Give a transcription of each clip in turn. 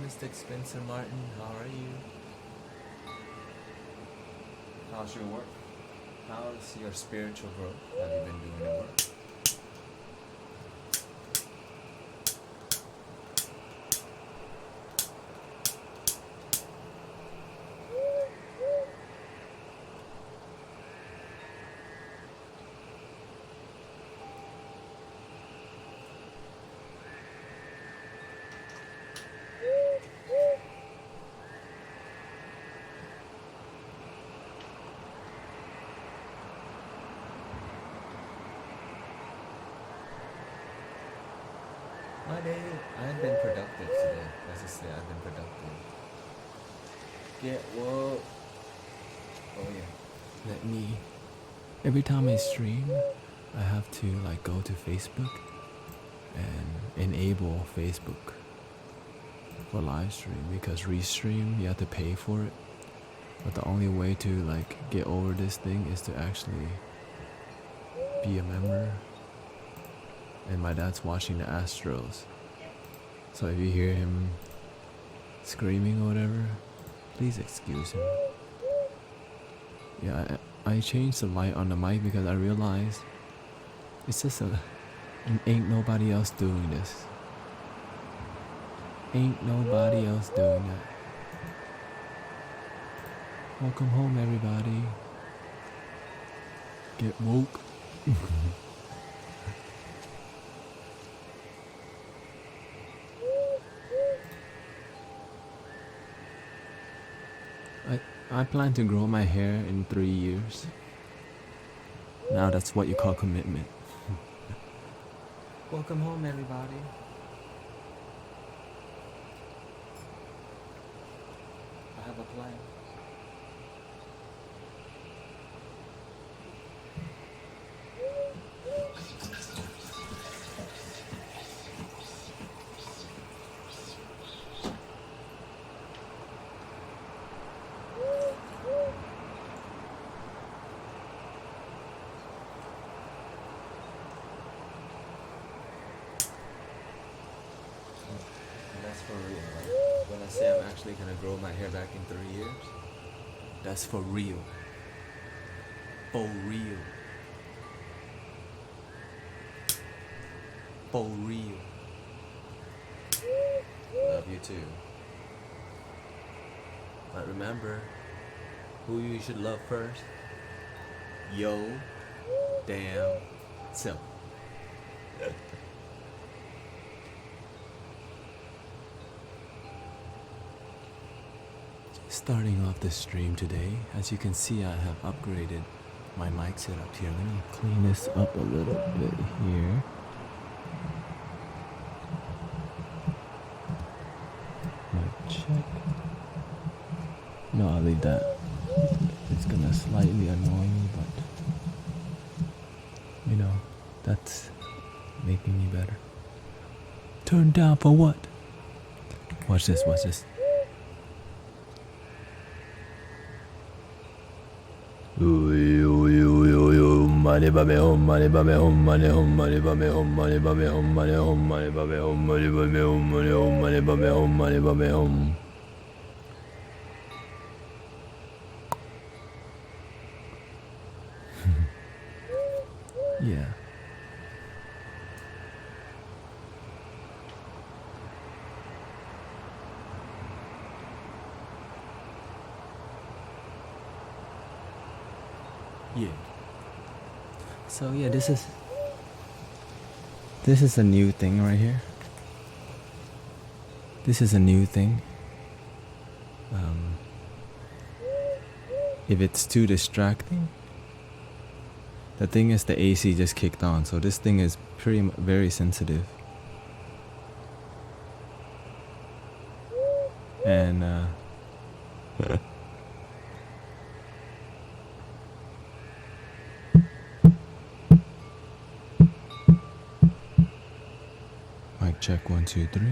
Mr. Spencer Martin. How are you? How's your work? How's your spiritual growth? Have you been doing the work? My day, I've been productive today. Let's just say I've been productive. Whoa. Oh yeah. Let me. Every time I stream, I have to like go to Facebook and enable Facebook for live stream, because restream you have to pay for it. But the only way to like get over this thing is to actually be a member. And my dad's watching the Astros, so if you hear him screaming or whatever, please excuse him. Yeah, I changed the light on the mic because I realized it's just ain't nobody else doing this. Ain't nobody else doing that. Welcome home, everybody. Get woke. I plan to grow my hair in 3 years. Now that's what you call commitment. Welcome home, everybody. I have a plan. That's for real, right? When I say I'm actually gonna grow my hair back in 3 years, that's for real. For real. For real. Love you too. But remember, who you should love first? Yo damn self. Starting off the stream today, as you can see, I have upgraded my mic setup here. Let me clean this up a little bit here. Mic check. No, I'll leave that. It's gonna slightly annoy me, but you know, that's making me better. Turn down for what? Watch this, watch this. Money baby home, money baby home, money home, money baby home, money baby home, money home, money baby home, money baby home, money home, money baby home, money baby home. Yeah. Yeah. So yeah, this is a new thing right here. This is a new thing. If it's too distracting, the thing is the AC just kicked on, so this thing is very sensitive. And mic check 1 2 3.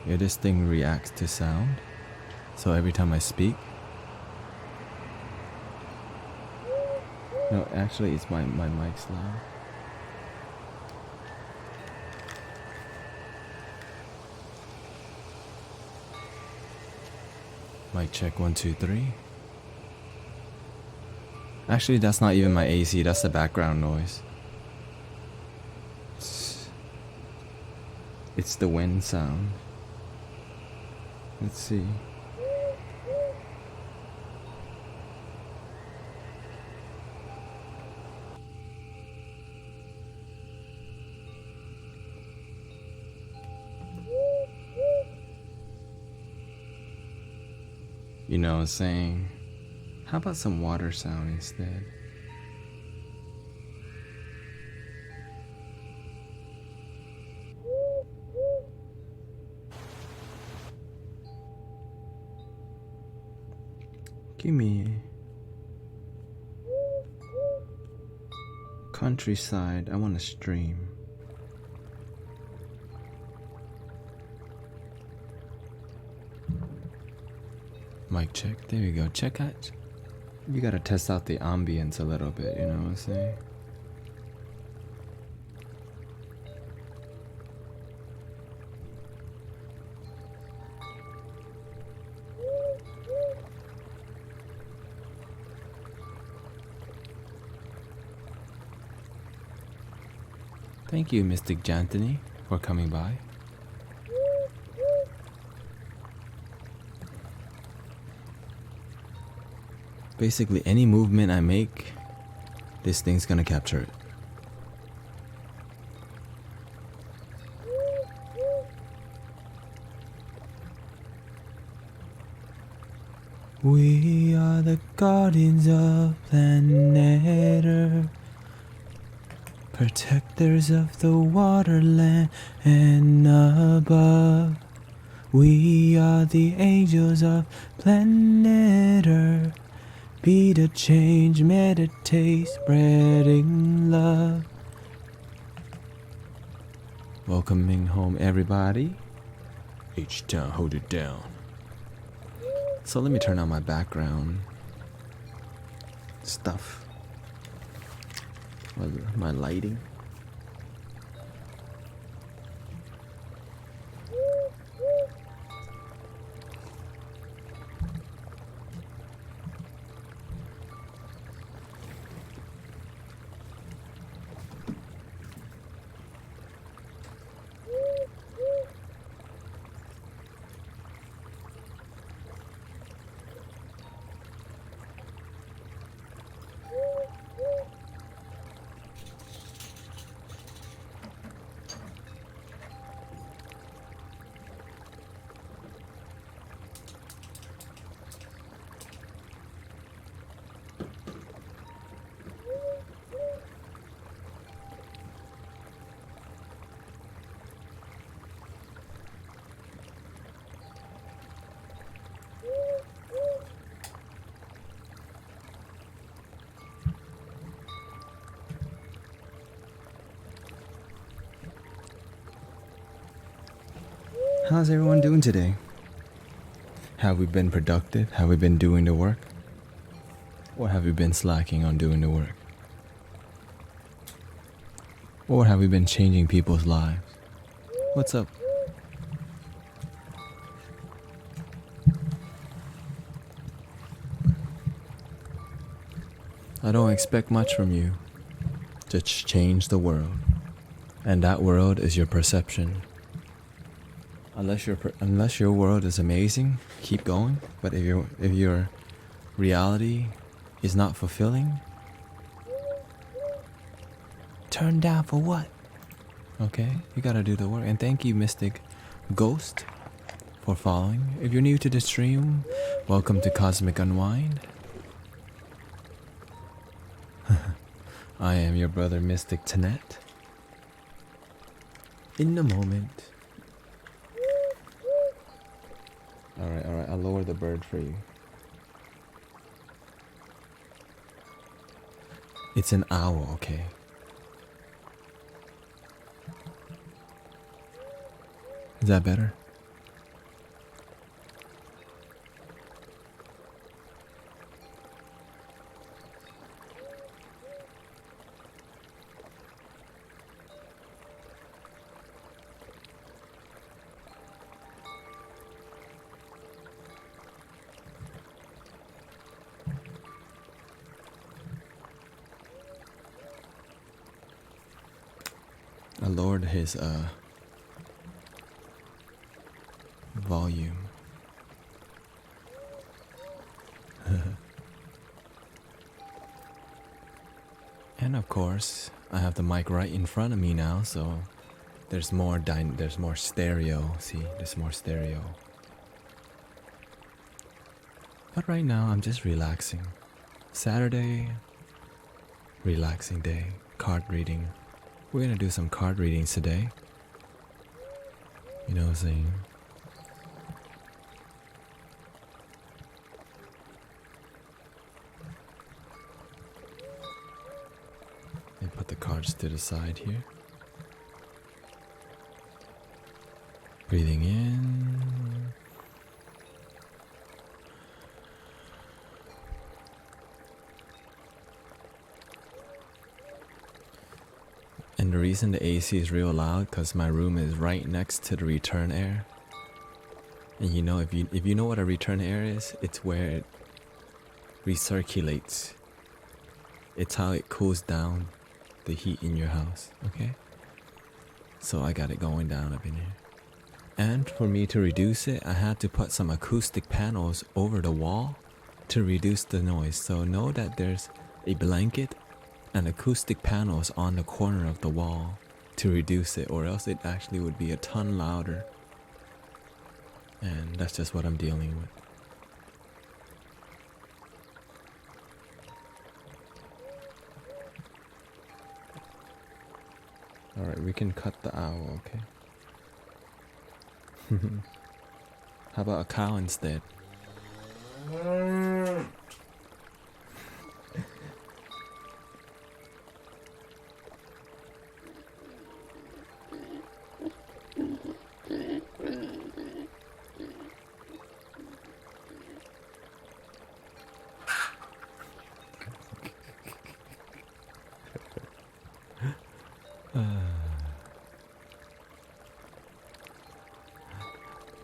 Yeah, this thing reacts to sound. So every time I speak, no, actually it's my mic's loud. Mic check 1 2 3. Actually, that's not even my AC, that's the background noise. It's the wind sound. Let's see. You know, I was saying, how about some water sound instead? Give me countryside. I want to stream. Mic check. There you go. Check out. You gotta test out the ambience a little bit, you know what I'm saying? Thank you, Mystic Jantony, for coming by. Basically, any movement I make, this thing's gonna capture it. We are the guardians of planet Earth, protectors of the waterland and above. We are the angels of planet Earth. Be the change, meditate, spreading love. Welcoming home, everybody. H-Town, hold it down. So let me turn on my background stuff. My lighting. How's everyone doing today? Have we been productive? Have we been doing the work? Or have we been slacking on doing the work? Or have we been changing people's lives? What's up? I don't expect much from you. Just change the world. And that world is your perception. Unless your world is amazing, keep going. But if your reality is not fulfilling, turn down for what? Okay, you gotta do the work. And thank you, Mystic Ghost, for following. If you're new to the stream, welcome to Cosmic Unwind. I am your brother, Mystic Tanet. In the moment. Alright, I'll lower the bird for you. It's an owl, okay? Is that better? lowered his volume. And of course, I have the mic right in front of me now, so there's more stereo. See, there's more stereo. But right now, I'm just relaxing. Saturday, relaxing day, card reading. We're gonna do some card readings today. You know what I'm saying? And put the cards to the side here. Breathing in. And the reason the AC is real loud because my room is right next to the return air. And you know, if you know what a return air is, it's where it recirculates. It's how it cools down the heat in your house, okay? So I got it going down up in here. And for me to reduce it, I had to put some acoustic panels over the wall to reduce the noise. So know that there's a blanket and acoustic panels on the corner of the wall to reduce it, or else it actually would be a ton louder. And that's just what I'm dealing with. Alright, we can cut the owl, okay? How about a cow instead?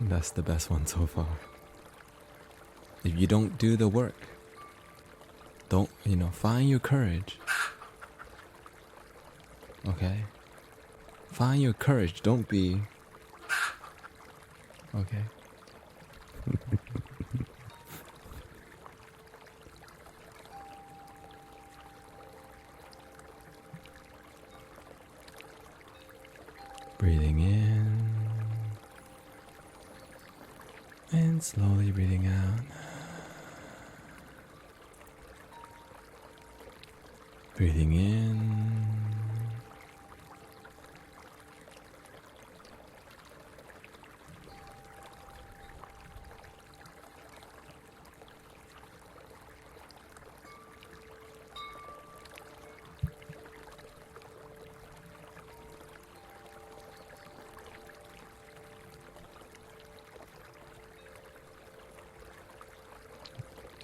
That's the best one so far. If you don't do the work, don't, find your courage. Okay? Find your courage. Don't be. Okay? Breathing in. And slowly breathing out. Breathing in.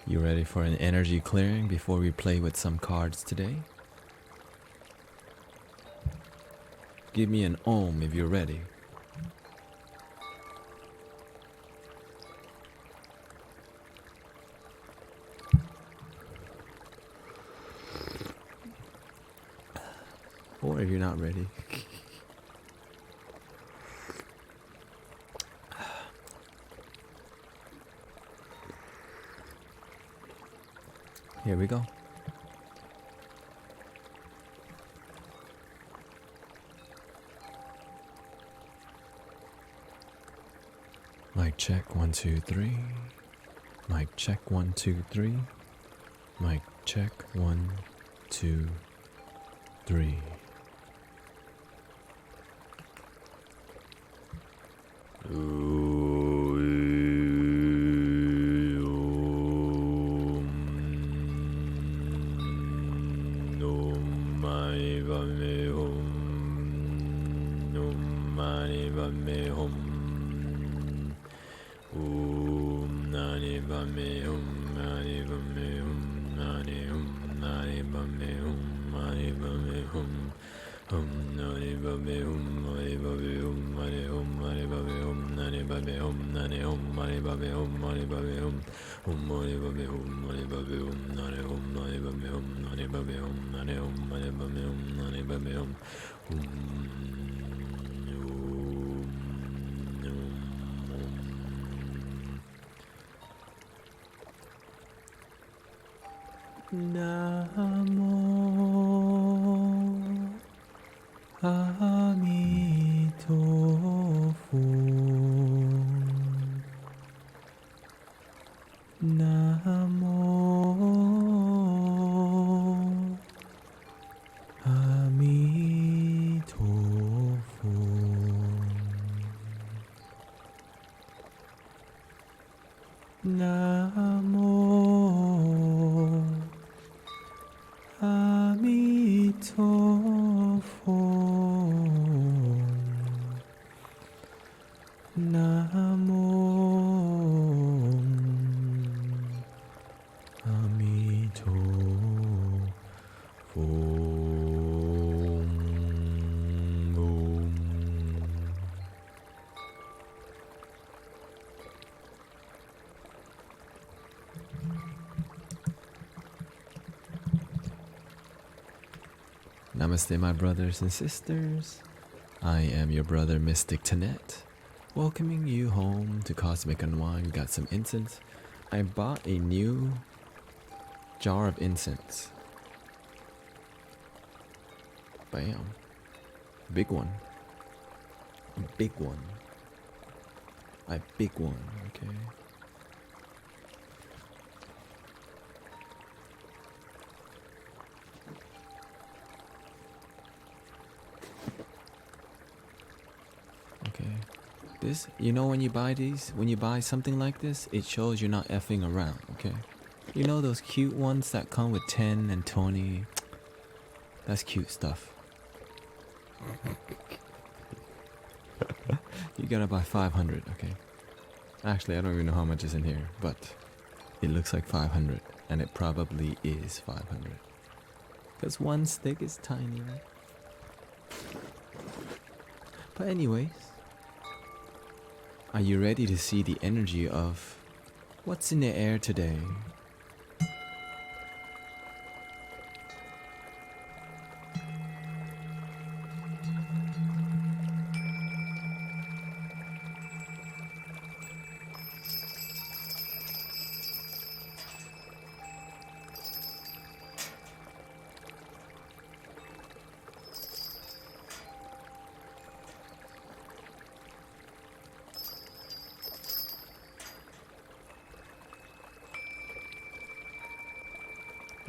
You ready for an energy clearing before we play with some cards today? Give me an Om if you're ready. Or if you're not ready. Here we go. Mic check 1 2 3. Mic check 1 2 3. Mic check 1 2 3. nani babe nani mani babe mani babe mani babe mani babe nani mani babe nani babe nani mani babe nani babe Namo Amitofo Namo Amitofo Namo Amitofo Namo Amitofo. Namaste, my brothers and sisters. I am your brother, Mystic Tanet, welcoming you home to Cosmic Unwind. Got some incense. I bought a new jar of incense. Bam. Big one. A big one. A big one, okay? Okay. This, you know, when you buy these, when you buy something like this, it shows you're not effing around, okay? You know those cute ones that come with 10 and 20? That's cute stuff. You gotta buy 500, okay? Actually, I don't even know how much is in here, but it looks like 500, and it probably is 500. Because one stick is tiny. But anyways, are you ready to see the energy of what's in the air today?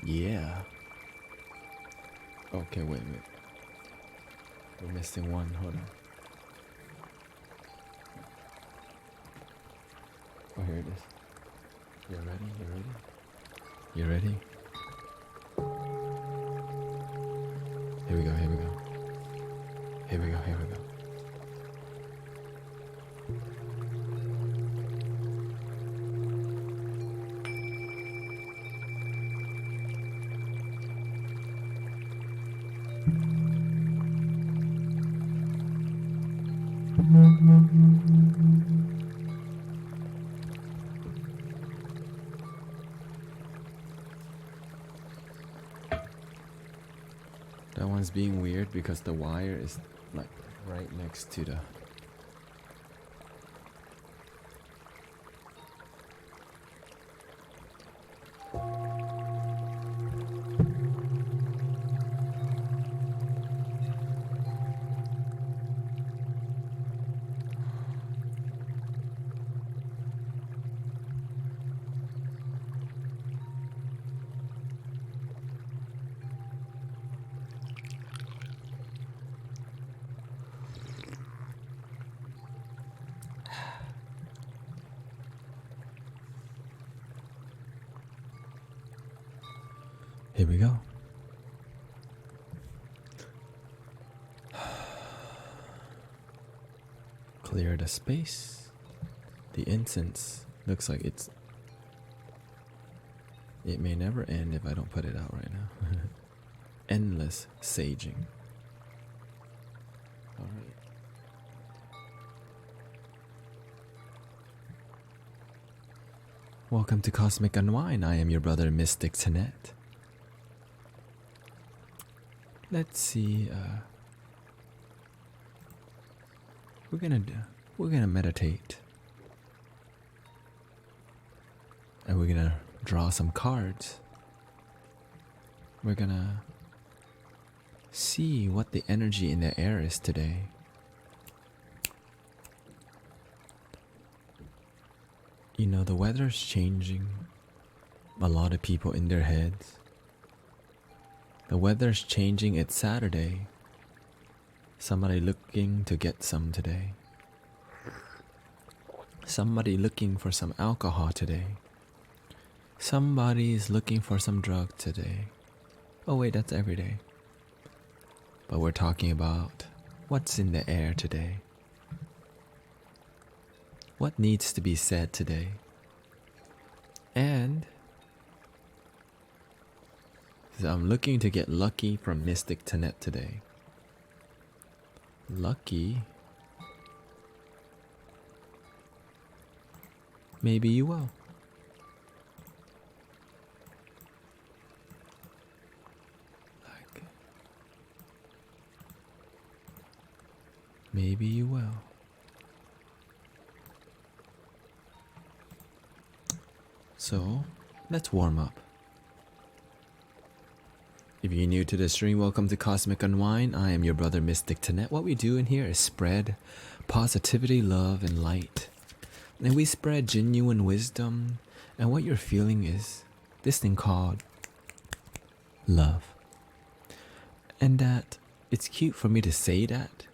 Yeah. Okay, wait. We're missing one. Hold on. Oh, here it is. You ready? You ready? Here we go. That one's being weird because the wire is like right next to the... Here we go. Clear the space. The incense looks like it may never end if I don't put it out right now. Endless saging. Alright. Welcome to Cosmic Unwind. I am your brother Mystic Tanet. Let's see. We're gonna meditate, and we're gonna draw some cards. We're gonna see what the energy in the air is today. You know, the weather's changing. A lot of people in their heads. The weather's changing. It's Saturday. Somebody looking to get some today. Somebody looking for some alcohol today. Somebody's looking for some drug today. Oh wait, that's every day. But we're talking about what's in the air today. What needs to be said today? And so I'm looking to get lucky from Mystic Tanet today. Lucky? Maybe you will. Maybe you will. So, let's warm up. If you're new to the stream, welcome to Cosmic Unwind. I am your brother Mystic Tanet. What we do in here is spread positivity, love, and light. And we spread genuine wisdom. And what you're feeling is this thing called love. And that it's cute for me to say that.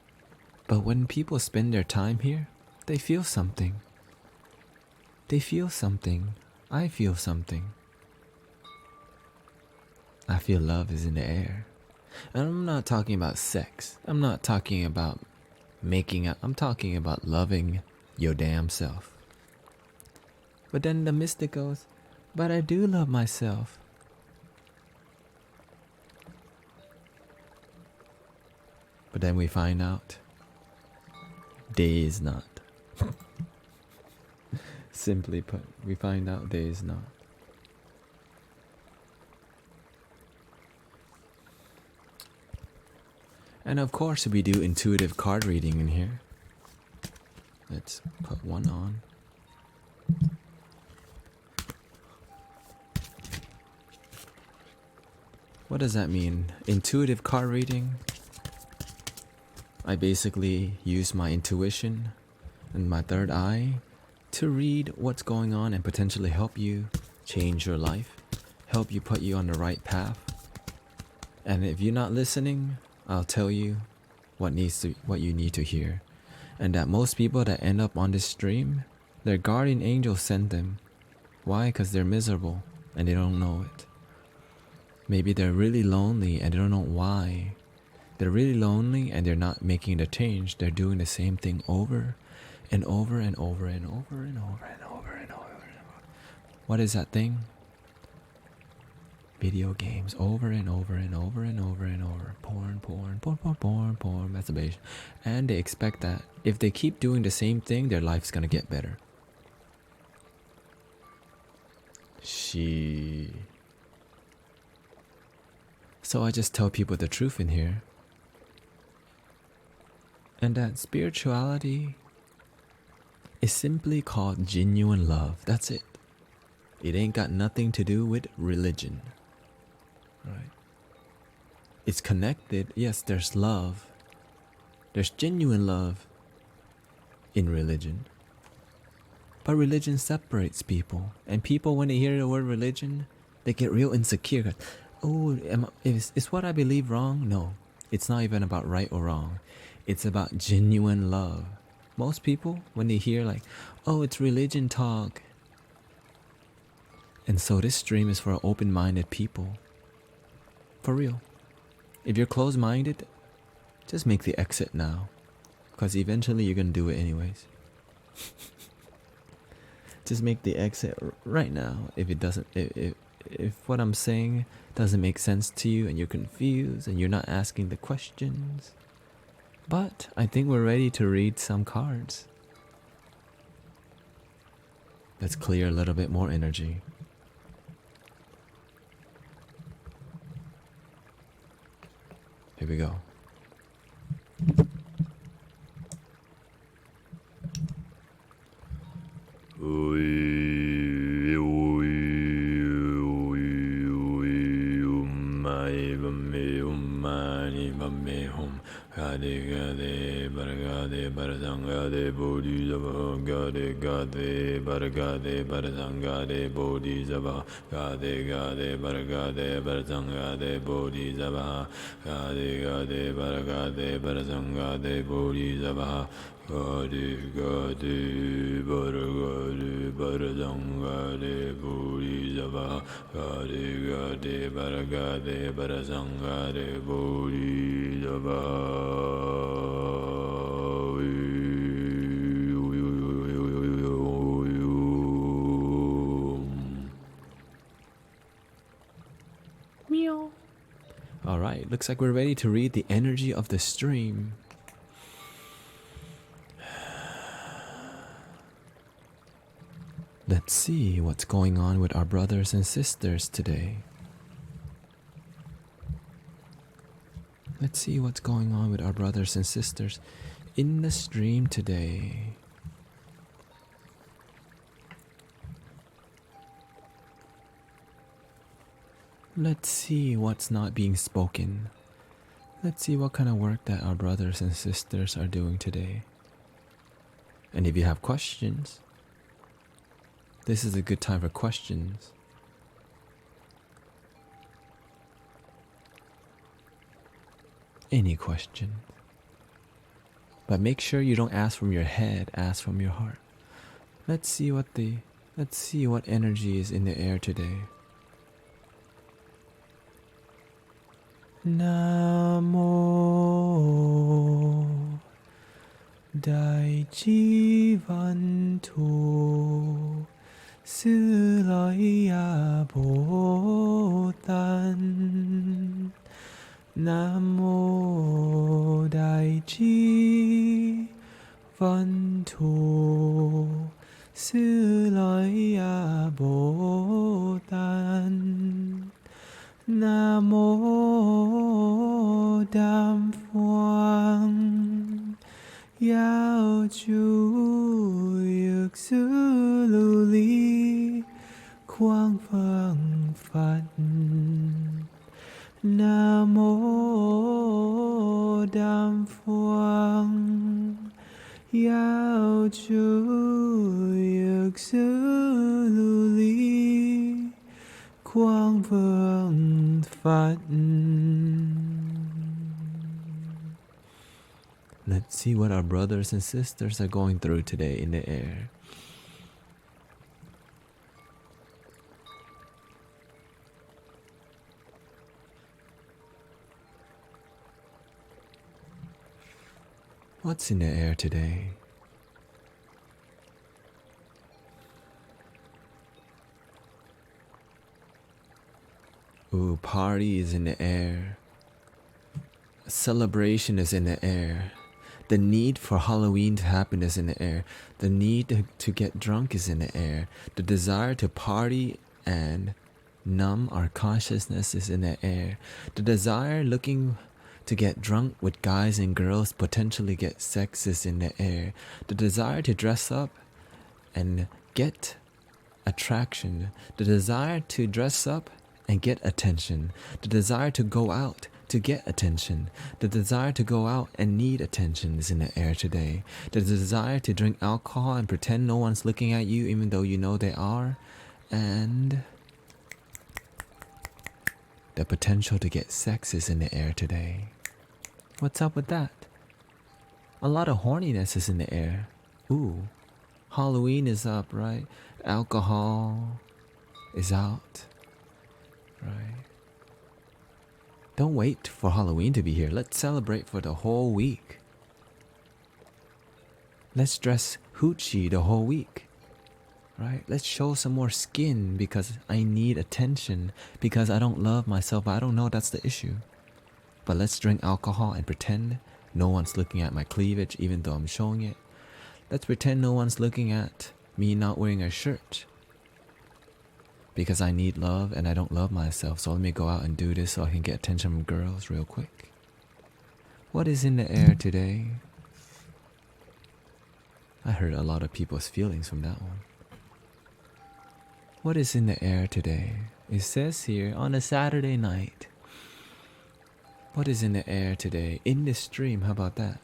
But when people spend their time here, they feel something. They feel something. I feel something. I feel love is in the air. And I'm not talking about sex. I'm not talking about making up. I'm talking about loving your damn self. But then the mystic goes, but I do love myself. But then we find out day is not. Simply put, we find out day is not. And of course we do intuitive card reading in here. Let's put one on. What does that mean? Intuitive card reading? I basically use my intuition and my third eye to read what's going on and potentially help you change your life, help you put you on the right path. And if you're not listening, I'll tell you what you need to hear. And that most people that end up on this stream, their guardian angel sent them. Why? Because they're miserable and they don't know it. Maybe they're really lonely and they don't know why. They're really lonely and they're not making the change. They're doing the same thing over and over and over and over and over and over and over and over. What is that thing? Video games over and over and over and over and over. Porn, masturbation. And they expect that if they keep doing the same thing, their life's gonna get better. So I just tell people the truth in here. And that spirituality is simply called genuine love. That's it. It ain't got nothing to do with religion. Right? It's connected. Yes, there's love. There's genuine love in religion. But religion separates people. And people, when they hear the word religion, they get real insecure. Oh, is what I believe wrong? No. It's not even about right or wrong. It's about genuine love. Most people, when they hear like, oh, it's religion talk. And so this stream is for open-minded people. For real. If you're closed-minded, just make the exit now. Because eventually you're going to do it anyways. Just make the exit right now. If it doesn't, if what I'm saying doesn't make sense to you and you're confused and you're not asking the questions. But I think we're ready to read some cards. Let's clear a little bit more energy. Here we go. Alright, looks like we're ready to read the energy of the stream. Let's see what's going on with our brothers and sisters today. Let's see what's going on with our brothers and sisters in the stream today. Let's see what's not being spoken. Let's see what kind of work that our brothers and sisters are doing today. And if you have questions, this is a good time for questions. Any question. But make sure you don't ask from your head, ask from your heart. Let's see what energy is in the air today. Namo Daijivanto Sraya Bhotan Namo Daijivanto Sraya Bhotan Namo Dam Phuang Yao Chu Yuk Su Lu Li Quang Phang Phật Namo Dam Phuang Yao Chu Yuk Su Lu Li Quang Phang Phật. Let's see what our brothers and sisters are going through today in the air. What's in the air today? Ooh, party is in the air. Celebration is in the air. The need for Halloween to happen is in the air. The need to get drunk is in the air. The desire to party and numb our consciousness is in the air. The desire looking to get drunk with guys and girls, potentially get sex, is in the air. The desire to dress up and get attraction. The desire to dress up and get attention. The desire to go out to get attention. The desire to go out and need attention is in the air today. The desire to drink alcohol and pretend no one's looking at you even though you know they are. And the potential to get sex is in the air today. What's up with that? A lot of horniness is in the air. Ooh, Halloween is up, right? Alcohol is out, right? Don't wait for Halloween to be here. Let's celebrate for the whole week. Let's dress hoochie the whole week, right? Let's show some more skin because I need attention, because I don't love myself. I don't know that's the issue. But let's drink alcohol and pretend no one's looking at my cleavage even though I'm showing it. Let's pretend no one's looking at Me not wearing a shirt because I need love and I don't love myself, so let me go out and do this so I can get attention from girls real quick. What is in the air today? I hurt a lot of people's feelings from that one. What is in the air today? It says here on a Saturday night. What is in the air today? In this stream, how about that?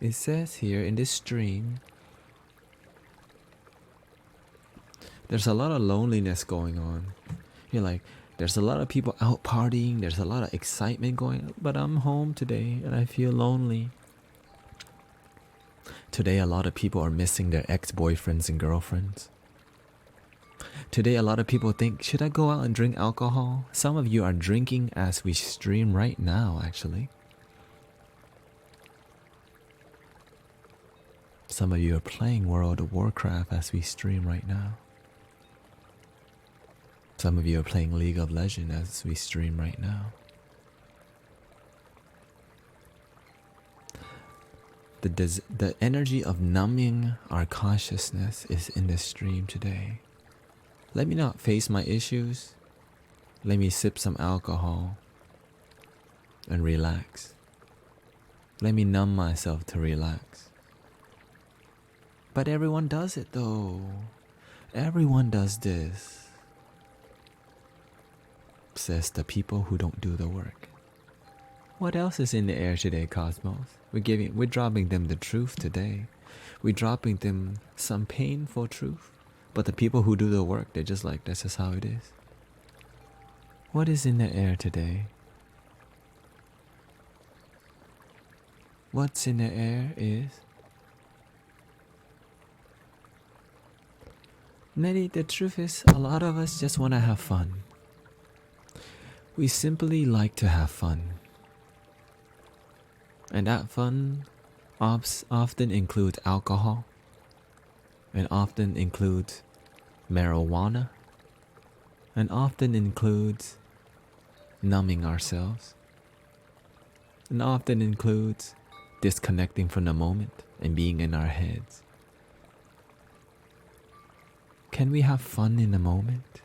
It says here in this stream, there's a lot of loneliness going on. You're like, there's a lot of people out partying, there's a lot of excitement going on, but I'm home today and I feel lonely. Today, a lot of people are missing their ex-boyfriends and girlfriends. Today, a lot of people think, should I go out and drink alcohol? Some of you are drinking as we stream right now, actually. Some of you are playing World of Warcraft as we stream right now. Some of you are playing League of Legends as we stream right now. The energy of numbing our consciousness is in this stream today. Let me not face my issues. Let me sip some alcohol and relax. Let me numb myself to relax. But everyone does it though. Everyone does this. Says the people who don't do the work. What else is in the air today, Cosmos? We're dropping them the truth today. We're dropping them some painful truth. But the people who do the work, they're just like, this is how it is. What is in the air today? What's in the air is... Maybe the truth is, a lot of us just want to have fun. We simply like to have fun. And that fun often includes alcohol. And often includes marijuana. And often includes numbing ourselves. And often includes disconnecting from the moment and being in our heads. Can we have fun in the moment?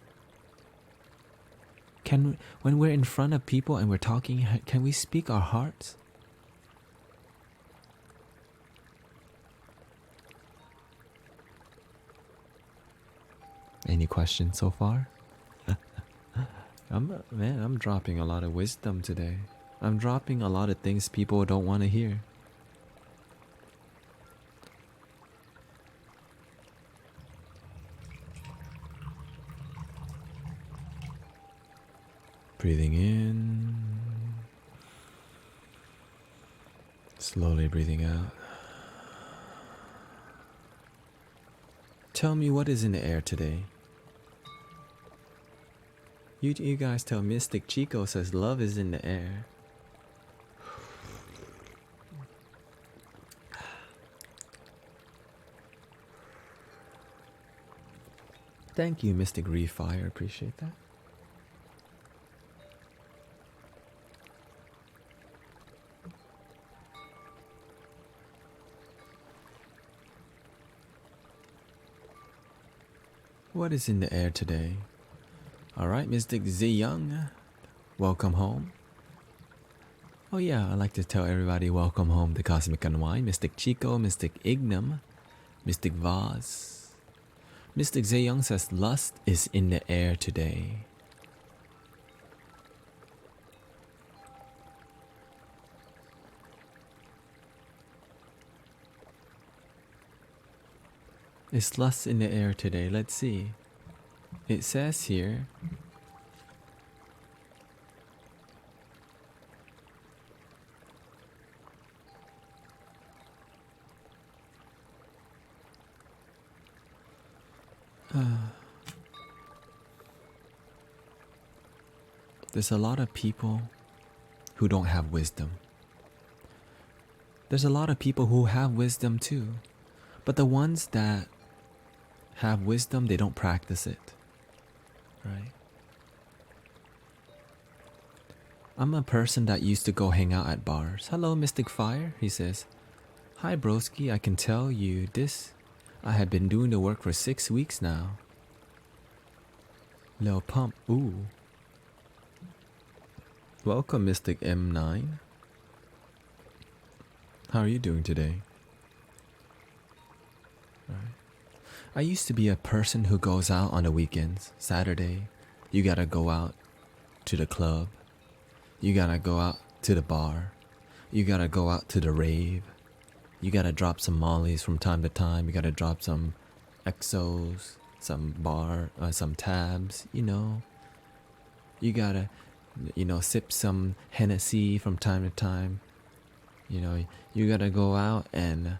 When we're in front of people and we're talking, can we speak our hearts? Any questions so far? I'm dropping a lot of wisdom today. I'm dropping a lot of things people don't want to hear. Breathing in. Slowly breathing out. Tell me what is in the air today. You guys tell. Mystic Chico says love is in the air. Thank you, Mystic Refire. Appreciate that. What is in the air today? Alright, Mystic Z Young, welcome home. Oh yeah, I'd like to tell everybody welcome home to Cosmic Unwind. Mystic Chico, Mystic Ignum, Mystic Vaz. Mystic Z Young says lust is in the air today. Is lust in the air today? Let's see. It says here, there's a lot of people who don't have wisdom. There's a lot of people who have wisdom too, but the ones that have wisdom, they don't practice it. Right? I'm a person that used to go hang out at bars. Hello, Mystic Fire. He says, hi, broski. I can tell you this. I had been doing the work for 6 weeks now. Lil Pump, ooh. Welcome, Mystic M9. How are you doing today? Right. I used to be a person who goes out on the weekends. Saturday, you gotta go out to the club. You gotta go out to the bar. You gotta go out to the rave. You gotta drop some mollies from time to time. You gotta drop some exos, some tabs, you know. You gotta, sip some Hennessy from time to time. You know, you gotta go out and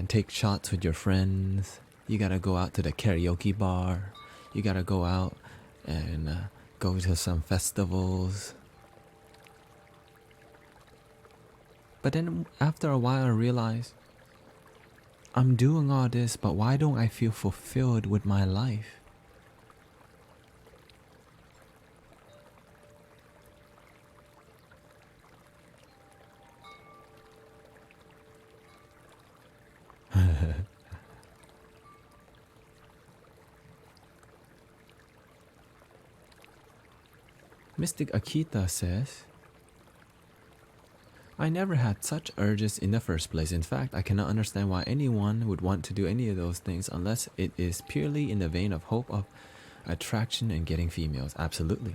take shots with your friends. You gotta go out to the karaoke bar. You gotta go out and go to some festivals. But then after a while I realized, I'm doing all this, but why don't I feel fulfilled with my life? Mystic Akita says, I never had such urges in the first place. In fact, I cannot understand why anyone would want to do any of those things unless it is purely in the vein of hope of attraction and getting females. Absolutely.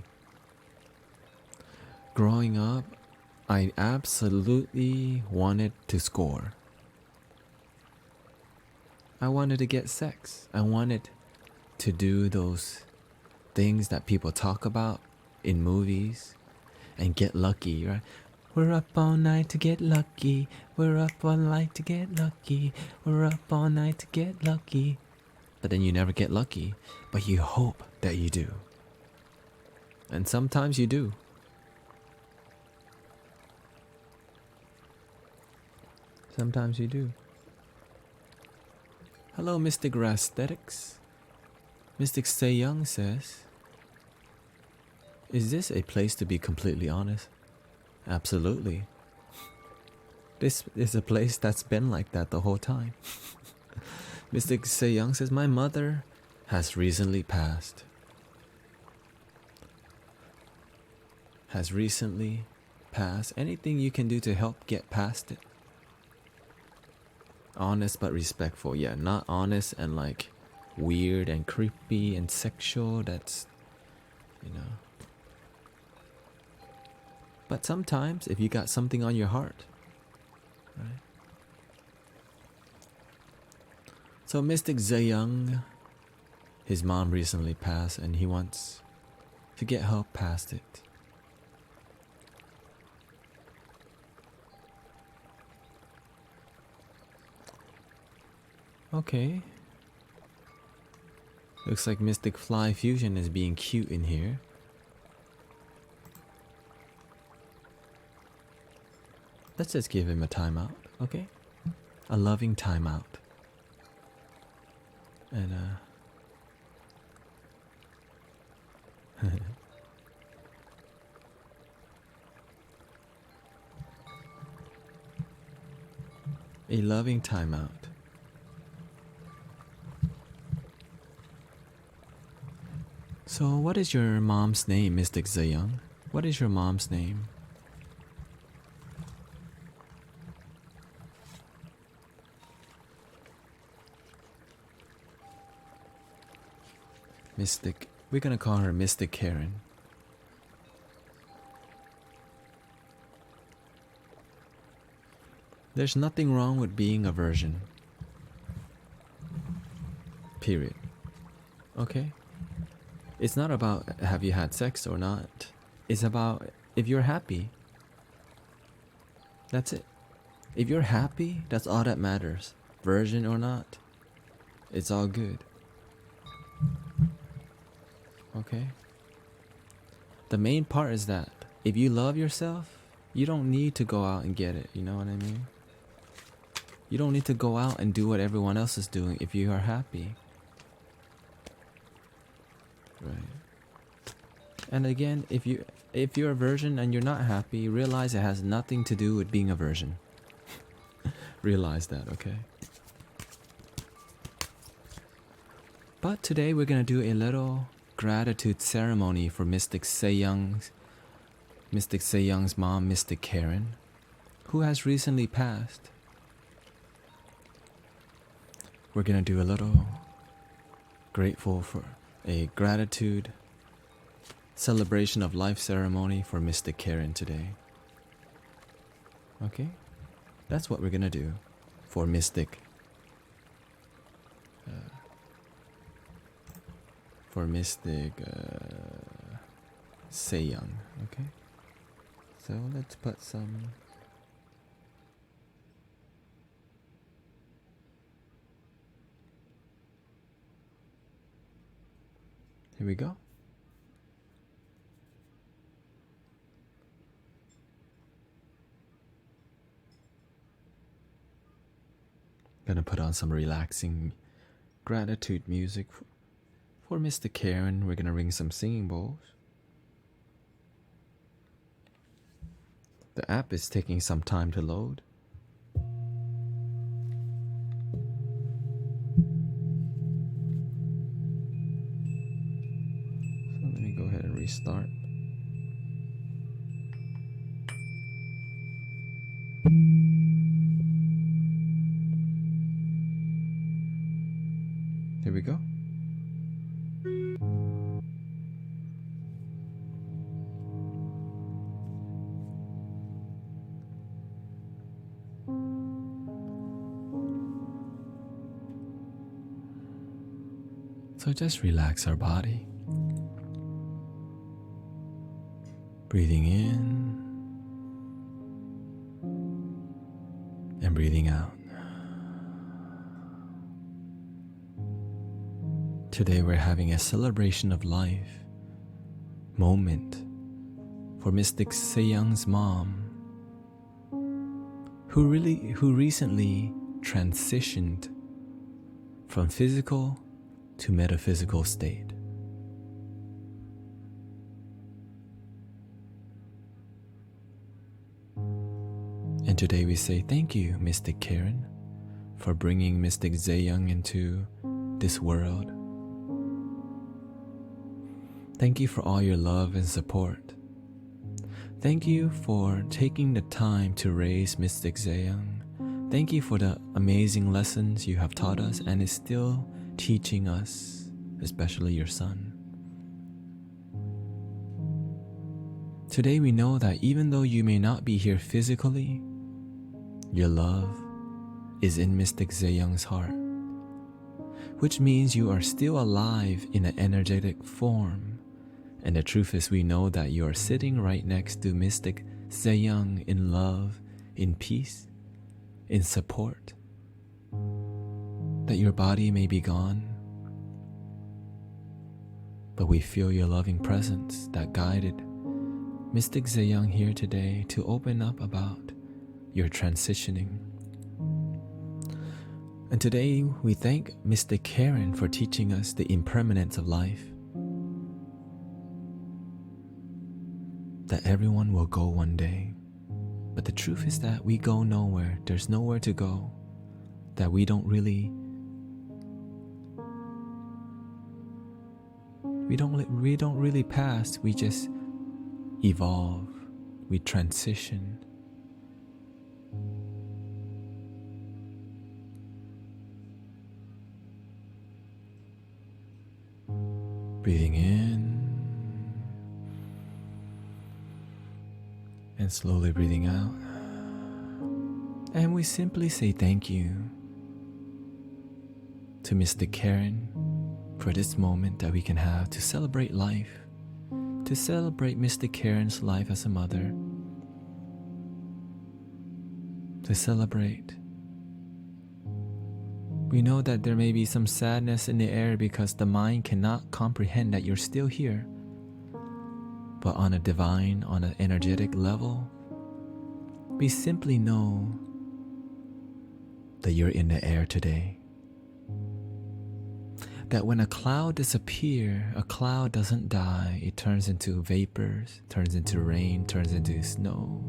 Growing up, I absolutely wanted to score. I wanted to get sex. I wanted to do those things that people talk about in movies and get lucky, right? We're up all night to get lucky. We're up all night to get lucky. We're up all night to get lucky. But then you never get lucky, but you hope that you do. And sometimes you do. Sometimes you do. Hello, Mystic Rasthetics. Mystic Stay Young says, is this a place to be completely honest? Absolutely. This is a place that's been like that the whole time. Mystic Stay Young says, my mother has recently passed. Has recently passed. Anything you can do to help get past it? Honest but respectful. Yeah, not honest and like weird and creepy and sexual. That's, But sometimes if you got something on your heart, right? So Mystic Zayang, his mom recently passed and he wants to get help past it. Okay. Looks like Mystic Fly Fusion is being cute in here. Let's just give him a timeout, okay? A loving timeout. And a loving timeout. So what is your mom's name, Mystic Zayang? What is your mom's name? Mystic, we're gonna call her Mystic Karen. There's nothing wrong with being a virgin. Period. Okay? It's not about have you had sex or not. It's about if you're happy. That's it. If you're happy, that's all that matters. Virgin or not, it's all good. Okay? The main part is that if you love yourself, you don't need to go out and get it. You know what I mean? You don't need to go out and do what everyone else is doing if you are happy. Right. And again, if you're a virgin and you're not happy, realize it has nothing to do with being a virgin. Realize that, okay? But today we're gonna do a little gratitude ceremony for Mystic Young's mom, Mystic Karen, who has recently passed. We're gonna do a little grateful for a gratitude celebration of life ceremony for Mystic Karen today. Okay? That's what we're gonna do for Mystic Young. Okay? So let's put some here we go. Gonna put on some relaxing gratitude music for Mr. Karen. We're gonna ring some singing bowls. The app is taking some time to load. So let me go ahead and restart. Here we go. So just relax our body. Breathing in and breathing out. Today we're having a celebration of life moment for Mystic Young's mom, who recently transitioned from physical to metaphysical state. And today we say thank you, Mystic Karen, for bringing Mystic Young into this world. Thank you for all your love and support. Thank you for taking the time to raise Mystic Young. Thank you for the amazing lessons you have taught us and is still teaching us, especially your son. Today we know that even though you may not be here physically, your love is in Mystic Young's heart, which means you are still alive in an energetic form. And the truth is, we know that you are sitting right next to Mystic Young in love, in peace, in support. That your body may be gone, but we feel your loving presence that guided Mystic Young here today to open up about your transitioning. And today we thank Mystic Karen for teaching us the impermanence of life. That everyone will go one day, but the truth is that we go nowhere. There's nowhere to go. That we don't really pass. We just evolve. We transition. Breathing in and slowly breathing out. And we simply say thank you to Mr. Karen for this moment that we can have to celebrate life, to celebrate Mr. Karen's life as a mother, to celebrate. We know that there may be some sadness in the air because the mind cannot comprehend that you're still here. But on a divine, on an energetic level, we simply know that you're in the air today. That when a cloud disappears, a cloud doesn't die. It turns into vapors, turns into rain, turns into snow.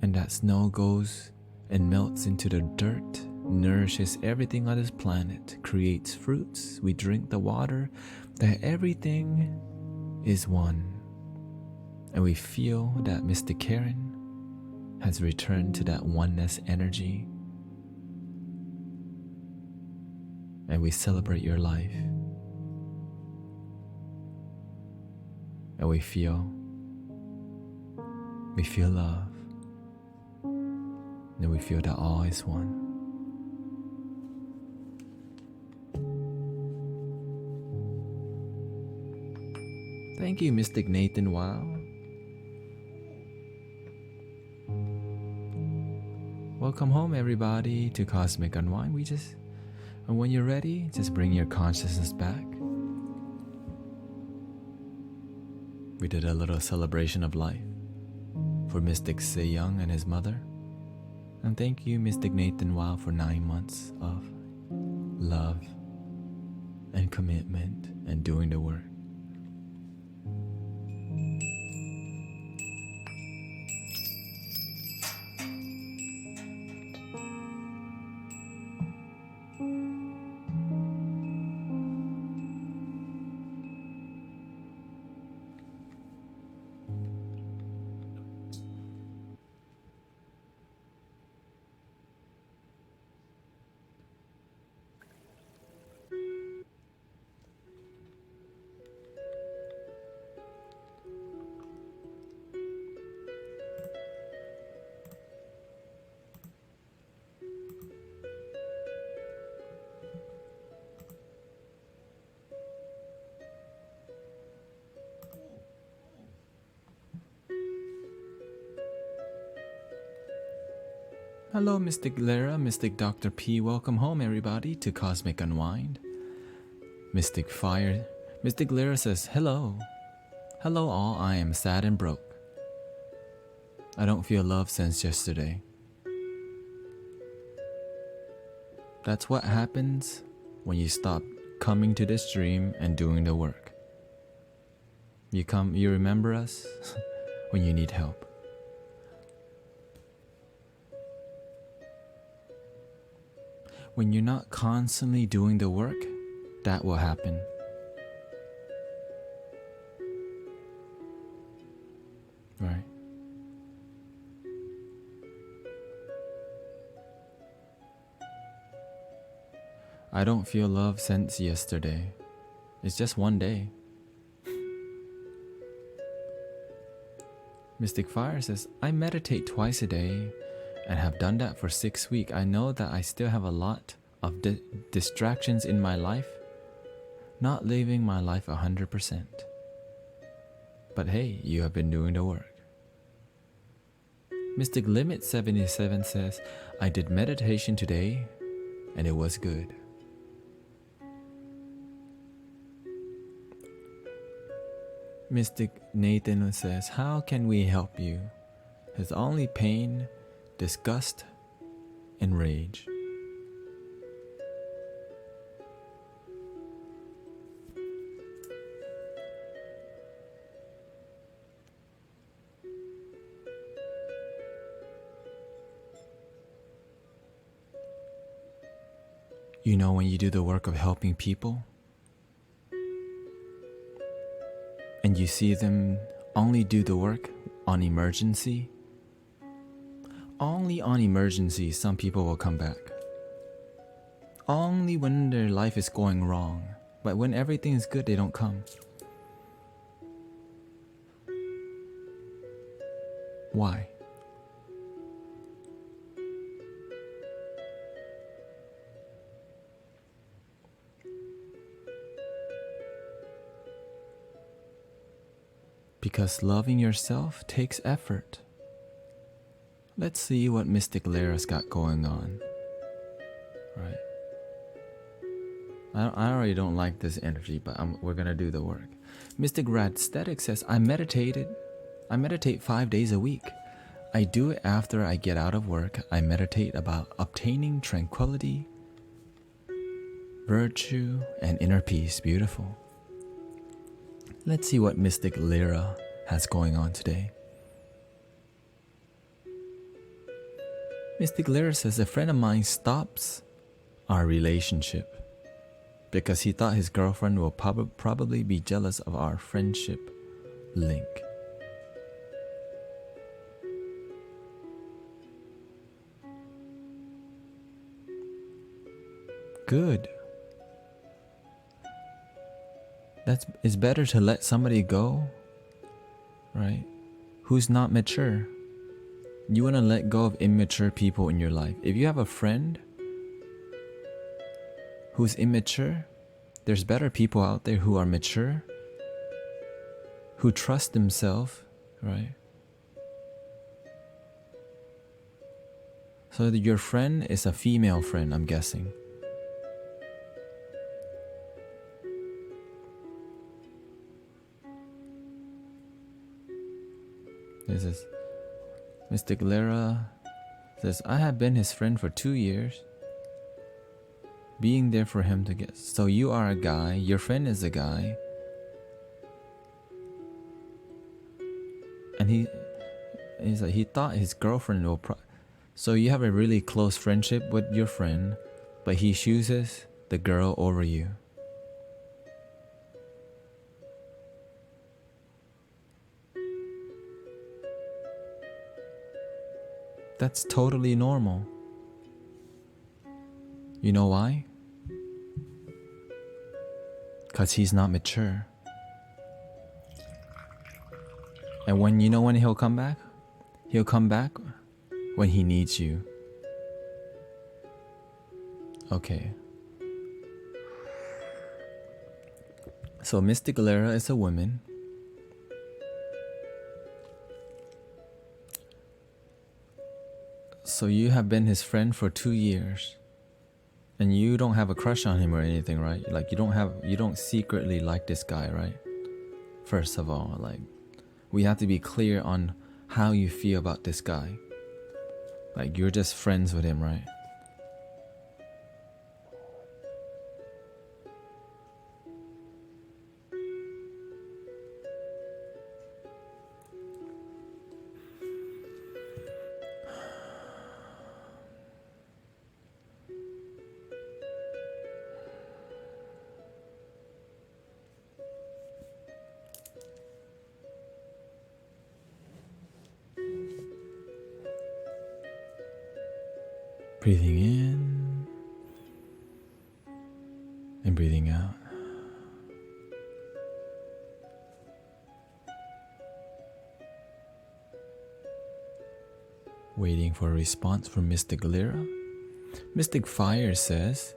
And that snow goes and melts into the dirt nourishes everything on this planet, creates fruits, we drink the water, that everything is one. And we feel that Mystic Karen has returned to that oneness energy. And we celebrate your life. And we feel love. And we feel that all is one. Thank you, Mystic Nathan Wow. Welcome home, everybody, to Cosmic Unwind. And when you're ready, just bring your consciousness back. We did a little celebration of life for Mystic Se Young and his mother. And thank you, Mystic Nathan Wow, for 9 months of love and commitment and doing the work. Hello, Mystic Lara, Mystic Dr. P. Welcome home, everybody, to Cosmic Unwind. Mystic Fire. Mystic Lara says, hello. Hello, all. I am sad and broke. I don't feel love since yesterday. That's what happens when you stop coming to this stream and doing the work. You remember us when you need help. When you're not constantly doing the work, that will happen. Right. I don't feel love since yesterday. It's just one day. Mystic Fire says, I meditate twice a day and have done that for 6 weeks. I know that I still have a lot of distractions in my life, not living my life 100%. But hey, you have been doing the work. Mystic Limit 77 says, I did meditation today and it was good. Mystic Nathan says, how can we help you? There's only pain, disgust, and rage. You know, when you do the work of helping people, and you see them only do the work on emergency, only on emergency some people will come back. Only when their life is going wrong, but when everything is good, they don't come. Why? Because loving yourself takes effort. Let's see what Mystic Lara's got going on. Right. I already don't like this energy, but we're gonna do the work. Mystic Radstatic says, I meditate 5 days a week. I do it after I get out of work. I meditate about obtaining tranquility, virtue, and inner peace. Beautiful. Let's see what Mystic Lyra has going on today. Mystic Lyra says a friend of mine stops our relationship because he thought his girlfriend will probably be jealous of our friendship link. Good. It's better to let somebody go, right? Who's not mature. You want to let go of immature people in your life. If you have a friend who's immature, there's better people out there who are mature, who trust themselves, right? So your friend is a female friend, I'm guessing. This is Mystic Lyra says, I have been his friend for 2 years, being there for him to get. So you are a guy, your friend is a guy, and he's like, he thought his girlfriend will so you have a really close friendship with your friend, but he chooses the girl over you. That's totally normal. You know why? Because he's not mature. And when he'll come back? He'll come back when he needs you. Okay. So Mystic Lyra is a woman. So you have been his friend for 2 years. And you don't have a crush on him or anything, right? Like you don't secretly like this guy, right? First of all, like we have to be clear on how you feel about this guy. Like you're just friends with him, right? Breathing in and breathing out. Waiting for a response from Mystic Lyra. Mystic Fire says,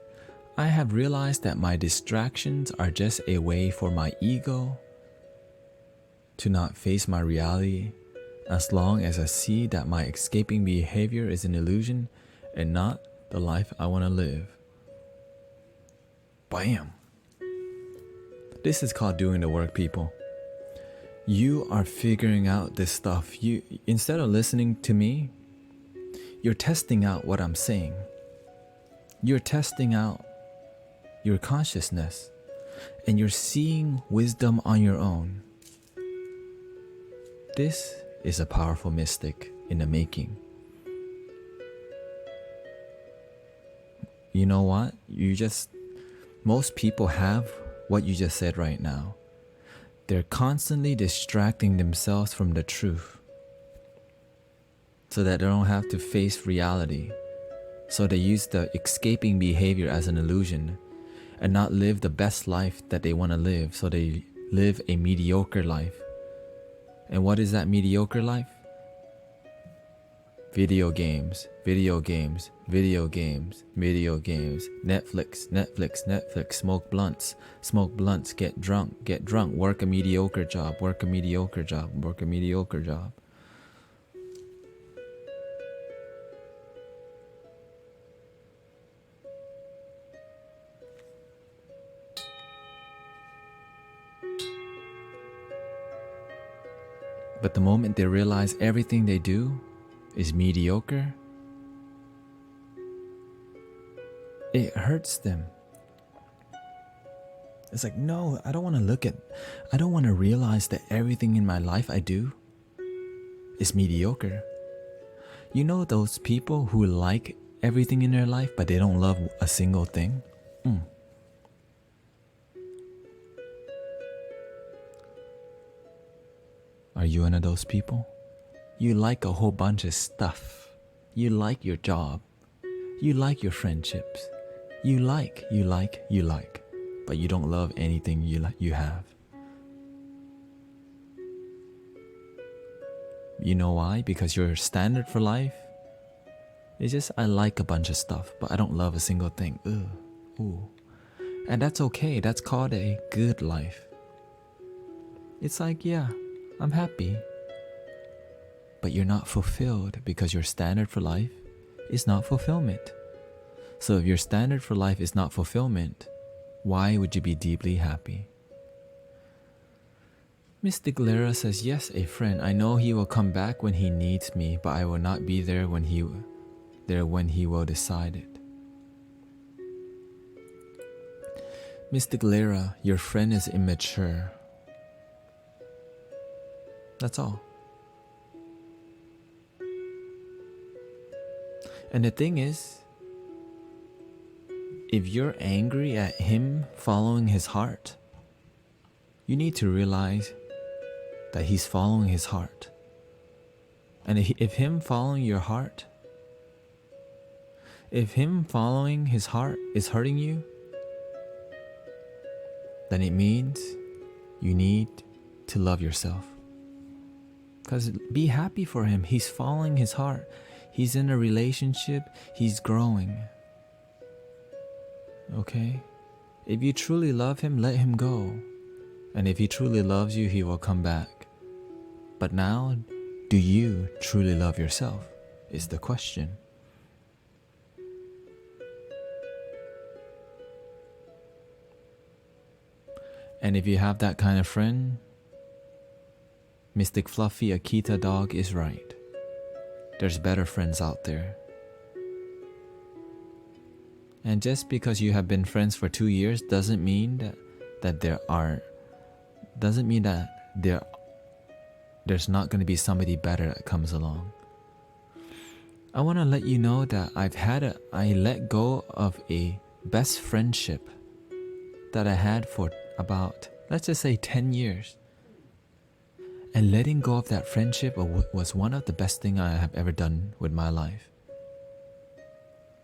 I have realized that my distractions are just a way for my ego to not face my reality. As long as I see that my escaping behavior is an illusion and not the life I want to live. Bam! This is called doing the work, people. You are figuring out this stuff. You, instead of listening to me, you're testing out what I'm saying. You're testing out your consciousness, and you're seeing wisdom on your own. This is a powerful mystic in the making. You know what? Most people have what you just said right now. They're constantly distracting themselves from the truth so that they don't have to face reality. So they use the escaping behavior as an illusion and not live the best life that they want to live. So they live a mediocre life. And what is that mediocre life? Video games, video games, video games, video games, Netflix, Netflix, Netflix, smoke blunts, get drunk, work a mediocre job, work a mediocre job, work a mediocre job. But the moment they realize everything they do is mediocre, it hurts them. It's like, no, I don't want to realize that everything in my life I do is mediocre. You know those people who like everything in their life, but they don't love a single thing? Are you one of those people? You like a whole bunch of stuff. You like your job. You like your friendships. You like, but you don't love anything you have. You know why? Because your standard for life is just, I like a bunch of stuff, but I don't love a single thing. Ugh. Ooh. And that's okay. That's called a good life. It's like, yeah, I'm happy. But you're not fulfilled because your standard for life is not fulfillment. So if your standard for life is not fulfillment, why would you be deeply happy? Mystic Lara says, yes, a friend. I know he will come back when he needs me, but I will not be there when he will decide it. Mystic Lara, your friend is immature. That's all. And the thing is, if you're angry at him following his heart, you need to realize that he's following his heart. And if him following your heart, if him following his heart is hurting you, then it means you need to love yourself. Because be happy for him. He's following his heart. He's in a relationship. He's growing. Okay? If you truly love him, let him go. And if he truly loves you, he will come back. But now, do you truly love yourself? Is the question. And if you have that kind of friend, Mystic Fluffy Akita Dog is right. There's better friends out there. And just because you have been friends for 2 years doesn't mean that there's not going to be somebody better that comes along. I want to let you know that I let go of a best friendship that I had for about, let's just say 10 years. And letting go of that friendship was one of the best things I have ever done with my life.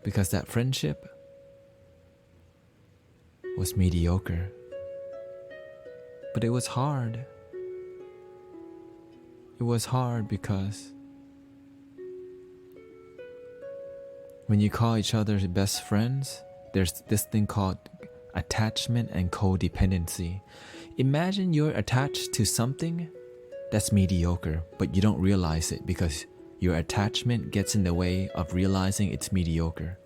Because that friendship was mediocre. But it was hard. It was hard because when you call each other best friends, there's this thing called attachment and codependency. Imagine you're attached to something that's mediocre, but you don't realize it because your attachment gets in the way of realizing it's mediocre.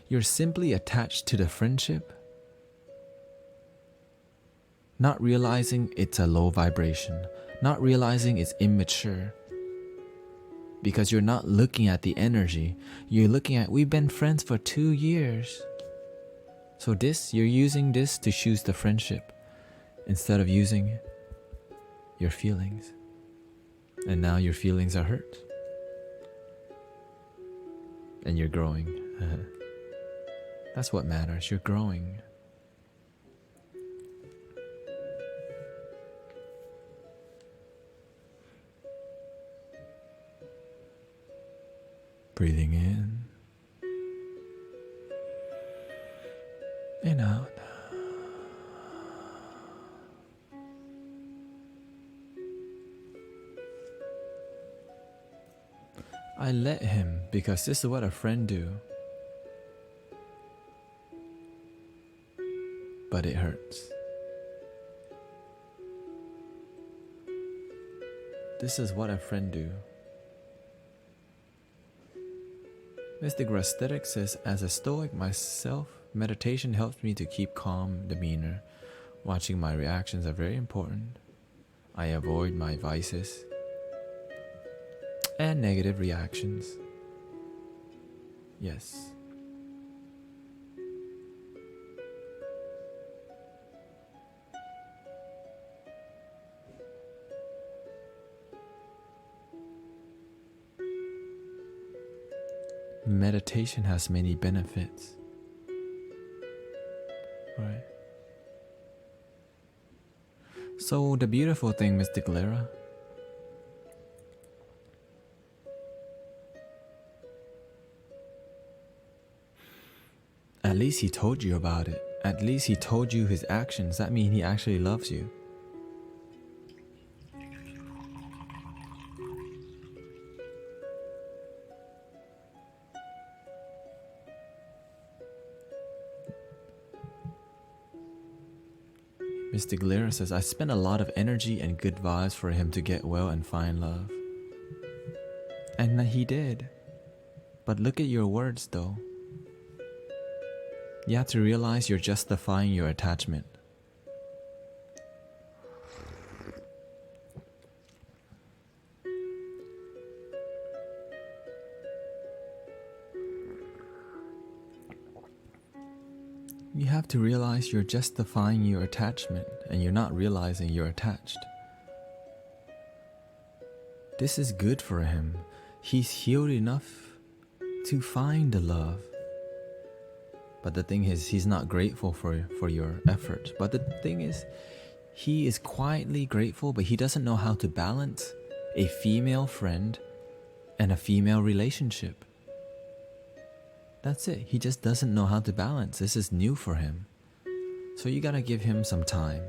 You're simply attached to the friendship, not realizing it's a low vibration, not realizing it's immature. Because you're not looking at the energy, you're looking at, we've been friends for 2 years. So you're using this to choose the friendship instead of using your feelings. And now your feelings are hurt. And you're growing. That's what matters, you're growing. Breathing in and out. I let him because this is what a friend do. But it hurts. This is what a friend do. Mystic Rusthetic says, as a Stoic myself, meditation helps me to keep calm demeanor. Watching my reactions are very important. I avoid my vices and negative reactions. Yes. meditation has many benefits. Right? So the beautiful thing, Mystic Lyra, at least he told you about it. At least he told you his actions. That means he actually loves you. Mystic Lyra says, I spent a lot of energy and good vibes for him to get well and find love. And he did. But look at your words though. You have to realize you're justifying your attachment. You have to realize you're justifying your attachment and you're not realizing you're attached. This is good for him. He's healed enough to find the love. But the thing is, he's not grateful for your effort. But the thing is, he is quietly grateful, but he doesn't know how to balance a female friend and a female relationship. That's it. He just doesn't know how to balance. This is new for him. So you gotta give him some time.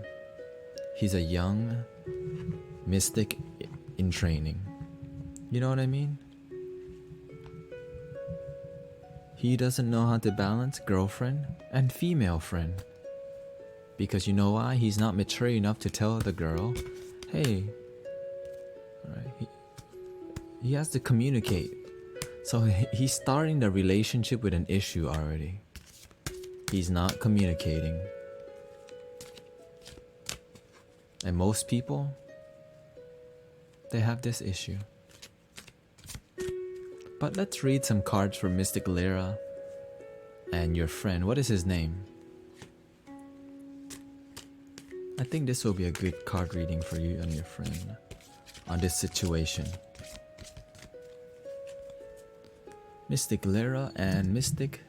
He's a young mystic in training. You know what I mean? He doesn't know how to balance girlfriend and female friend. Because you know why? He's not mature enough to tell the girl, hey, alright, he has to communicate. So he's starting the relationship with an issue already. He's not communicating. And most people, they have this issue. But let's read some cards for Mystic Lyra and your friend. What is his name? I think this will be a good card reading for you and your friend on this situation. Mystic Lyra and Mystic,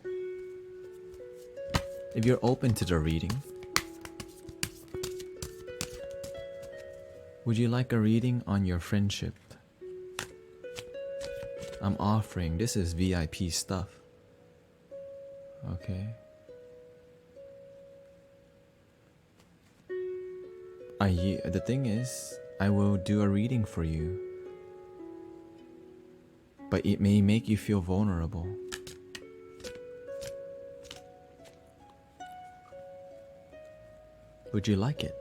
if you're open to the reading, would you like a reading on your friendship? I'm offering, this is VIP stuff. Okay. The thing is, I will do a reading for you. But it may make you feel vulnerable. Would you like it?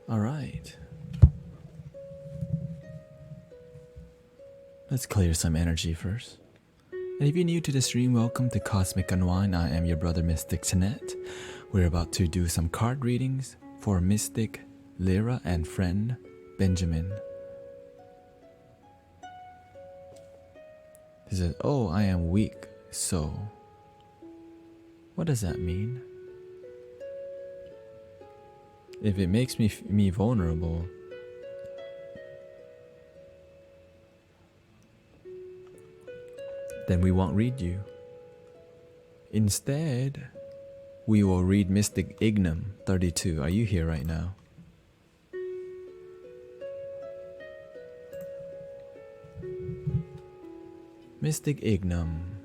All right. Let's clear some energy first. And if you're new to the stream, welcome to Cosmic Unwind. I am your brother Mystic Tanet. We're about to do some card readings for Mystic Lyra and friend Benjamin. He says, oh, I am weak, so. What does that mean? If it makes me vulnerable, then we won't read you. Instead, we will read Mystic Ignum 32. Are you here right now? Mystic Ignum,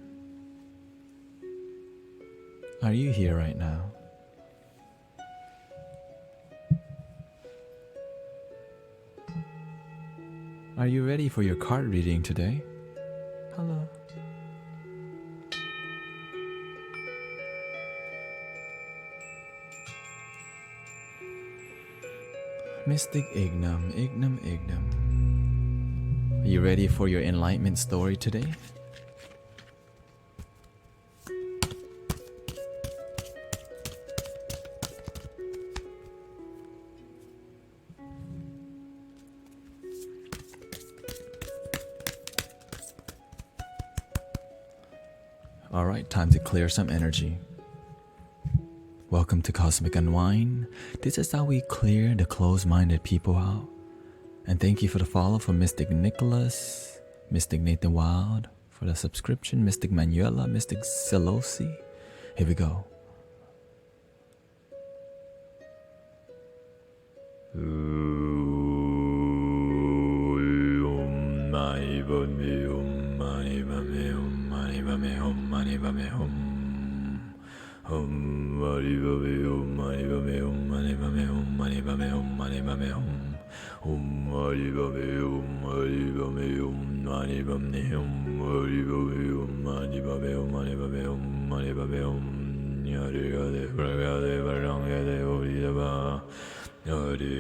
are you here right now? Are you ready for your card reading today? Hello. Mystic Ignum, Ignum, Ignum. Are you ready for your enlightenment story today? Alright, time to clear some energy. Welcome to Cosmic Unwind. This is how we clear the closed-minded people out. And thank you for the follow from Mystic Nicholas, Mystic Nathan Wild, for the subscription, Mystic Manuela, Mystic Selosi. Here we go.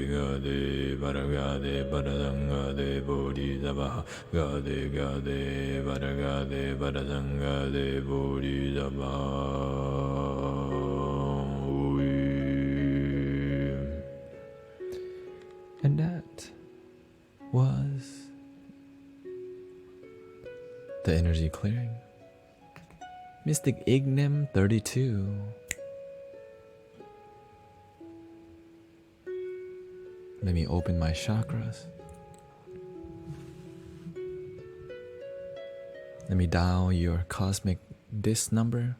Gade baragade baradangade bodhidaba gade gade baragade baradangade bodhidaba. And that was the energy clearing. Mystic Ignim 32. Let me open my chakras. Let me dial your cosmic disc number.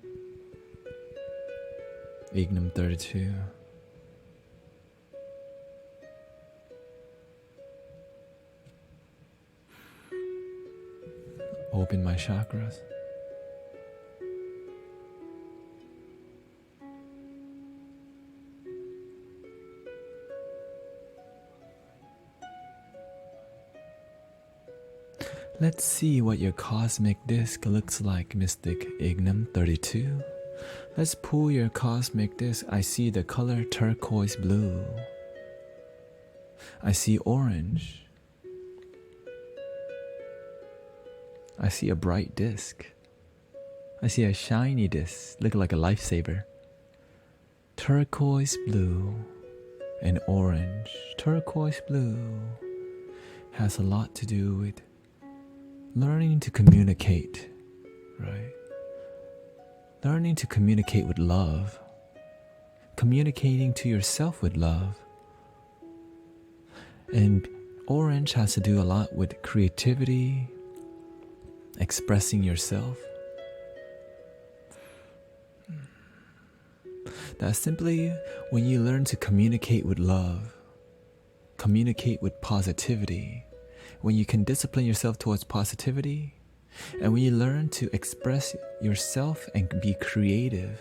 Ignum 32. Open my chakras. Let's see what your cosmic disc looks like, Mystic Ignum 32. Let's pull your cosmic disc. I see the color turquoise blue. I see orange. I see a bright disc. I see a shiny disc, looking like a lifesaver. Turquoise blue and orange. Turquoise blue has a lot to do with learning to communicate, right? Learning to communicate with love. Communicating to yourself with love. And orange has to do a lot with creativity, expressing yourself. That's simply when you learn to communicate with love, communicate with positivity, when you can discipline yourself towards positivity, and when you learn to express yourself and be creative,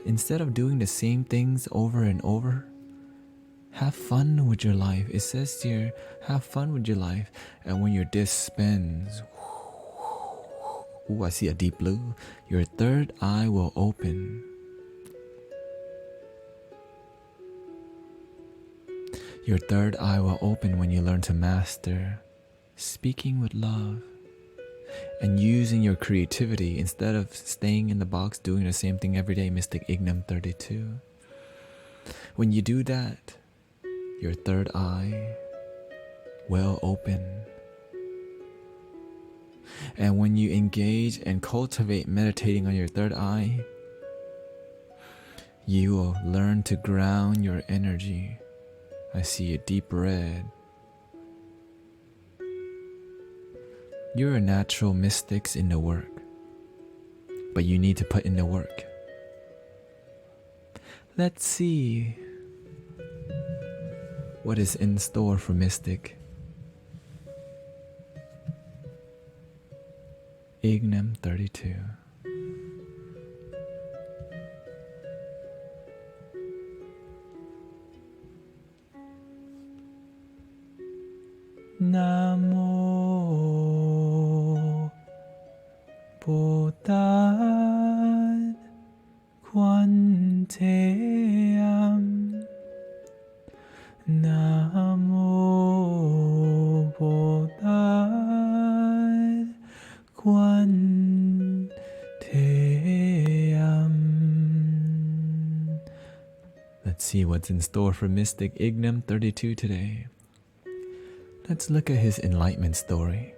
instead of doing the same things over and over, have fun with your life. It says here, have fun with your life. And when your disc spins, ooh, I see a deep blue, your third eye will open. Your third eye will open when you learn to master speaking with love and using your creativity instead of staying in the box doing the same thing every day, Mystic Ignum 32. When you do that, your third eye will open. And when you engage and cultivate meditating on your third eye, you will learn to ground your energy. I see a deep red. You're a natural mystics in the work, but you need to put in the work. Let's see what is in store for Mystic Ignum 32. Namo Bodhat Quanteam. Namo Bodhat Quanteam. Let's see what's in store for Mystic Ignum 32 today. Let's look at his enlightenment story.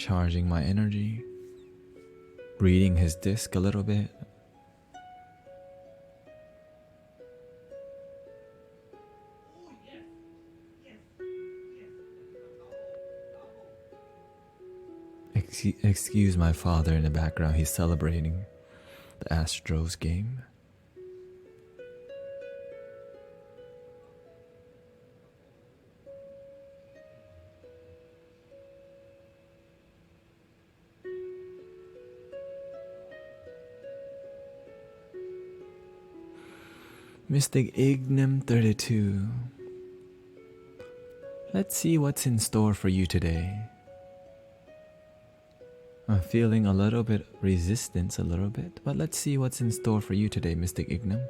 charging my energy, reading his disc a little bit. Excuse my father in the background, he's celebrating the Astros game. Mystic Ignim 32. Let's see what's in store for you today. I'm feeling a little bit resistance, but let's see what's in store for you today, Mystic Ignim.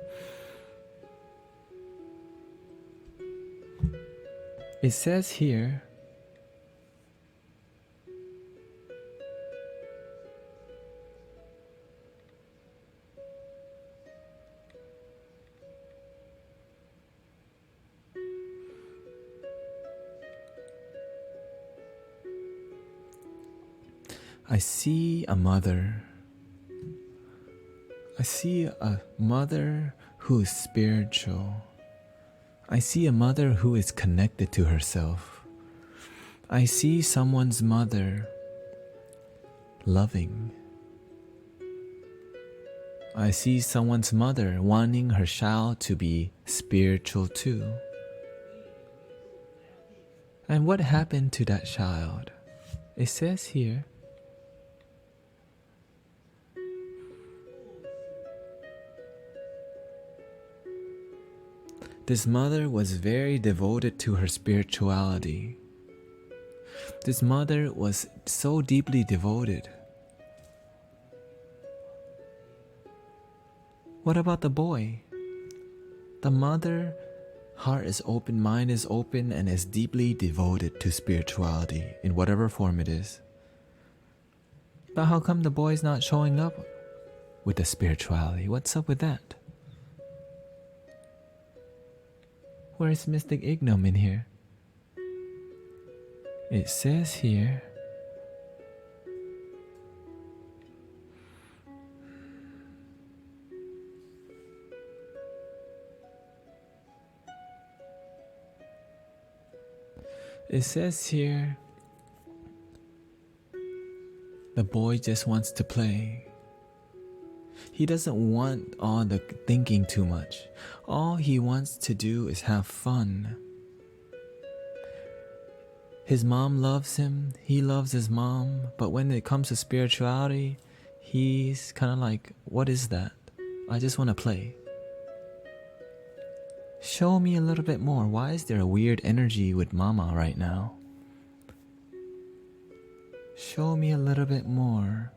It says here, I see a mother. I see a mother who is spiritual. I see a mother who is connected to herself. I see someone's mother loving. I see someone's mother wanting her child to be spiritual too. And what happened to that child? It says here, this mother was very devoted to her spirituality. This mother was so deeply devoted. What about the boy? The mother heart is open, mind is open, and is deeply devoted to spirituality in whatever form it is. But how come the boy's not showing up with the spirituality? What's up with that? Where's Mystic Ignom in here? It says here, the boy just wants to play. He doesn't want all the thinking too much. All he wants to do is have fun. His mom loves him, he loves his mom, but when it comes to spirituality, he's kind of like, what is that? I just want to play. Show me a little bit more. Why is there a weird energy with mama right now? Show me a little bit more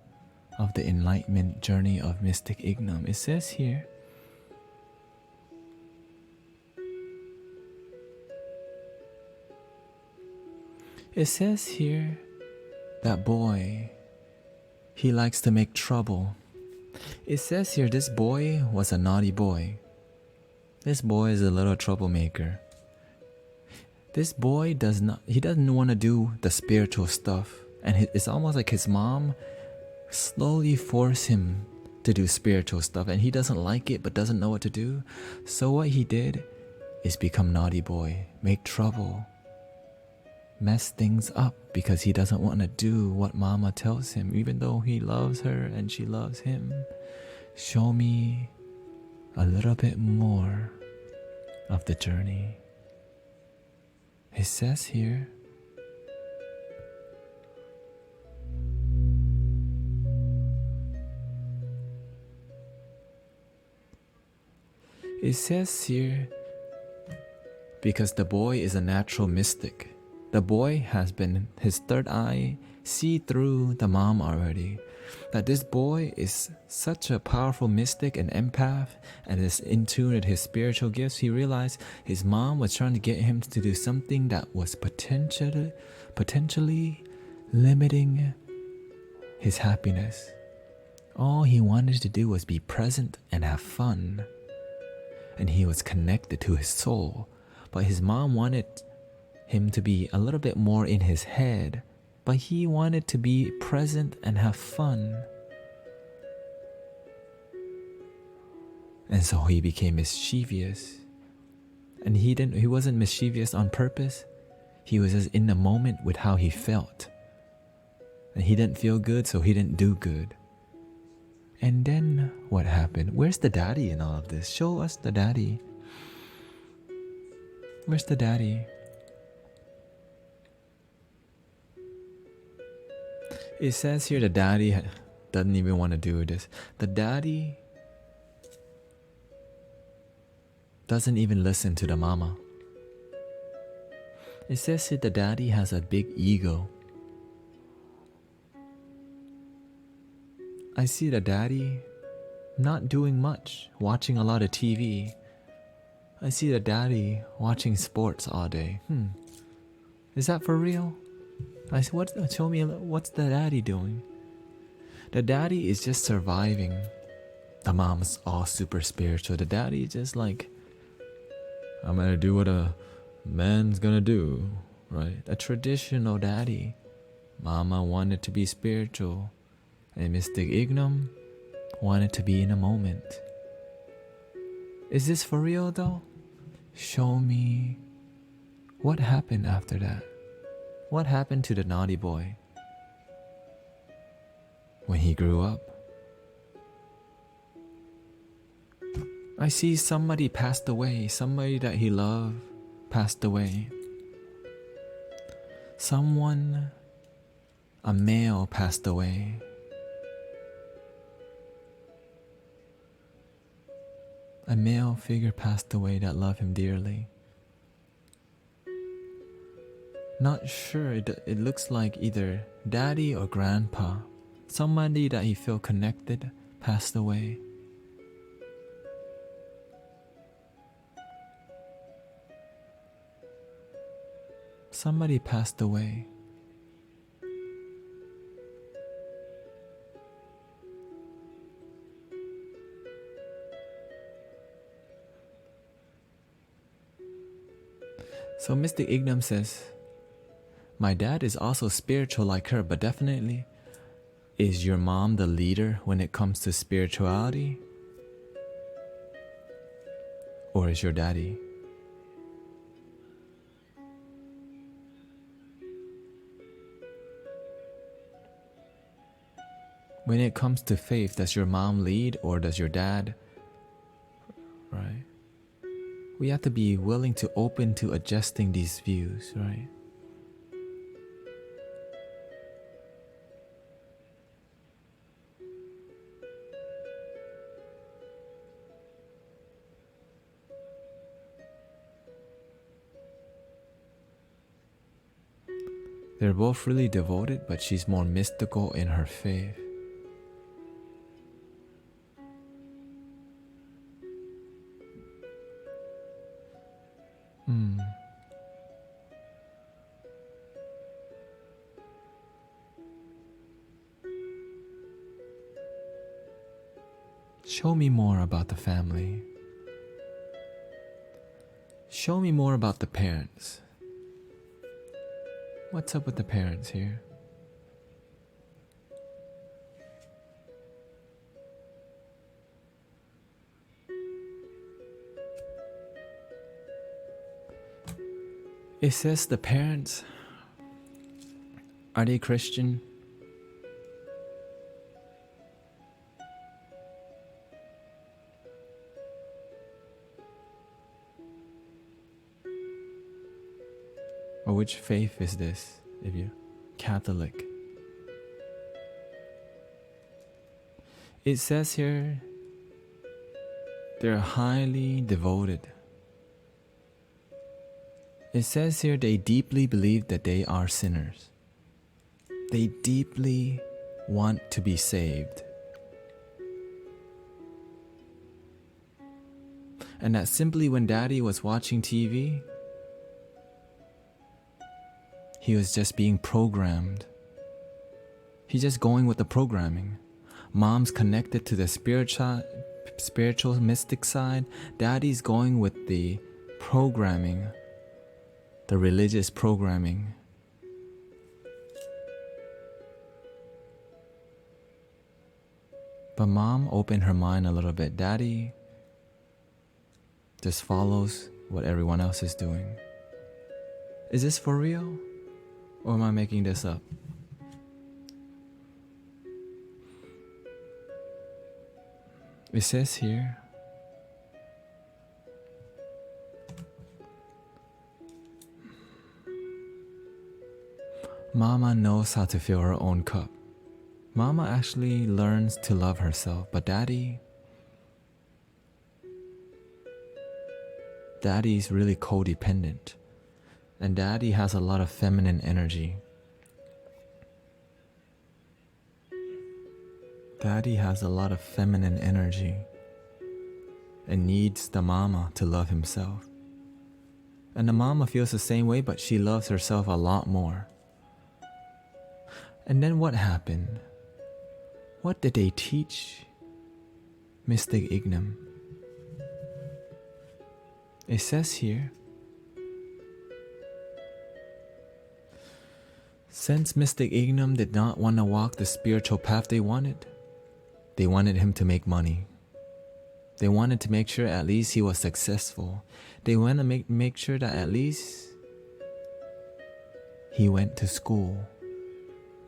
of the enlightenment journey of Mystic Ignom. It says here, that boy, he likes to make trouble. It says here this boy was a naughty boy. This boy is a little troublemaker. This boy doesn't want to do the spiritual stuff. And it's almost like his mom slowly forced him to do spiritual stuff. And he doesn't like it, but doesn't know what to do. So what he did is become naughty boy, make trouble, mess things up because he doesn't want to do what mama tells him, even though he loves her and she loves him. Show me a little bit more of the journey. It says here, because the boy is a natural mystic. The boy has been, his third eye see through the mom already. That this boy is such a powerful mystic and empath and is in tune with his spiritual gifts. He realized his mom was trying to get him to do something that was potentially limiting his happiness. All he wanted to do was be present and have fun. And he was connected to his soul. But his mom wanted him to be a little bit more in his head, but he wanted to be present and have fun. And so he became mischievous. And he wasn't mischievous on purpose. He was just in the moment with how he felt. And he didn't feel good, so he didn't do good. And then what happened? Where's the daddy in all of this? Show us the daddy. Where's the daddy? It says here the daddy doesn't even want to do this. The daddy doesn't even listen to the mama. It says here the daddy has a big ego. I see the daddy not doing much, watching a lot of TV. I see the daddy watching sports all day. Is that for real? I said, show me, what's the daddy doing? The daddy is just surviving. The mom's all super spiritual. The daddy is just like, I'm gonna do what a man's gonna do, right? A traditional daddy. Mama wanted to be spiritual, and Mystic Ignam wanted to be in a moment. Is this for real though? Show me what happened after that. What happened to the naughty boy when he grew up? I see somebody passed away. Somebody that he loved passed away. Someone, a male, passed away. A male figure passed away that loved him dearly. Not sure, it looks like either daddy or grandpa. Somebody that he felt connected passed away. Somebody passed away. So Mystic Ignam says, my dad is also spiritual like her, but definitely, is your mom the leader when it comes to spirituality? Or is your daddy? When it comes to faith, does your mom lead or does your dad? Right? We have to be willing to open to adjusting these views, right? They're both really devoted, but she's more mystical in her faith. Show me more about the family. Show me more about the parents. What's up with the parents here? It says the parents, are they Christian? Or which faith is this, if you're Catholic? It says here, they're highly devoted. It says here they deeply believe that they are sinners. They deeply want to be saved. And that simply when Daddy was watching TV, he was just being programmed. He's just going with the programming. Mom's connected to the spiritual mystic side. Daddy's going with the programming, the religious programming. But mom opened her mind a little bit. Daddy just follows what everyone else is doing. Is this for real? Or am I making this up? It says here, Mama knows how to fill her own cup. Mama actually learns to love herself, but Daddy's really codependent. And Daddy has a lot of feminine energy. Daddy has a lot of feminine energy and needs the mama to love himself. And the mama feels the same way, but she loves herself a lot more. And then what happened? What did they teach Mystic Ignam? It says here, since Mystic Ignam did not want to walk the spiritual path they wanted him to make money. They wanted to make sure at least he was successful. They wanted to make sure that at least he went to school.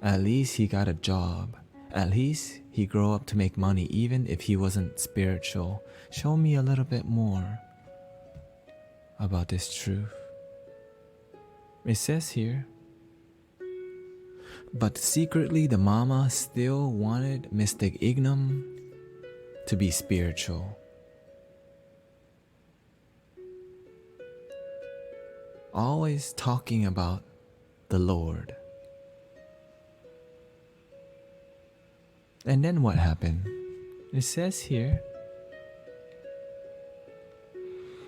At least he got a job. At least he grew up to make money, even if he wasn't spiritual. Show me a little bit more about this truth. It says here, but secretly the mama still wanted Mystic Ignam to be spiritual. Always talking about the Lord. And then what happened? It says here,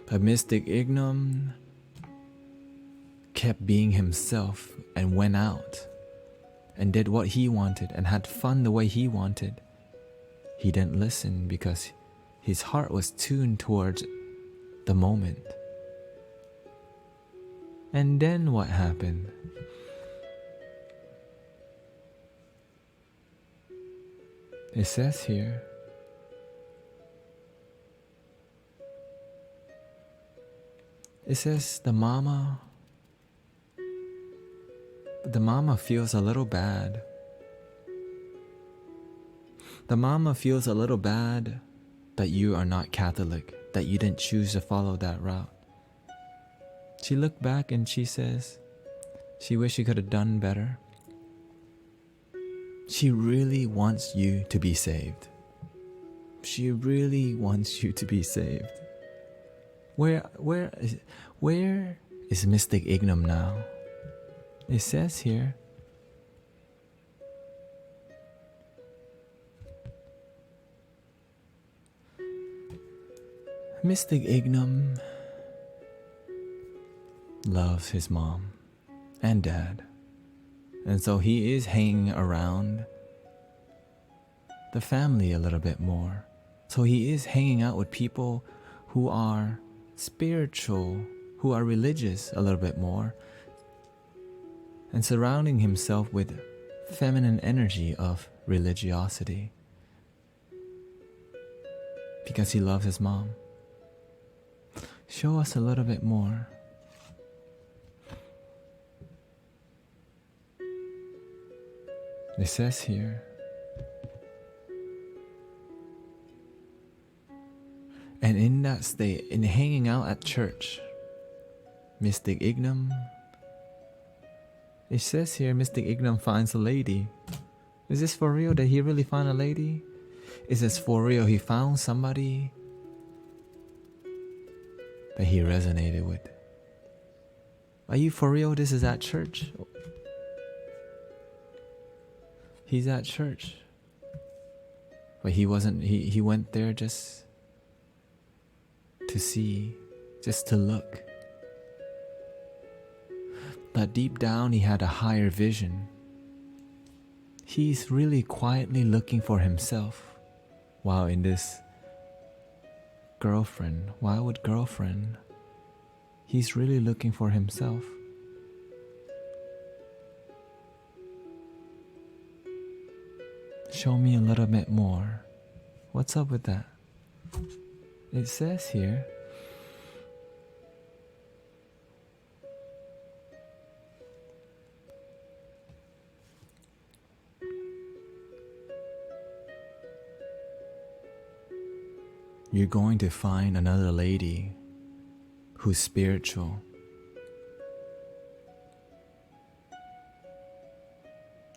but Mystic Ignam kept being himself and went out and did what he wanted and had fun the way he wanted. He didn't listen because his heart was tuned towards the moment. And then what happened? It says here, it says the mama feels a little bad. The mama feels a little bad that you are not Catholic, that you didn't choose to follow that route. She looked back and she says she wished she could have done better. She really wants you to be saved. She really wants you to be saved. Where is Mystic Ignam now? It says here, Mystic Ignam loves his mom and dad. And so he is hanging around the family a little bit more. So he is hanging out with people who are spiritual, who are religious a little bit more, and surrounding himself with feminine energy of religiosity because he loves his mom. Show us a little bit more. It says here, and in that state, in hanging out at church, Mystic Ignam, it says here, Mystic Ignam finds a lady. Is this for real? Did he really find a lady? Is this for real? He found somebody that he resonated with. Are you for real? This is at church? He's at church. But he wasn't, he went there just to see, just to look. But deep down he had a higher vision. He's really quietly looking for himself. While in this girlfriend, he's really looking for himself. Show me a little bit more. What's up with that? It says here, you're going to find another lady who's spiritual.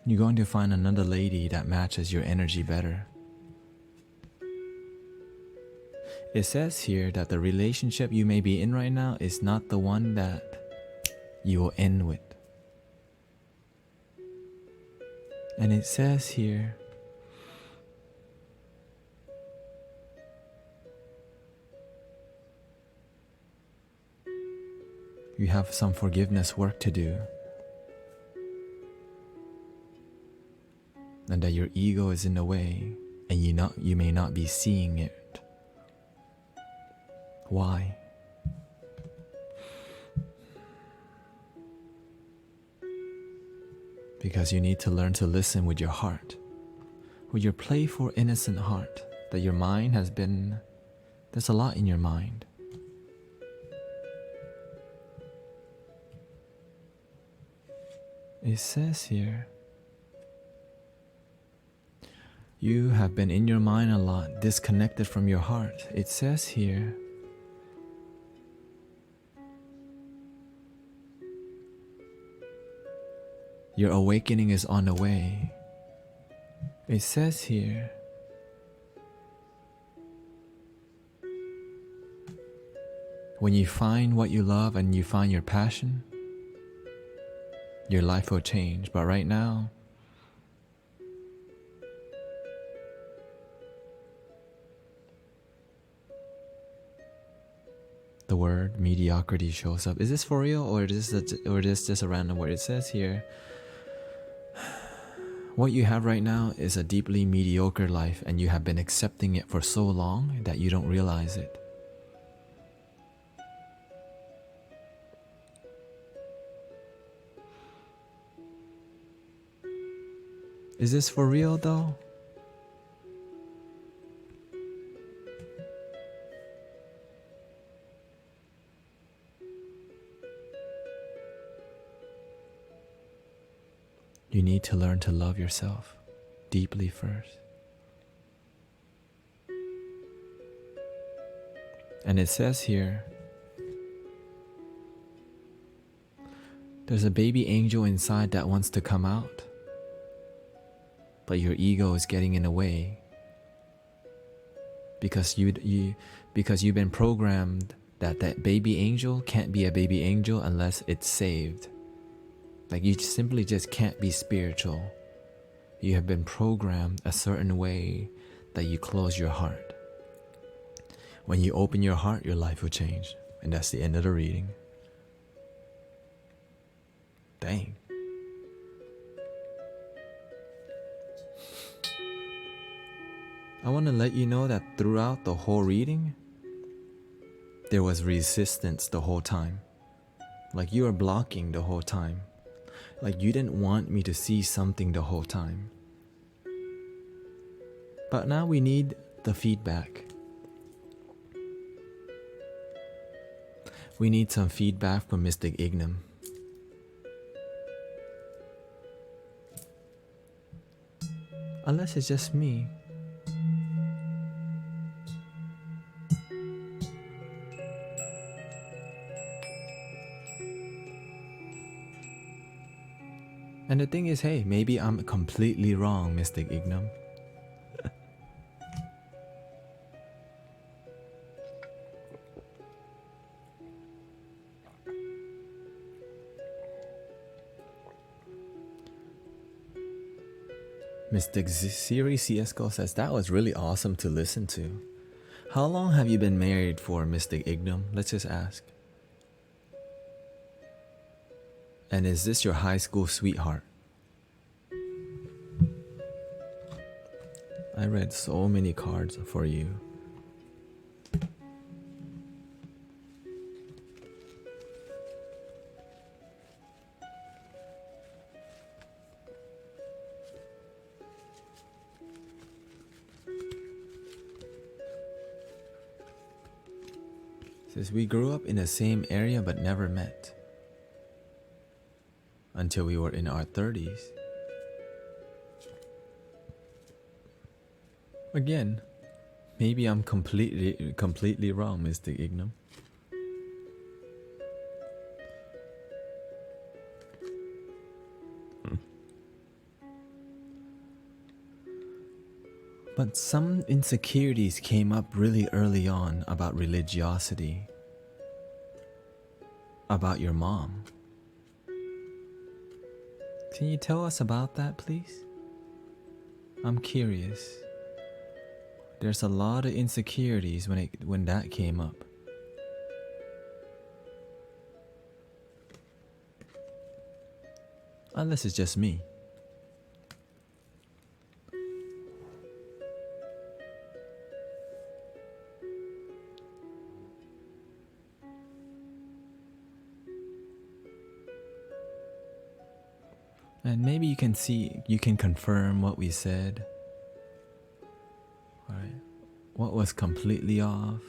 You're going to find another lady that matches your energy better. It says here that the relationship you may be in right now is not the one that you will end with. And it says here, you have some forgiveness work to do. And that your ego is in the way, and you may not be seeing it. Why? Because you need to learn to listen with your heart, with your playful, innocent heart, that your mind has been, there's a lot in your mind. It says here, you have been in your mind a lot, disconnected from your heart. It says here, your awakening is on the way. It says here, when you find what you love and you find your passion, your life will change. But right now, the word mediocrity shows up. Is this for real, or is this just a random word? It says here, what you have right now is a deeply mediocre life, and you have been accepting it for so long that you don't realize it. Is this for real though? You need to learn to love yourself deeply first. And it says here, there's a baby angel inside that wants to come out, but your ego is getting in the way because you've been programmed that baby angel can't be a baby angel unless it's saved. Like, you simply just can't be spiritual. You have been programmed a certain way that you close your heart. When you open your heart, your life will change. And that's the end of the reading. Dang. I want to let you know that throughout the whole reading, there was resistance the whole time. Like, you were blocking the whole time. Like, you didn't want me to see something the whole time. But now we need the feedback. We need some feedback from Mystic Ignam. Unless it's just me. And the thing is, hey, maybe I'm completely wrong, Mystic Ignam. Mystic Siri CSGO says, that was really awesome to listen to. How long have you been married for, Mystic Ignam? Let's just ask. And is this your high school sweetheart? I read so many cards for you. Says we grew up in the same area but never met until we were in our 30s. Again, maybe I'm completely wrong, Mr. Ignam. But some insecurities came up really early on about religiosity, about your mom. Can you tell us about that, please? I'm curious. There's a lot of insecurities when that came up. Unless it's just me. And maybe you can confirm what we said. Right? What was completely off?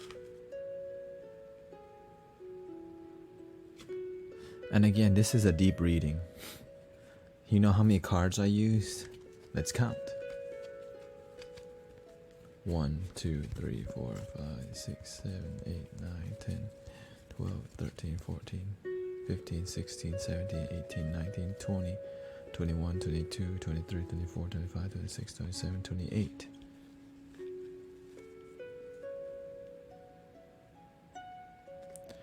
And again, this is a deep reading. You know how many cards I used? Let's count. 1, 2, 3, 4, 5, 6, 7, 8, 9, 10, 12, 13, 14, 15, 16, 17, 18, 19, 20, 21, 22, 23, 24, 25, 26, 27, 28.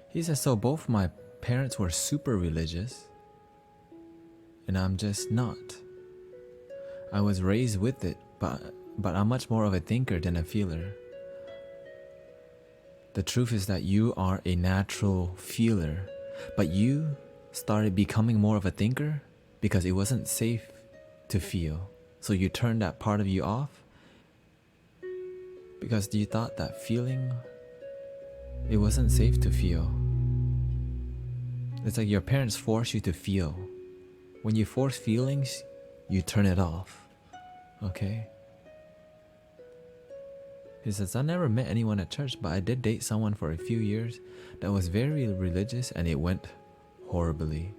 He says, so both my parents were super religious, and I'm just not. I was raised with it, but I'm much more of a thinker than a feeler. The truth is that you are a natural feeler, but you started becoming more of a thinker because it wasn't safe to feel. So you turned that part of you off because you thought that feeling, it wasn't safe to feel. It's like your parents force you to feel. When you force feelings, you turn it off. Okay? He says, I never met anyone at church, but I did date someone for a few years that was very religious and it went horribly.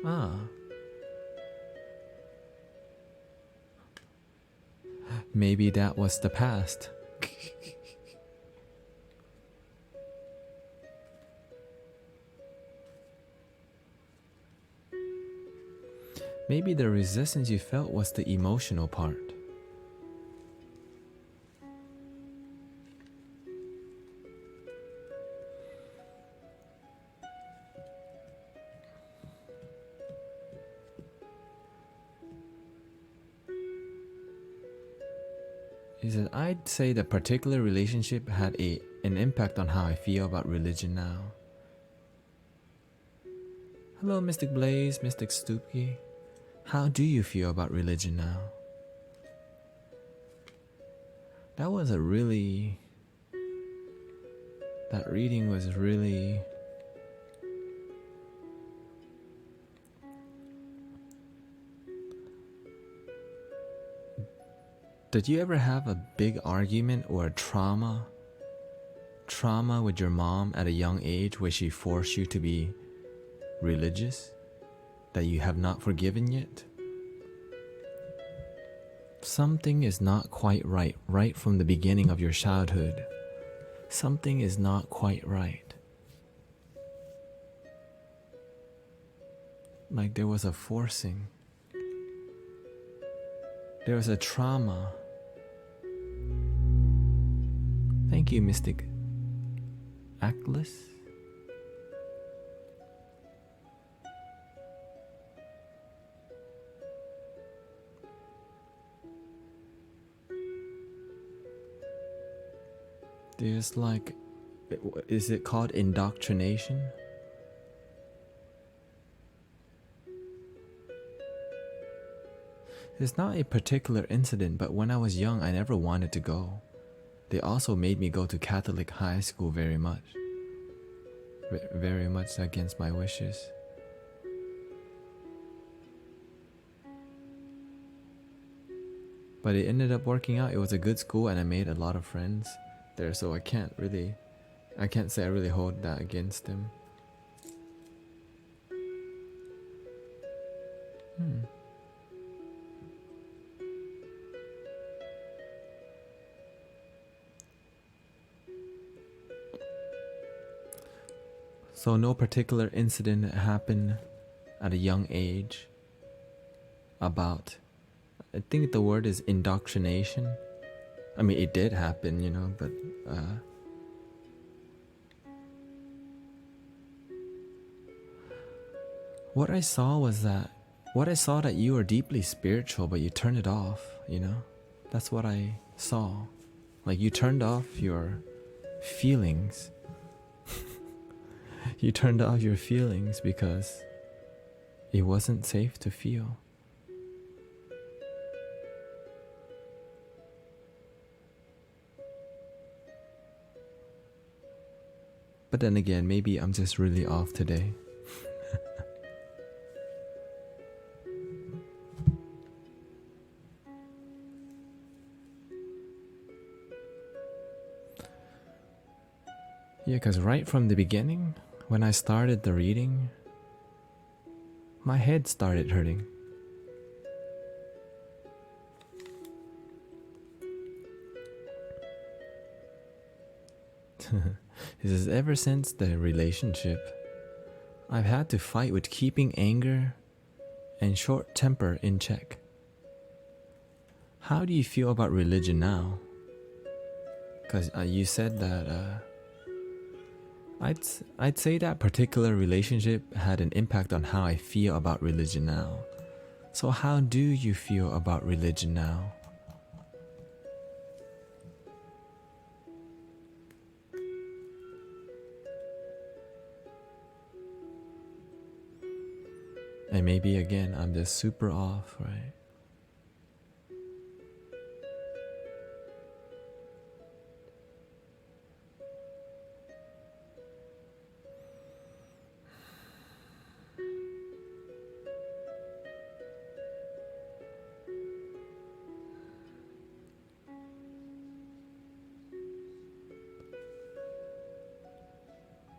Ah. Maybe that was the past. Maybe the resistance you felt was the emotional part. He said, I'd say the particular relationship had an impact on how I feel about religion now. Hello, Mystic Blaze, Mystic Stoopy. How do you feel about religion now? That reading was really... Did you ever have a big argument or a trauma with your mom at a young age where she forced you to be religious that you have not forgiven yet? Something is not quite right from the beginning of your childhood. Something is not quite right. Like there was a forcing. There was a trauma. Thank you, Mystic Atlas. There's like, is it called indoctrination? It's not a particular incident, but when I was young, I never wanted to go. They also made me go to Catholic high school very much. Very much against my wishes. But it ended up working out. It was a good school and I made a lot of friends there, so I can't really I can't say I really hold that against him. So no particular incident happened at a young age about, I think the word is indoctrination. I mean, it did happen, you know, but what I saw that you were deeply spiritual, but you turned it off, you know? That's what I saw. Like, you turned off your feelings. You turned off your feelings because it wasn't safe to feel. But then again, maybe I'm just really off today. Yeah, because right from the beginning, when I started the reading, my head started hurting. This is ever since the relationship, I've had to fight with keeping anger and short temper in check. How do you feel about religion now? Because you said that I'd say that particular relationship had an impact on how I feel about religion now. So how do you feel about religion now? And maybe again, I'm just super off, right?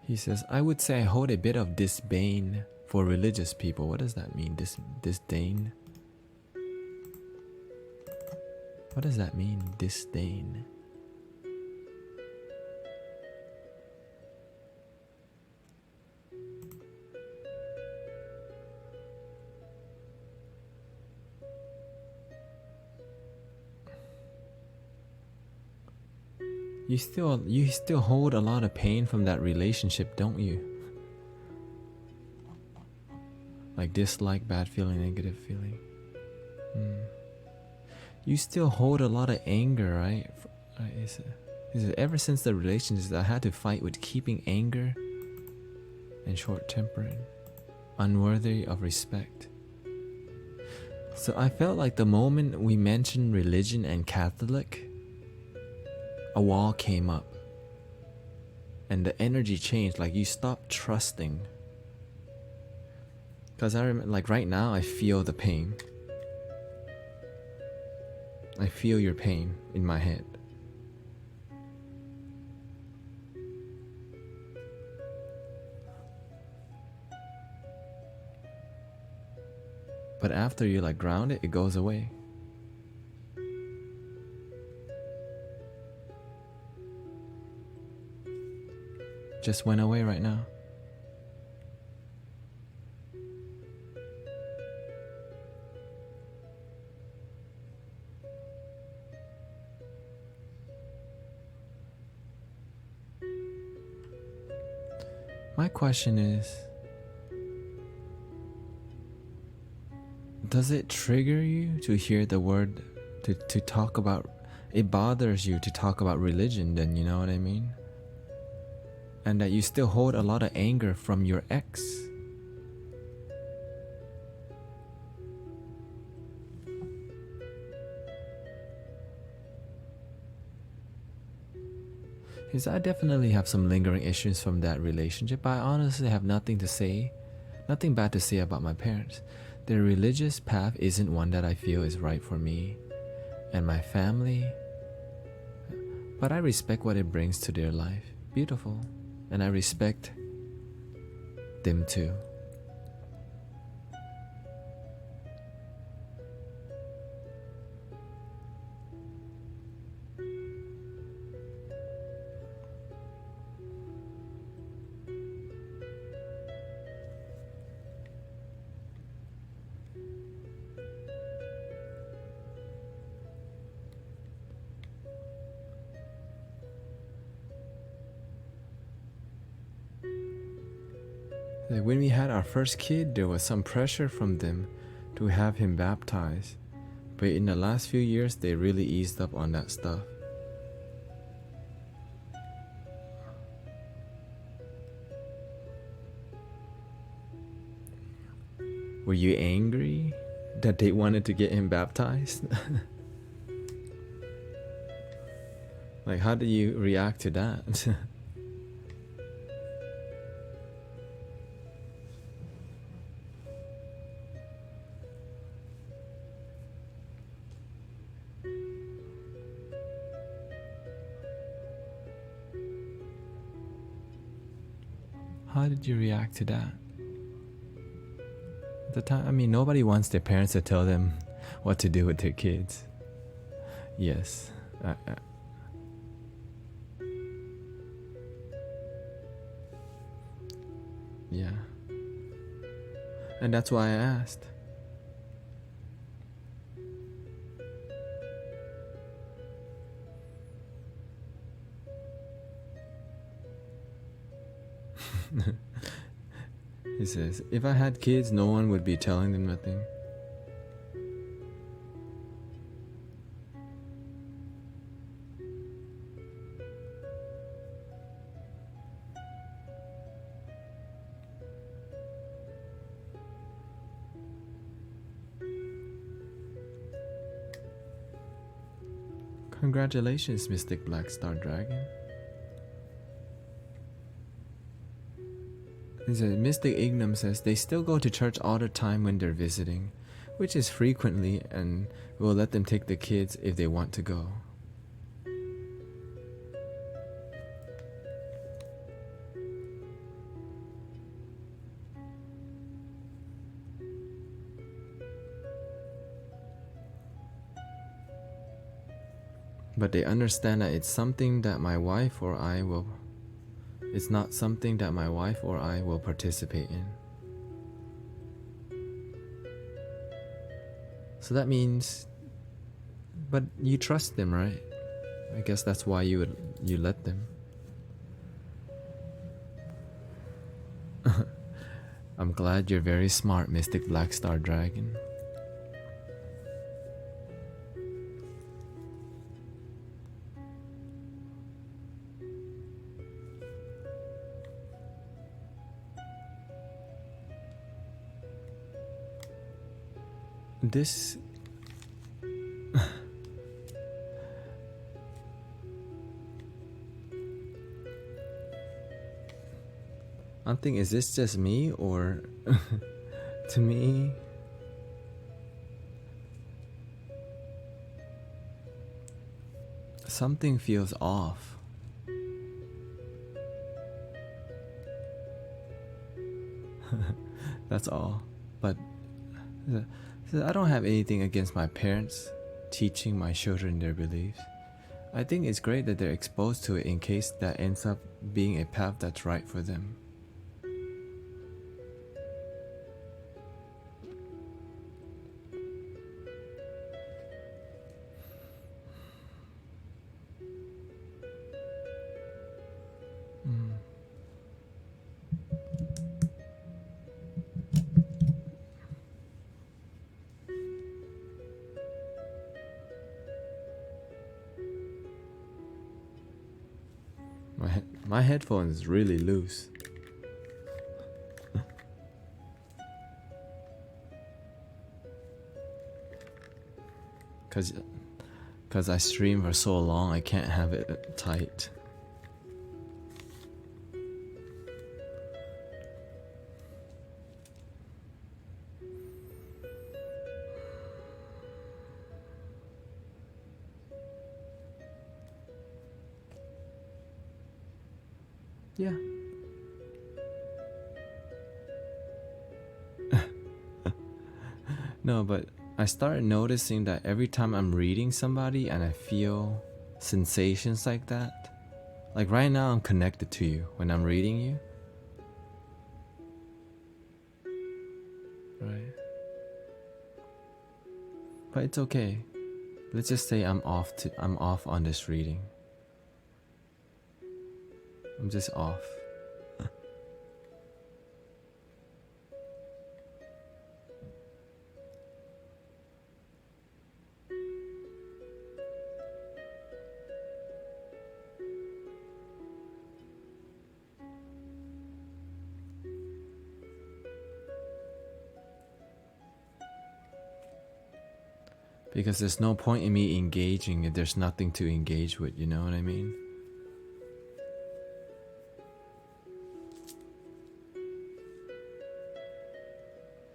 He says, I would say I hold a bit of disdain for religious people. What does that mean? Disdain? What does that mean? Disdain? You still hold a lot of pain from that relationship, don't you? Like dislike, bad feeling, negative feeling. You still hold a lot of anger, right? Is it ever since the relationship, I had to fight with keeping anger and short temper, unworthy of respect. So I felt like the moment we mentioned religion and Catholic, a wall came up and the energy changed. Like you stopped trusting. Because I remember, like right now, I feel the pain. I feel your pain in my head. But after you like ground it, it goes away. Just went away right now. My question is, does it trigger you to hear the word, to talk about, it bothers you to talk about religion then, you know what I mean? And that you still hold a lot of anger from your ex. Because I definitely have some lingering issues from that relationship. I honestly have nothing bad to say about my parents. Their religious path isn't one that I feel is right for me and my family, but I respect what it brings to their life. beautiful, and I respect them too. Like when we had our first kid, there was some pressure from them to have him baptized. But in the last few years, they really eased up on that stuff. Were you angry that they wanted to get him baptized? Like, how do you react to that? How did you react to that? At the time, I mean, nobody wants their parents to tell them what to do with their kids. Yes. Yeah. And that's why I asked. He says, if I had kids, no one would be telling them nothing. Congratulations, Mystic Black Star Dragon. Mystic Ignum says they still go to church all the time when they're visiting, which is frequently, and will let them take the kids if they want to go. But they understand that it's something that my wife or I will... It's not something that my wife or I will participate in. So that means... But you trust them, right? I guess that's why you let them. I'm glad you're very smart, Mystic Black Star Dragon. This... I'm thinking, is this just me, or to me, something feels off. That's all. But I don't have anything against my parents teaching my children their beliefs. I think it's great that they're exposed to it in case that ends up being a path that's right for them. My headphone is really loose. Cause I stream for so long, I can't have it tight. Yeah. No, but I started noticing that every time I'm reading somebody and I feel sensations like that, like right now I'm connected to you when I'm reading you. Right. But it's okay. Let's just say I'm off on this reading. I'm just off. Because there's no point in me engaging if there's nothing to engage with, you know what I mean?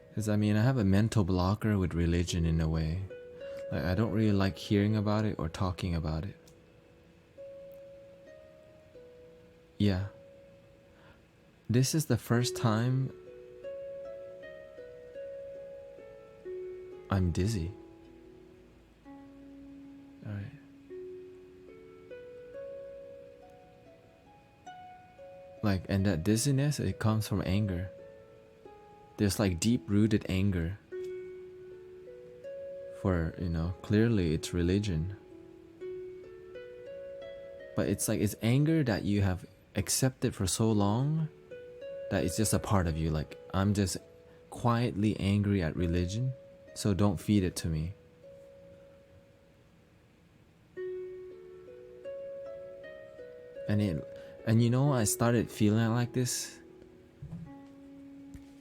Because I mean, I have a mental blocker with religion in a way. Like, I don't really like hearing about it or talking about it. Yeah. This is the first time I'm dizzy. Alright. Like, and that dizziness, it comes from anger. There's like deep rooted anger for, clearly it's religion. But it's like, it's anger that you have accepted for so long that it's just a part of you. Like, I'm just quietly angry at religion, so don't feed it to me. And I started feeling like this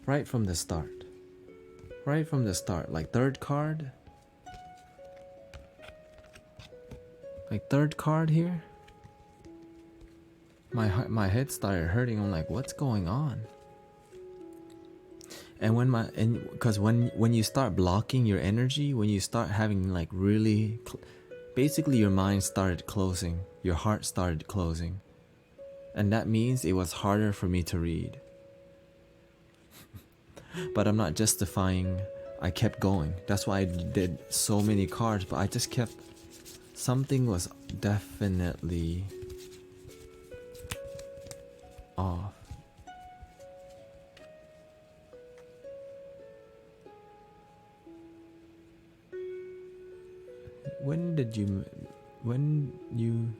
right from the start. Right from the start, like third card here. My head started hurting. I'm like, what's going on? And because when you start blocking your energy, when you start having like really, basically your mind started closing, your heart started closing, and that means it was harder for me to read. But I'm not justifying. I kept going. That's why I did so many cards. But I just kept. Something was definitely off. When you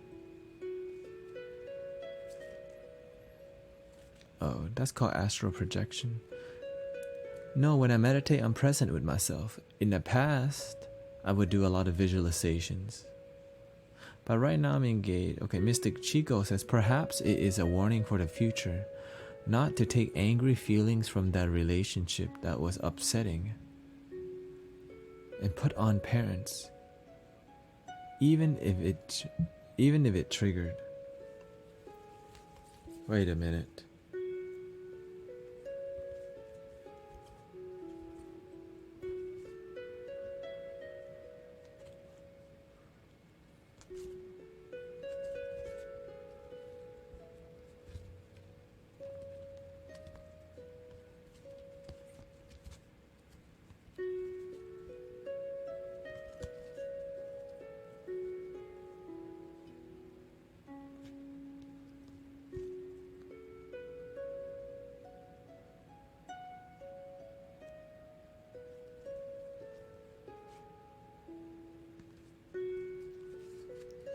Oh, that's called astral projection. No, when I meditate, I'm present with myself. In the past, I would do a lot of visualizations. But right now I'm engaged. Okay, Mystic Chico says, perhaps it is a warning for the future, not to take angry feelings from that relationship that was upsetting and put on parents, even if it triggered. Wait a minute.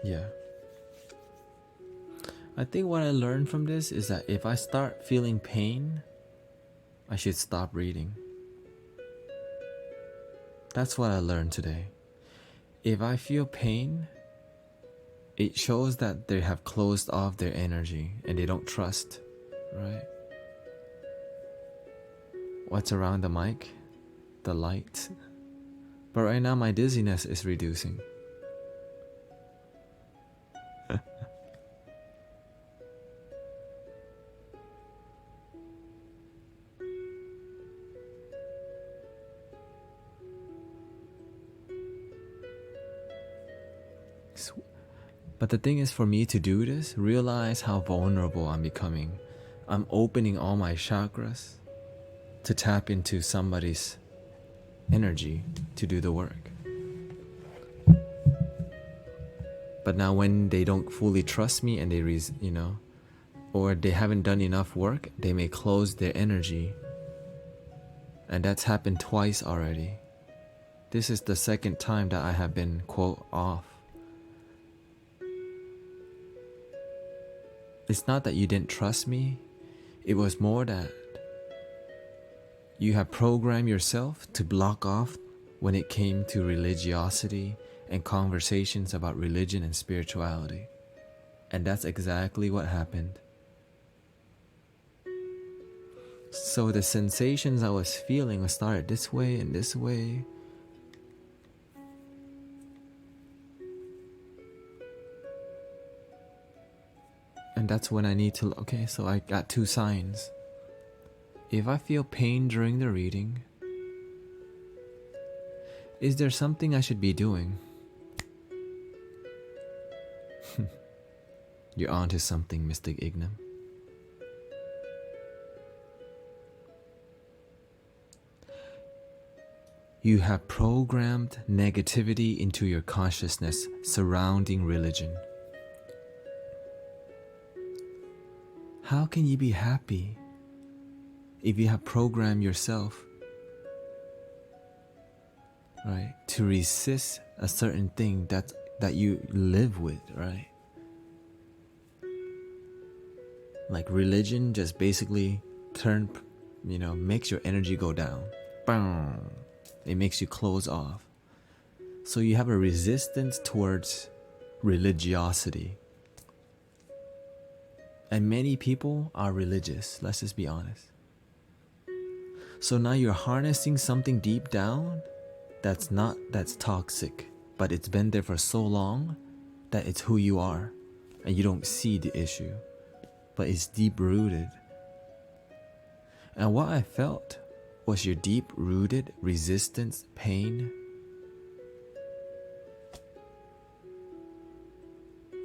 Yeah. I think what I learned from this is that if I start feeling pain, I should stop reading. That's what I learned today. If I feel pain, it shows that they have closed off their energy and they don't trust, right? What's around the mic? The light. But right now my dizziness is reducing. But the thing is, for me to do this, realize how vulnerable I'm becoming. I'm opening all my chakras to tap into somebody's energy to do the work. But now when they don't fully trust me and they, or they haven't done enough work, they may close their energy. And that's happened twice already. This is the second time that I have been, quote, off. It's not that you didn't trust me. It was more that you have programmed yourself to block off when it came to religiosity and conversations about religion and spirituality. And that's exactly what happened. So the sensations I was feeling started this way and this way. And that's when I need to, okay, so I got two signs. If I feel pain during the reading, is there something I should be doing? You're onto something, Mystic Ignam. You have programmed negativity into your consciousness surrounding religion. How can you be happy if you have programmed yourself, right, to resist a certain thing that you live with, right? Like religion just basically makes your energy go down. Boom. It makes you close off. So you have a resistance towards religiosity. And many people are religious, let's just be honest. So now you're harnessing something deep down that's toxic, but it's been there for so long that it's who you are, and you don't see the issue, but it's deep rooted. And what I felt was your deep rooted resistance, pain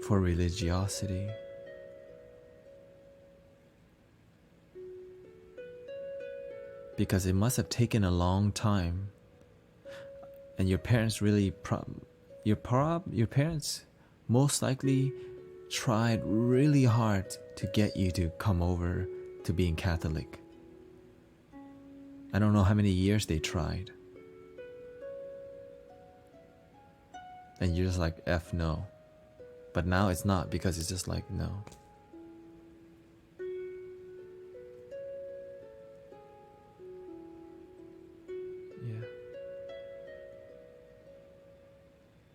for religiosity. Because it must have taken a long time, and your parents really, your parents most likely tried really hard to get you to come over to being Catholic. I don't know how many years they tried, and you're just like, F no. But now it's not, because it's just like, no.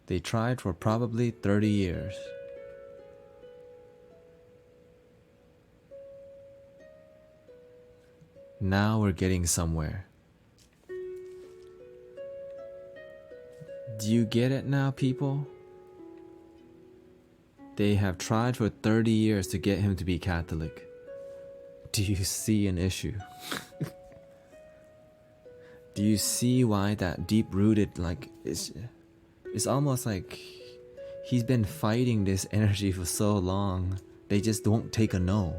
They tried for probably 30 years. Now we're getting somewhere. Do you get it now, people? They have tried for 30 years to get him to be Catholic. Do you see an issue? Do you see why that deep-rooted, it's almost like he's been fighting this energy for so long. They just won't take a no.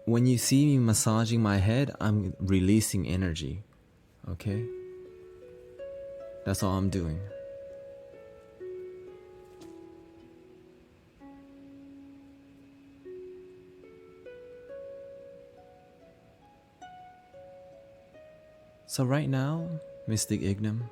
When you see me massaging my head, I'm releasing energy. Okay? That's all I'm doing. So right now, Mystic Ignam,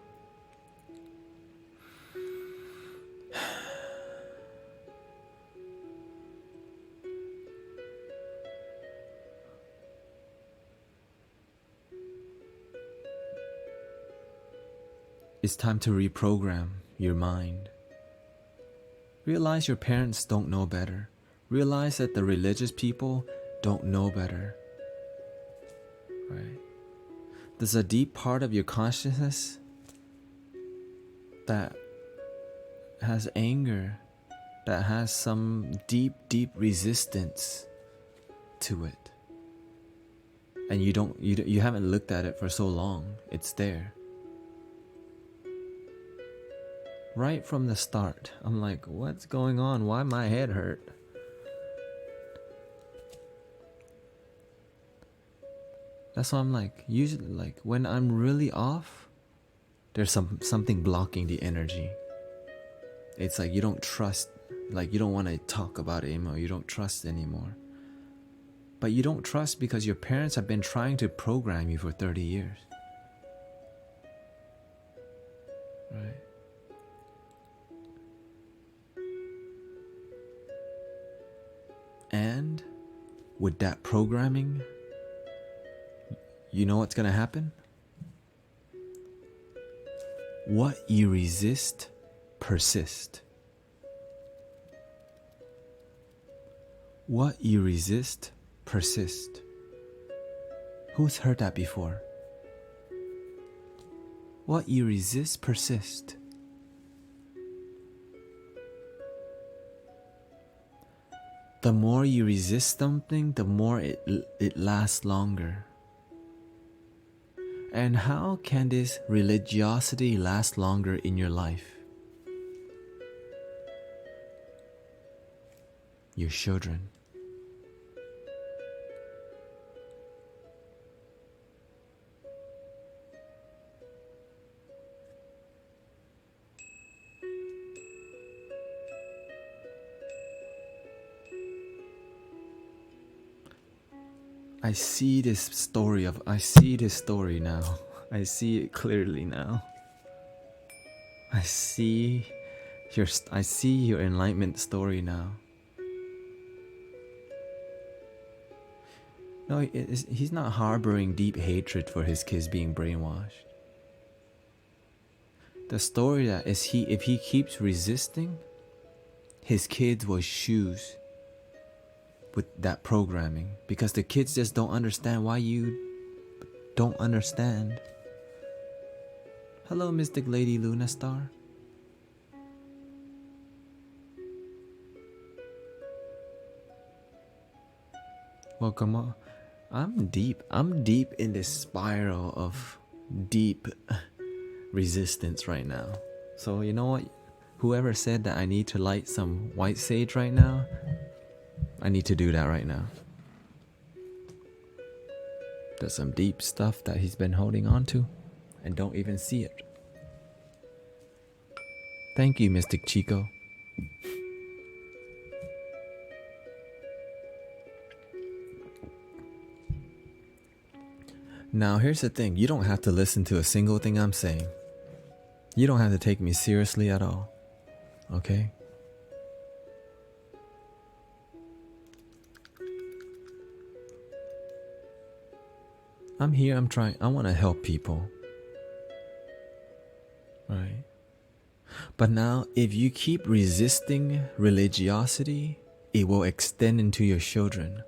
it's time to reprogram your mind. Realize your parents don't know better. Realize that the religious people don't know better. Right? There's a deep part of your consciousness that has anger, that has some deep, deep resistance to it. and you haven't looked at it for so long. It's there. Right from the start, I'm like, what's going on? Why my head hurt? That's why I'm like, usually, like when I'm really off, there's something blocking the energy. It's like you don't trust, like you don't want to talk about it anymore. You don't trust anymore. But you don't trust because your parents have been trying to program you for 30 years. Right? And with that programming, you know what's going to happen? What you resist, persist. What you resist, persist. Who's heard that before? What you resist, persist. The more you resist something, the more it lasts longer. And how can this religiosity last longer in your life? Your children. I see this story now. I see it clearly now. I see your enlightenment story now. No, he's not harboring deep hatred for his kids being brainwashed. The story that is if he keeps resisting, his kids will choose with that programming, because the kids just don't understand why you don't understand. Hello, Mystic Lady Luna Star. Welcome on. I'm deep in this spiral of deep resistance right now. So you know what? Whoever said that I need to light some white sage right now, I need to do that right now. There's some deep stuff that he's been holding on to and don't even see it. Thank you, Mystic Chico. Now, here's the thing. You don't have to listen to a single thing I'm saying. You don't have to take me seriously at all. Okay? I'm here, I want to help people. Right? But now, if you keep resisting religiosity, it will extend into your children.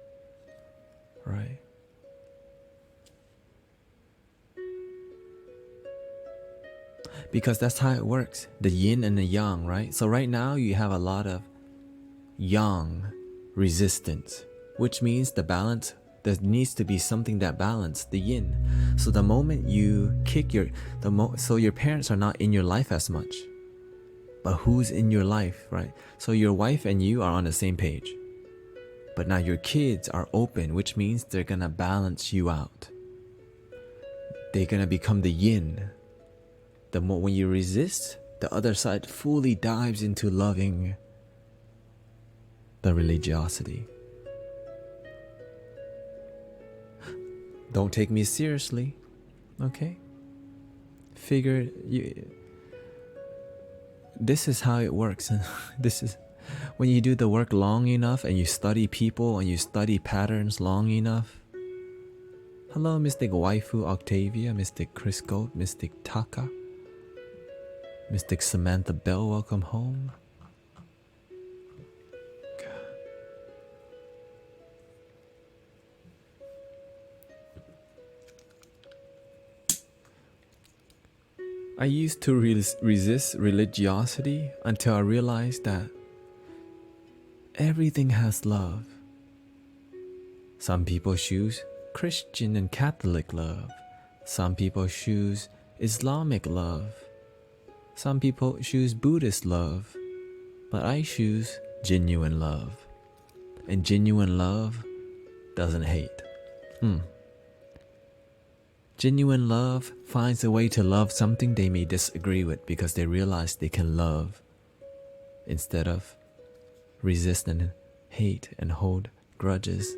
Right? Because that's how it works. The yin and the yang, right? So right now you have a lot of yang resistance, which means the balance, there needs to be something that balances the yin. So the moment you kick so your parents are not in your life as much. But who's in your life, right? So your wife and you are on the same page. But now your kids are open, which means they're gonna balance you out. They're gonna become the yin. The more when you resist, the other side fully dives into loving the religiosity. Don't take me seriously, okay? This is how it works. This is when you do the work long enough and you study people and you study patterns long enough. Hello, Mystic Waifu Octavia, Mystic Chris Goat, Mystic Taka, Mystic Samantha Bell, welcome home. I used to resist religiosity until I realized that everything has love. Some people choose Christian and Catholic love. Some people choose Islamic love. Some people choose Buddhist love. But I choose genuine love. And genuine love doesn't hate. Genuine love finds a way to love something they may disagree with because they realize they can love instead of resist and hate and hold grudges.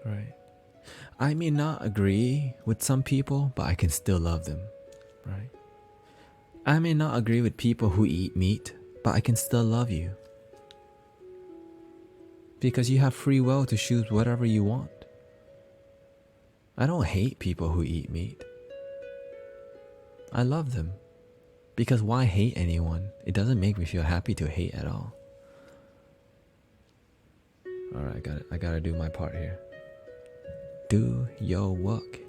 Right. I may not agree with some people, but I can still love them. Right. I may not agree with people who eat meat, but I can still love you. Because you have free will to choose whatever you want. I don't hate people who eat meat. I love them. Because why hate anyone? It doesn't make me feel happy to hate at all. Alright, I gotta do my part here. Do your work.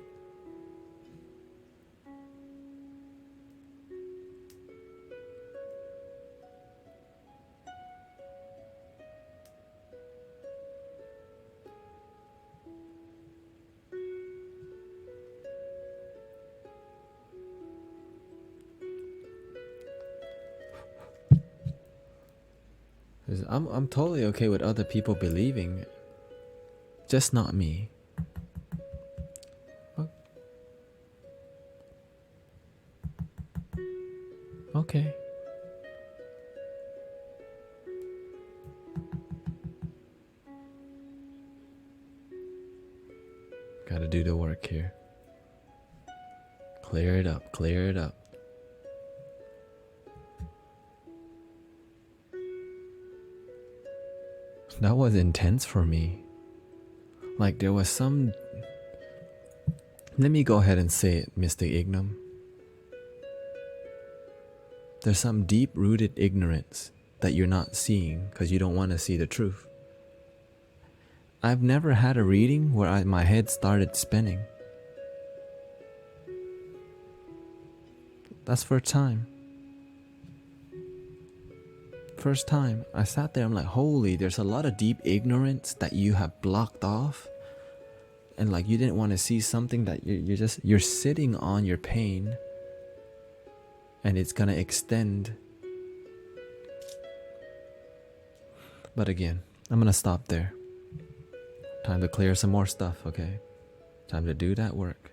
I'm totally okay with other people believing, just not me. Okay. Gotta do the work here. Clear it up, clear it up. That was intense for me. Like there was some... Let me go ahead and say it, Mr. Ignum. There's some deep-rooted ignorance that you're not seeing because you don't want to see the truth. I've never had a reading where my head started spinning. That's first time. First time. I sat there, I'm like, holy, there's a lot of deep ignorance that you have blocked off. And like you didn't want to see something that you're sitting on your pain. And it's gonna extend. But again, I'm gonna stop there. Time to clear some more stuff, okay? Time to do that work.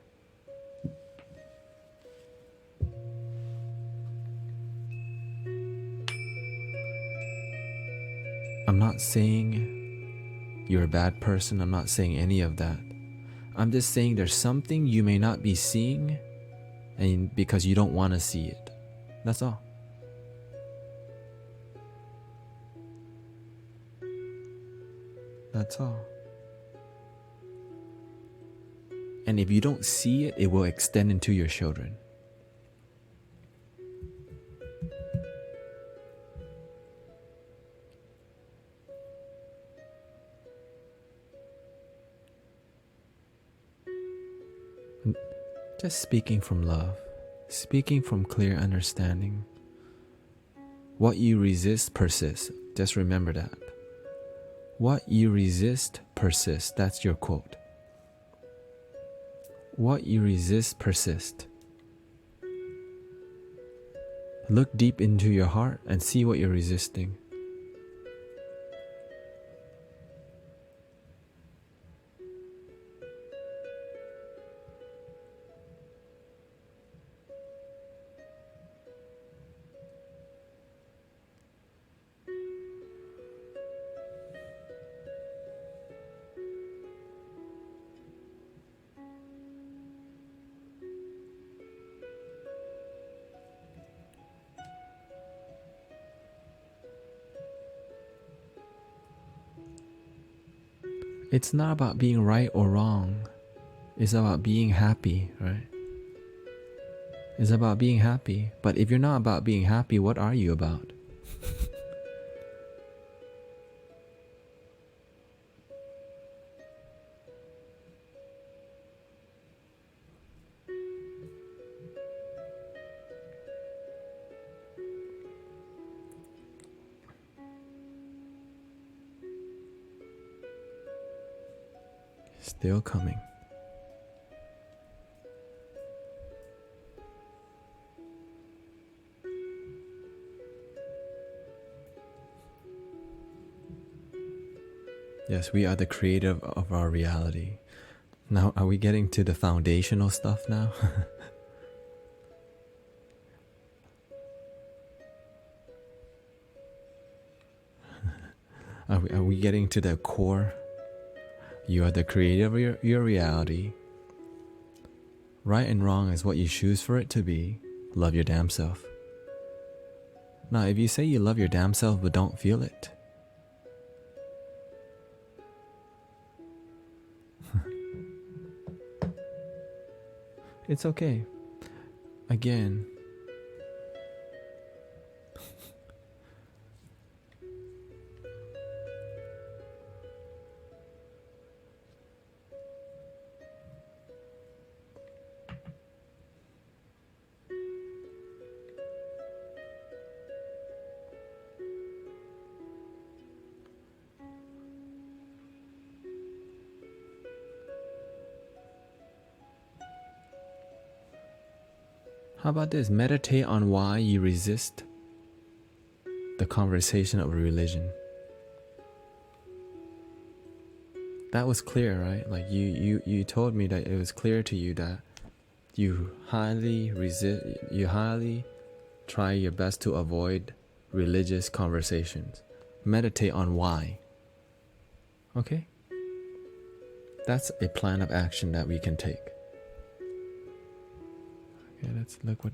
I'm not saying you're a bad person. I'm not saying any of that. I'm just saying there's something you may not be seeing and because you don't want to see it. That's all. That's all. And if you don't see it, it will extend into your children. Just speaking from love, speaking from clear understanding. What you resist persists. Just remember that. What you resist persists. That's your quote. What you resist persists. Look deep into your heart and see what you're resisting. It's not about being right or wrong. It's about being happy, right? It's about being happy. But if you're not about being happy, what are you about? Still coming. Yes, we are the creator of our reality. Now, are we getting to the foundational stuff now? Are we getting to the core? You are the creator of your reality. Right and wrong is what you choose for it to be. Love your damn self. Now, if you say you love your damn self but don't feel it, it's okay. Again, how about this? Meditate on why you resist the conversation of religion. That was clear, right? Like you told me that it was clear to you that you highly try your best to avoid religious conversations. Meditate on why. Okay? That's a plan of action that we can take. Okay, let's look what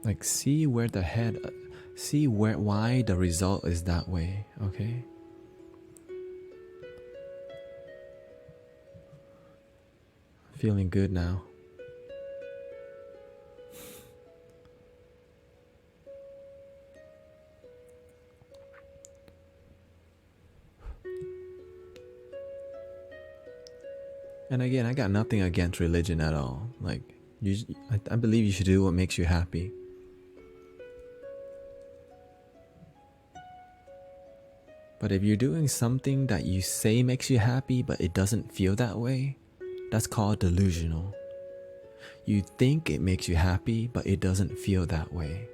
like see where the head, see why the result is that way. Okay, feeling good now. And again, I got nothing against religion at all. Like I believe you should do what makes you happy. But if you're doing something that you say makes you happy, but it doesn't feel that way, that's called delusional. You think it makes you happy, but it doesn't feel that way.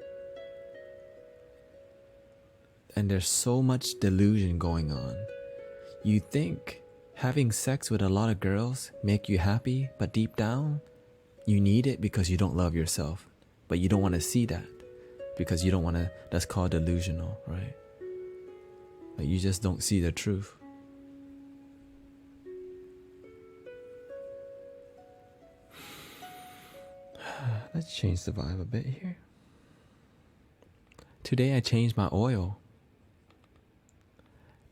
And there's so much delusion going on. You think having sex with a lot of girls make you happy, but deep down, you need it because you don't love yourself. But you don't want to see that because you don't want to, that's called delusional, right? Like you just don't see the truth. Let's change the vibe a bit here. Today I changed my oil.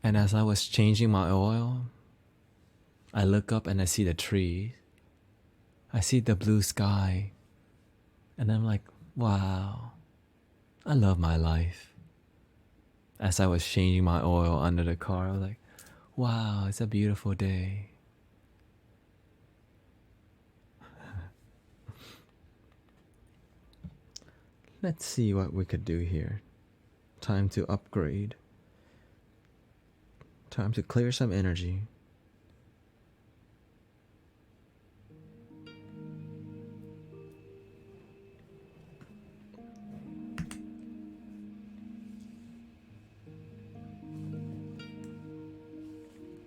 And as I was changing my oil, I look up and I see the trees. I see the blue sky. And I'm like, wow, I love my life. As I was changing my oil under the car, I was like, wow, it's a beautiful day. Let's see what we could do here. Time to upgrade. Time to clear some energy.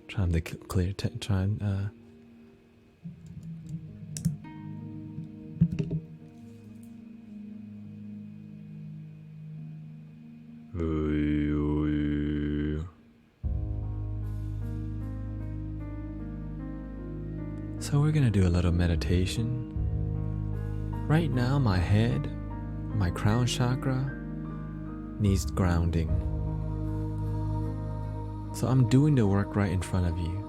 Time to clear, try and so we're gonna do a little meditation. Right now my head, my crown chakra needs grounding. So I'm doing the work right in front of you.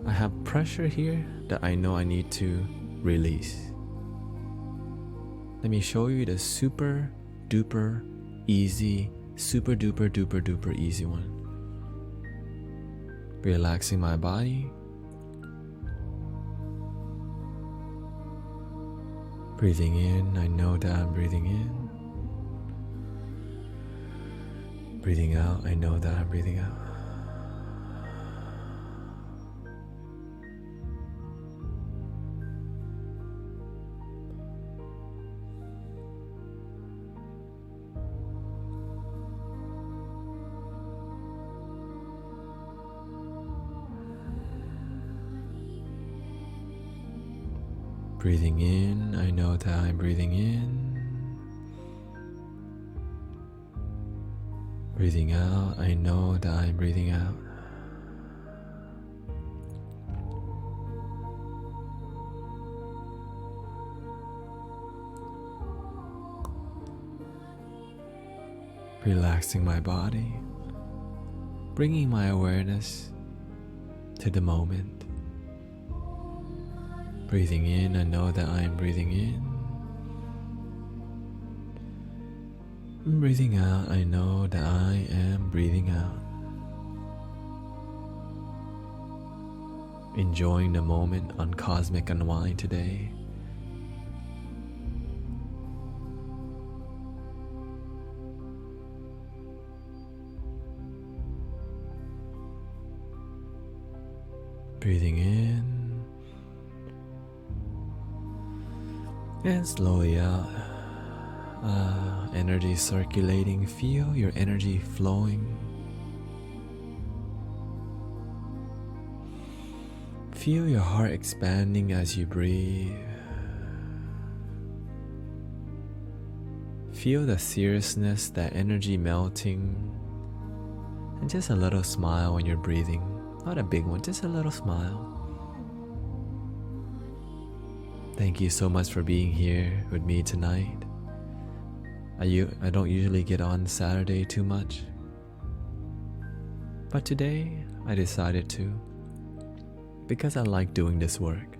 I have pressure here that I know I need to release. Let me show you the super duper easy, super duper duper duper easy one. Relaxing my body. Breathing in, I know that I'm breathing in. Breathing out, I know that I'm breathing out. Breathing in, I know that I'm breathing in. Breathing out, I know that I'm breathing out. Relaxing my body, bringing my awareness to the moment. Breathing in, I know that I am breathing in. Breathing out, I know that I am breathing out. Enjoying the moment on Cosmic Unwind today. Breathing in. And slowly out. Energy circulating. Feel your energy flowing. Feel your heart expanding as you breathe. Feel the seriousness, that energy melting. And just a little smile when you're breathing. Not a big one, just a little smile. Thank you so much for being here with me tonight. I don't usually get on Saturday too much, but today I decided to, because I like doing this work.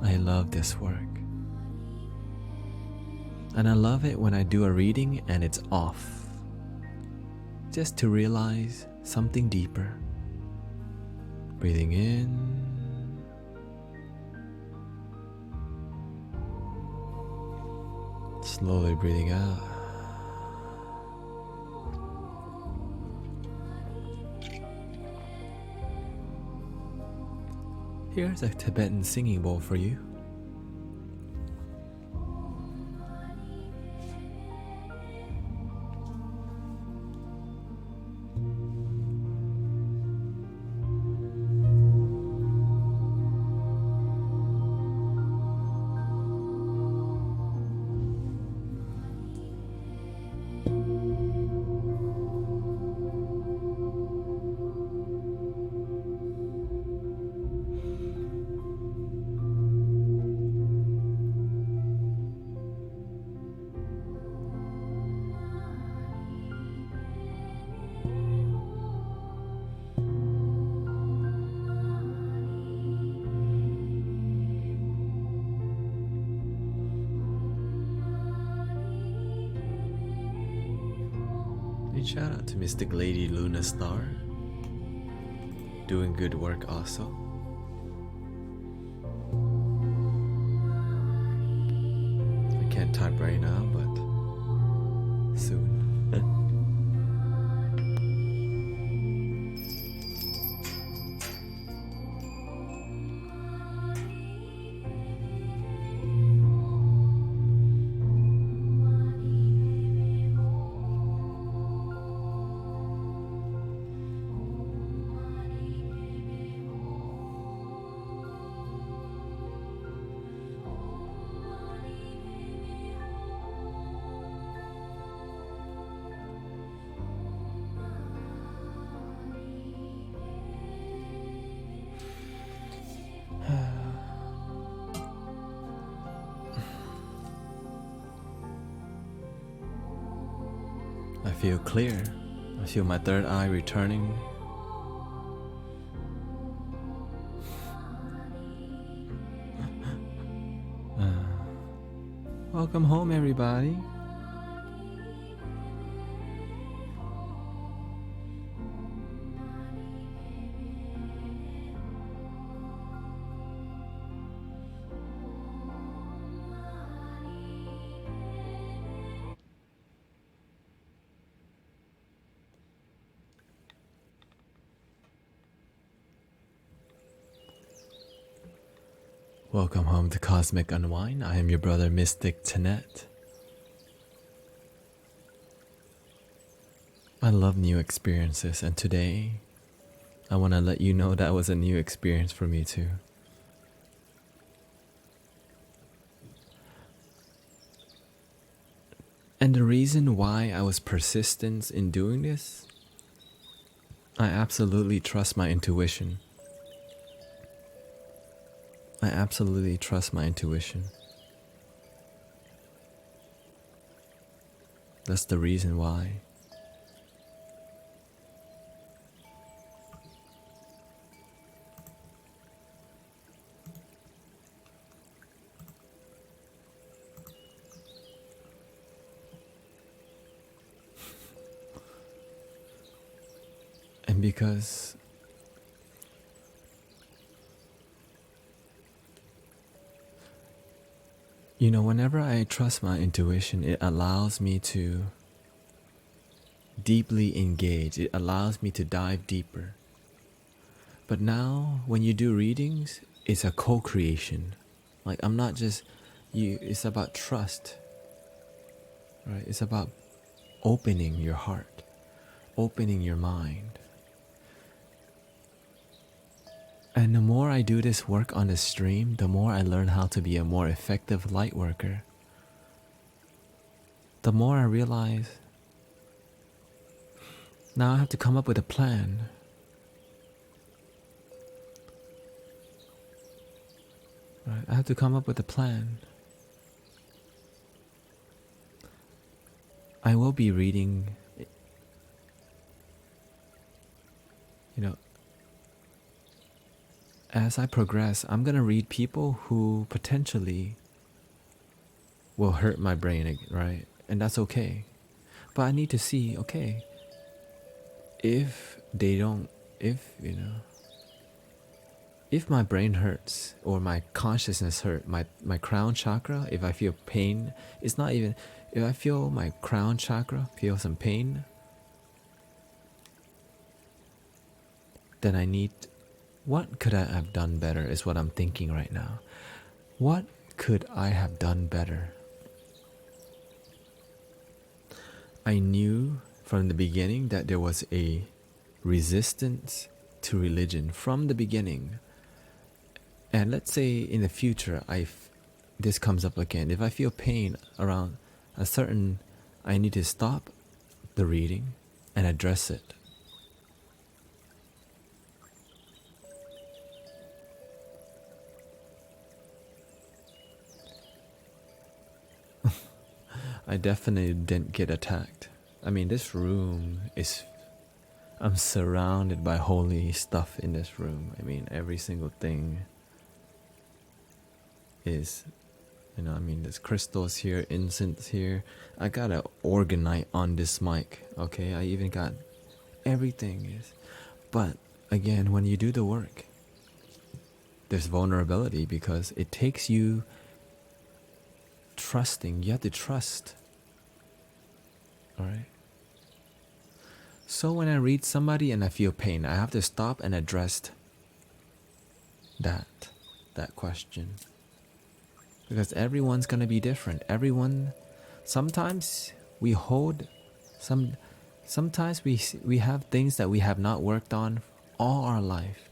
I love this work. And I love it when I do a reading and it's off, just to realize something deeper. Breathing in. Slowly breathing out. Here's a Tibetan singing bowl for you. And shout out to Mystic Lady Luna Star, doing good work also. I can't type right now, but soon. I feel clear. I feel my third eye returning. Welcome home, everybody. Welcome home to Cosmic Unwind. I am your brother Mystic Tenet. I love new experiences, and today I want to let you know that was a new experience for me too. And the reason why I was persistent in doing this, I absolutely trust my intuition. I absolutely trust my intuition. That's the reason why. And because whenever I trust my intuition, it allows me to deeply engage. It allows me to dive deeper. But now, when you do readings, it's a co-creation. Like, I'm not just you, it's about trust, right? It's about opening your heart, opening your mind. And the more I do this work on the stream, the more I learn how to be a more effective light worker. The more I realize, now I have to come up with a plan. Right? I have to come up with a plan. I will be reading, as I progress, I'm going to read people who potentially will hurt my brain, right? And that's okay. But I need to see, okay, if they don't, if my brain hurts or my consciousness hurt, my crown chakra, if I feel pain, it's not even, if I feel my crown chakra feel some pain, then I need, what could I have done better is what I'm thinking right now. What could I have done better? I knew from the beginning that there was a resistance to religion from the beginning. And let's say in the future, this comes up again. If I feel pain around a certain, I need to stop the reading and address it. I definitely didn't get attacked. I mean, this room is, I'm surrounded by holy stuff in this room. I mean, every single thing is, there's crystals here, incense here. I got an orgonite on this mic, okay? I even got everything is. But again, when you do the work, there's vulnerability because it takes you trusting. You have to trust. All right? So when I read somebody and I feel pain, I have to stop and address that question. Because everyone's going to be different. Sometimes we hold, sometimes we have things that we have not worked on all our life.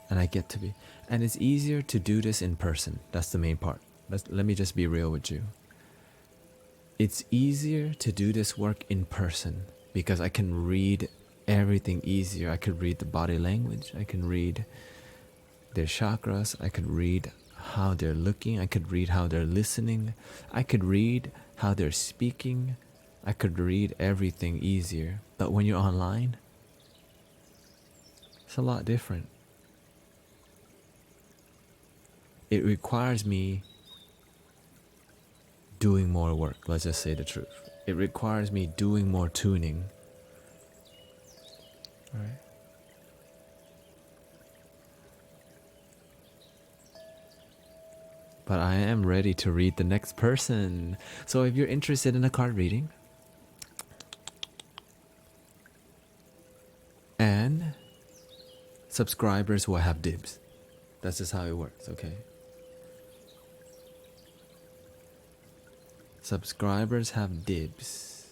And and it's easier to do this in person. That's the main part. Let me just be real with you. It's easier to do this work in person because I can read everything easier. I could read the body language. I can read their chakras. I could read how they're looking. I could read how they're listening. I could read how they're speaking. I could read everything easier. But when you're online, it's a lot different. It requires me doing more work. Let's just say the truth. It requires me doing more tuning. Right? But I am ready to read the next person. So if you're interested in a card reading and subscribers will have dibs. That's just how it works, okay? Subscribers have dibs.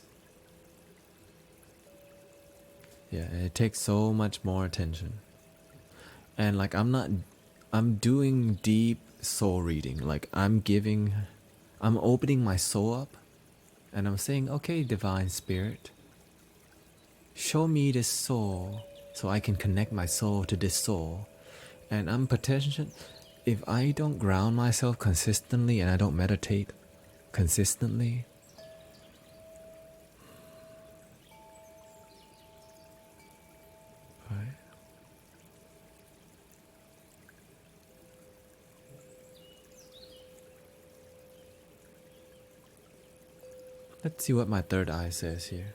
Yeah, and it takes so much more attention. And like I'm doing deep soul reading. Like I'm opening my soul up and I'm saying, okay, divine spirit, show me this soul so I can connect my soul to this soul. And I'm potential. If I don't ground myself consistently and I don't meditate consistently, right? Let's see what my third eye says here.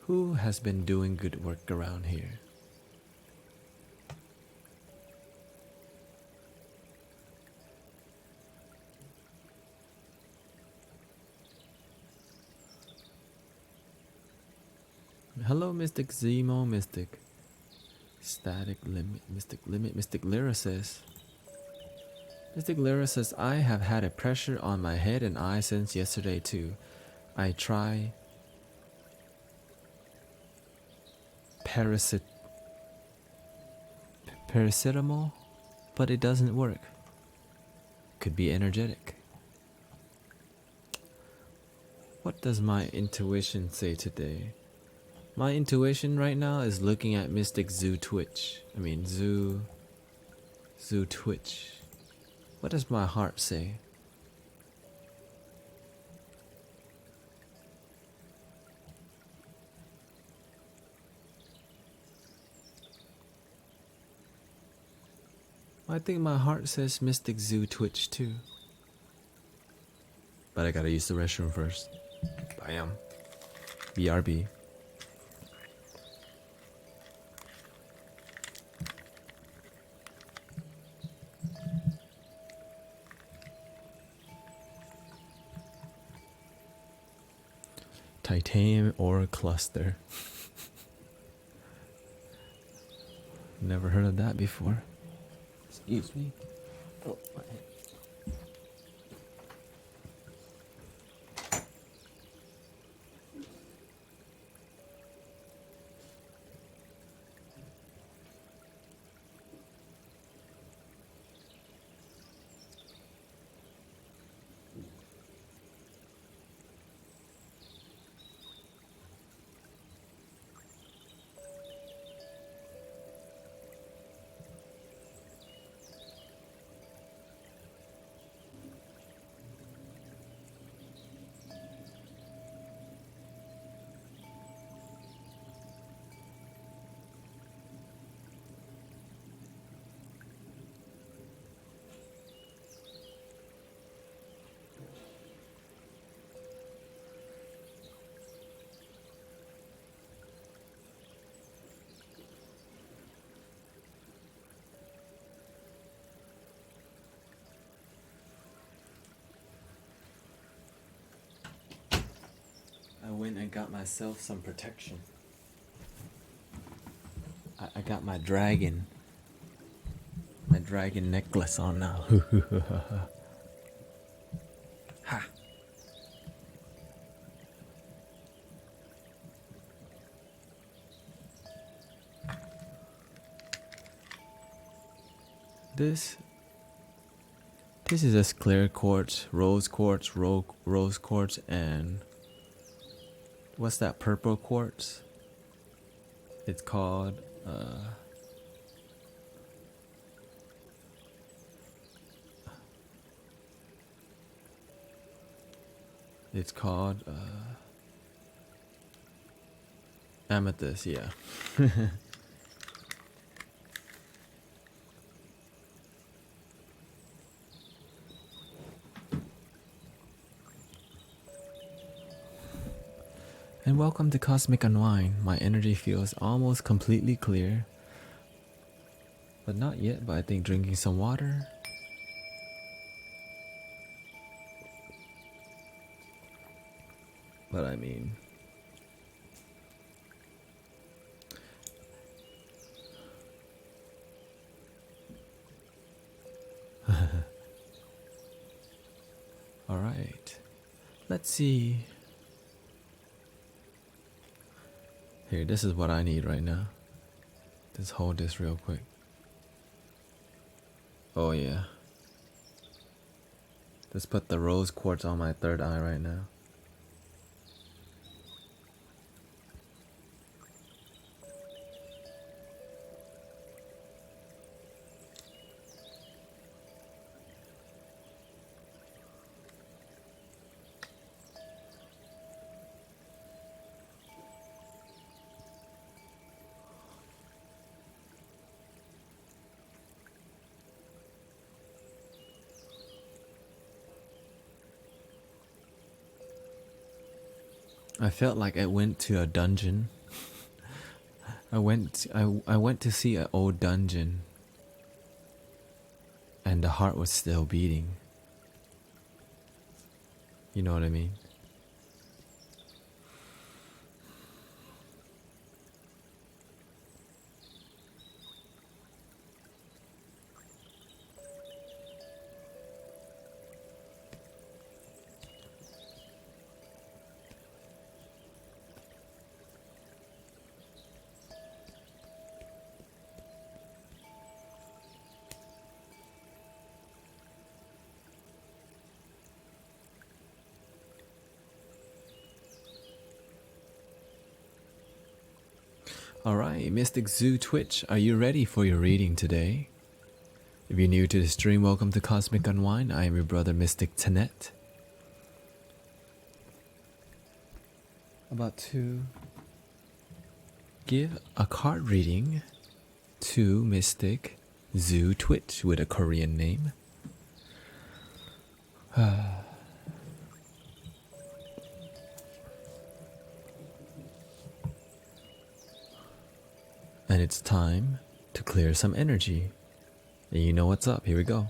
Who has been doing good work around here? Hello, Mystic Zemo, Mystic Static Limit, Mystic Limit, Mystic Lyra says. Mystic Lyra says, I have had a pressure on my head and eye since yesterday too. I try paracetamol, but it doesn't work. Could be energetic. What does my intuition say today? My intuition right now is looking at Mystic Zoo Twitch. Zoo Twitch. What does my heart say? I think my heart says Mystic Zoo Twitch too. But I gotta use the restroom first. Bam. BRB. Titanium ore cluster. Never heard of that before. Excuse me. Oh, my head. I went and got myself some protection. I got my dragon necklace on now. Ha! This is just clear quartz, rose quartz, and what's that purple quartz? It's called amethyst, yeah. And welcome to Cosmic Unwind. My energy feels almost completely clear. But not yet, but I think drinking some water. But I mean, Let's see. Here, this is what I need right now. Just hold this real quick. Oh yeah. Let's put the rose quartz on my third eye right now. I felt like I went to a dungeon. I went to see an old dungeon, and the heart was still beating. You know what I mean? Alright, Mystic Zoo Twitch, are you ready for your reading today? If you're new to the stream, welcome to Cosmic Unwind. I am your brother Mystic Tenet. About to give a card reading to Mystic Zoo Twitch with a Korean name. And it's time to clear some energy. And you know what's up, here we go.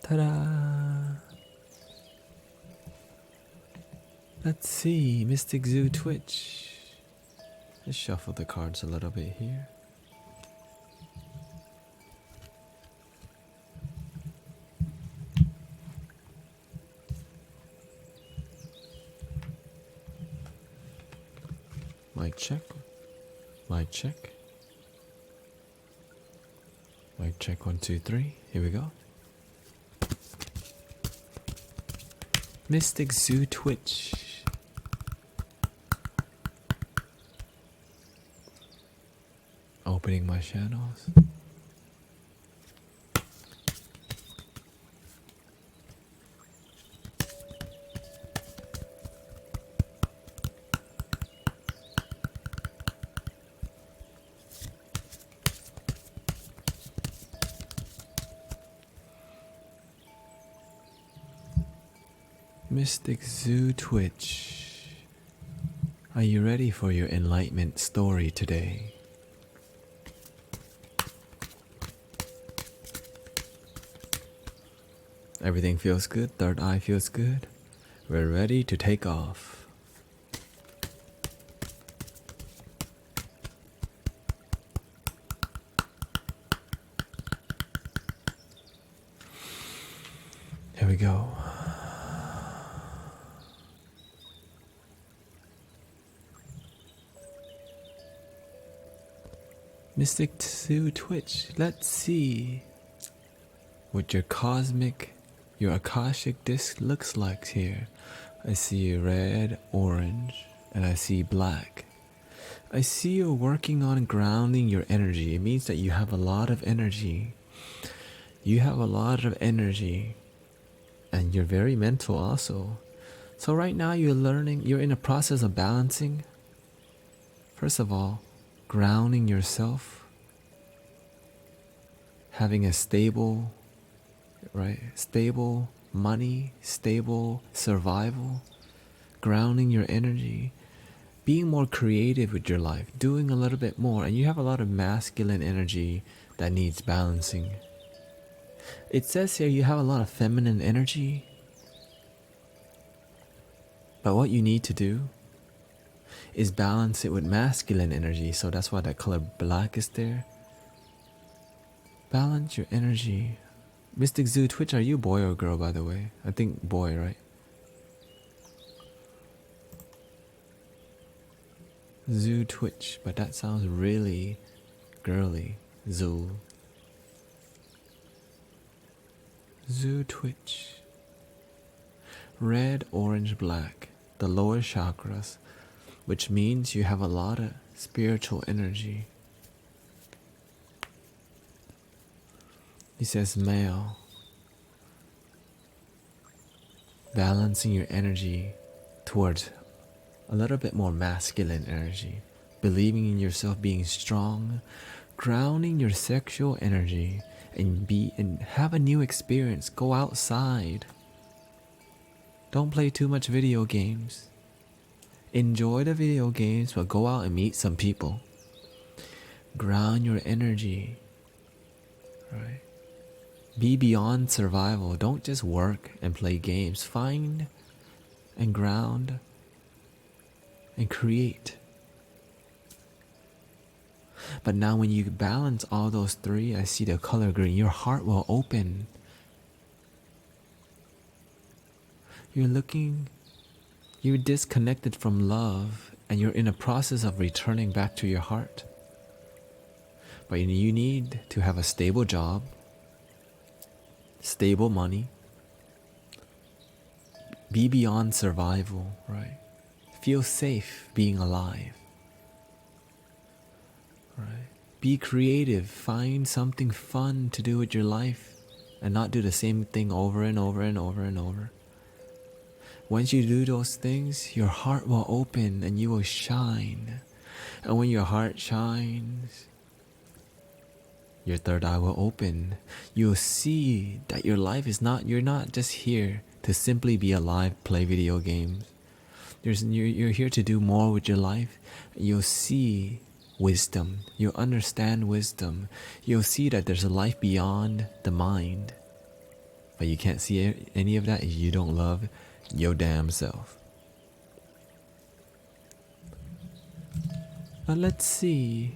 Ta-da! Let's see, Mystic Zoo Twitch. Let's shuffle the cards a little bit here. Mic check. Mic check. Mic check 1, 2, 3. Here we go. Mystic Zoo Twitch. Opening my channels. Mystic Zoo Twitch. Are you ready for your enlightenment story today? Everything feels good, third eye feels good. We're ready to take off. Here we go. Mystic Sue Twitch, let's see what your Akashic disc looks like here. I see red, orange, and I see black. I see you working on grounding your energy. It means that you have a lot of energy. You have a lot of energy, and you're very mental also. So right now you're in a process of balancing. First of all, grounding yourself, having a stable money, stable survival, grounding your energy, being more creative with your life, doing a little bit more, and you have a lot of masculine energy that needs balancing. It says here you have a lot of feminine energy, but what you need to do is balance it with masculine energy, so that's why that color black is there. Balance your energy. Mystic Zoo Twitch, are you boy or girl, by the way? I think boy, right? Zoo Twitch, but that sounds really girly. Zoo Twitch. Red, orange, black, the lower chakras, which means you have a lot of spiritual energy. He says male. Balancing your energy towards a little bit more masculine energy. Believing in yourself, being strong, grounding your sexual energy, and have a new experience. Go outside. Don't play too much video games. Enjoy the video games, but go out and meet some people. Ground your energy. Right? Be beyond survival. Don't just work and play games. Find and ground and create. But now when you balance all those three, I see the color green, your heart will open. You're disconnected from love, and you're in a process of returning back to your heart. But you need to have a stable job, stable money, be beyond survival, right? Feel safe being alive, right? Be creative, find something fun to do with your life and not do the same thing over and over and over and over. Once you do those things, your heart will open and you will shine. And when your heart shines, your third eye will open. You'll see that your life is you're not just here to simply be alive, play video games. You're here to do more with your life. You'll see wisdom. You'll understand wisdom. You'll see that there's a life beyond the mind. But you can't see any of that if you don't love your damn self. But let's see.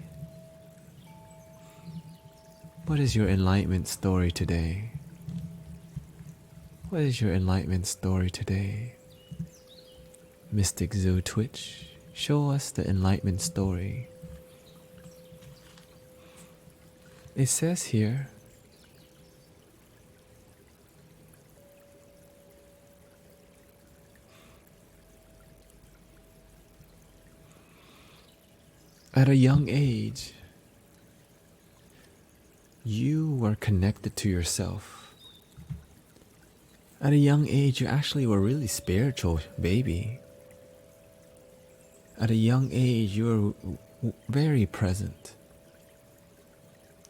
What is your enlightenment story today? What is your enlightenment story today? Mystic Zoo Twitch, show us the enlightenment story. It says here, at a young age, you were connected to yourself. At a young age, you actually were really spiritual, baby. At a young age, you were very present.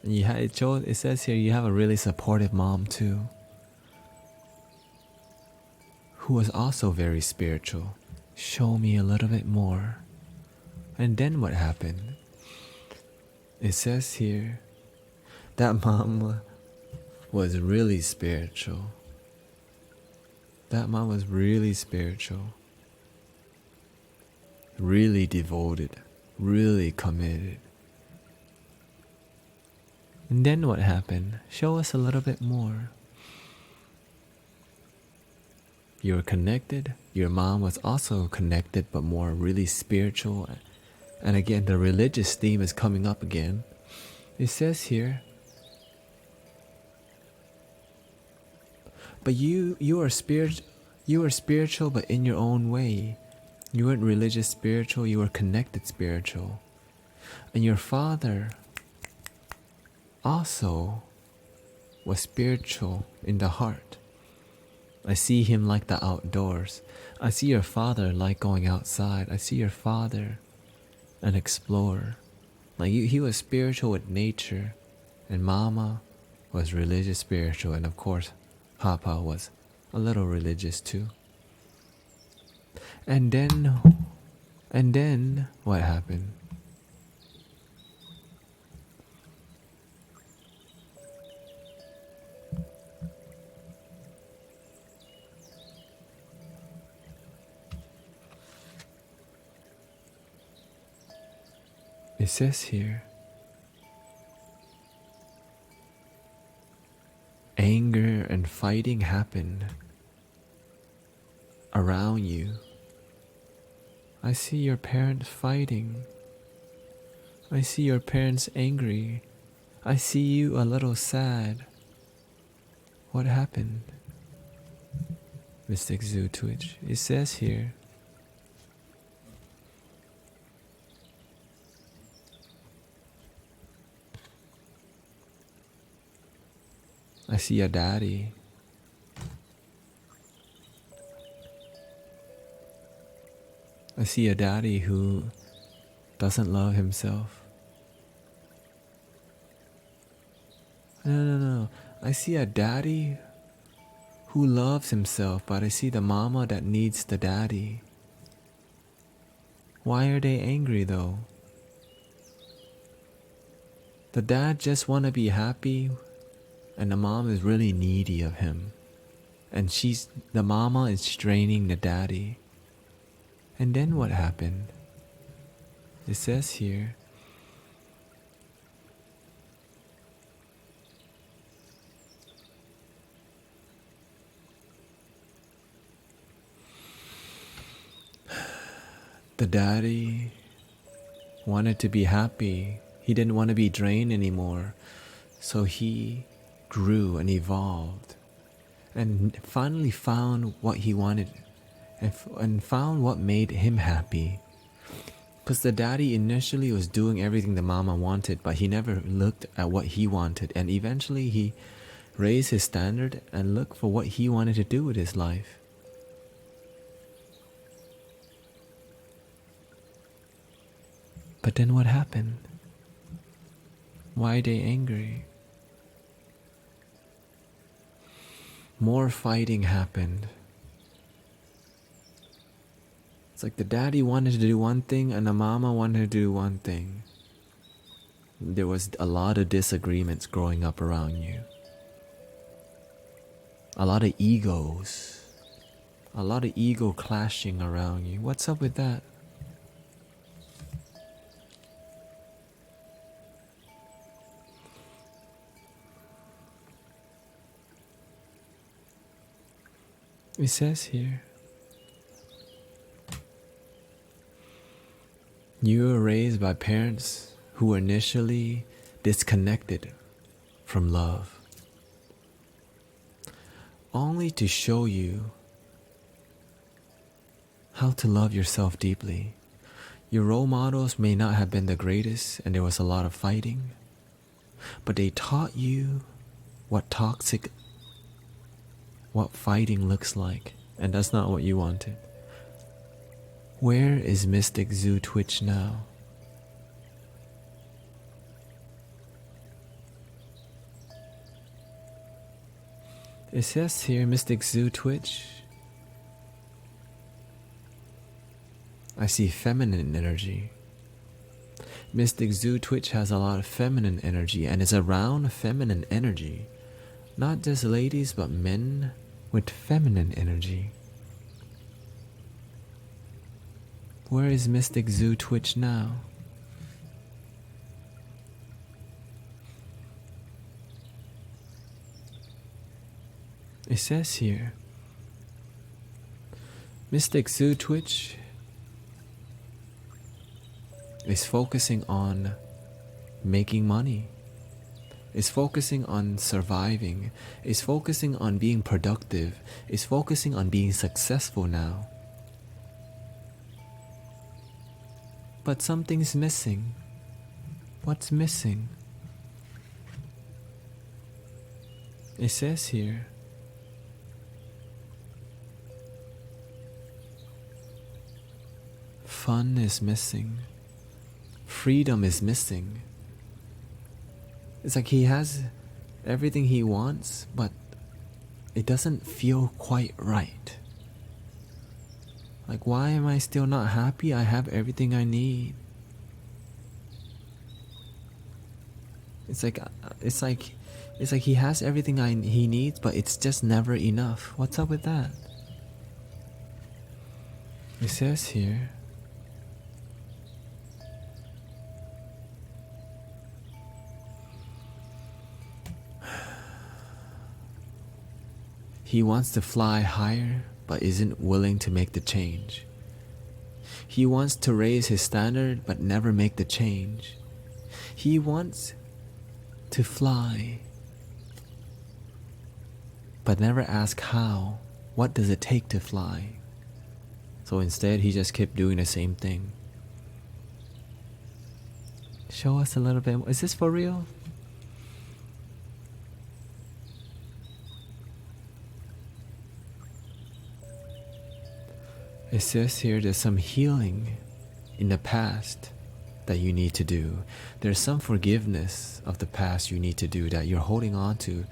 And it says here you have a really supportive mom too, who was also very spiritual. Show me a little bit more. And then what happened? It says here that mom was really spiritual. That mom was really spiritual, really devoted, really committed. And then what happened? Show us a little bit more. You were connected. Your mom was also connected, but more really spiritual. And again, the religious theme is coming up again. It says here, but you are spiritual, but in your own way. You weren't religious spiritual, you were connected spiritual. And your father also was spiritual in the heart. I see him like the outdoors. I see your father like going outside. I see your father an explorer. Like he was spiritual with nature, and Mama was religious spiritual, and of course Papa was a little religious too. And then what happened? It says here, anger and fighting happened around you. I see your parents fighting. I see your parents angry. I see you a little sad. What happened? Mystic Zoo Twitch. It says here, I see a daddy. I see a daddy who doesn't love himself. No. I see a daddy who loves himself, but I see the mama that needs the daddy. Why are they angry though? The dad just want to be happy, and the mom is really needy of him. And the mama is straining the daddy. And then what happened? It says here, the daddy wanted to be happy. He didn't want to be drained anymore. So he grew and evolved and finally found what he wanted and found what made him happy. Because the daddy initially was doing everything the mama wanted, but he never looked at what he wanted. And eventually he raised his standard and looked for what he wanted to do with his life. But then what happened? Why are they angry? More fighting happened. It's like the daddy wanted to do one thing and the mama wanted to do one thing. There was a lot of disagreements growing up around you. A lot of egos. A lot of ego clashing around you. What's up with that? It says here, you were raised by parents who were initially disconnected from love, only to show you how to love yourself deeply. Your role models may not have been the greatest and there was a lot of fighting, but they taught you what fighting looks like, and that's not what you wanted. Where is Mystic Zoo Twitch now? It says here, Mystic Zoo Twitch. I see feminine energy. Mystic Zoo Twitch has a lot of feminine energy and is around feminine energy. Not just ladies, but men with feminine energy. Where is Mystic Zoo Twitch now? It says here, Mystic Zoo Twitch is focusing on making money, is focusing on surviving, is focusing on being productive, is focusing on being successful now. But something's missing. What's missing? It says here, fun is missing. Freedom is missing. It's like he has everything he wants, but it doesn't feel quite right. Like, why am I still not happy? I have everything I need. It's like he has everything he needs, but it's just never enough. What's up with that? It says here, he wants to fly higher, but isn't willing to make the change. He wants to raise his standard, but never make the change. He wants to fly, but never ask how. What does it take to fly? So instead, he just kept doing the same thing. Show us a little bit more. Is this for real? It says here there's some healing in the past that you need to do. There's some forgiveness of the past you need to do that you're holding on to.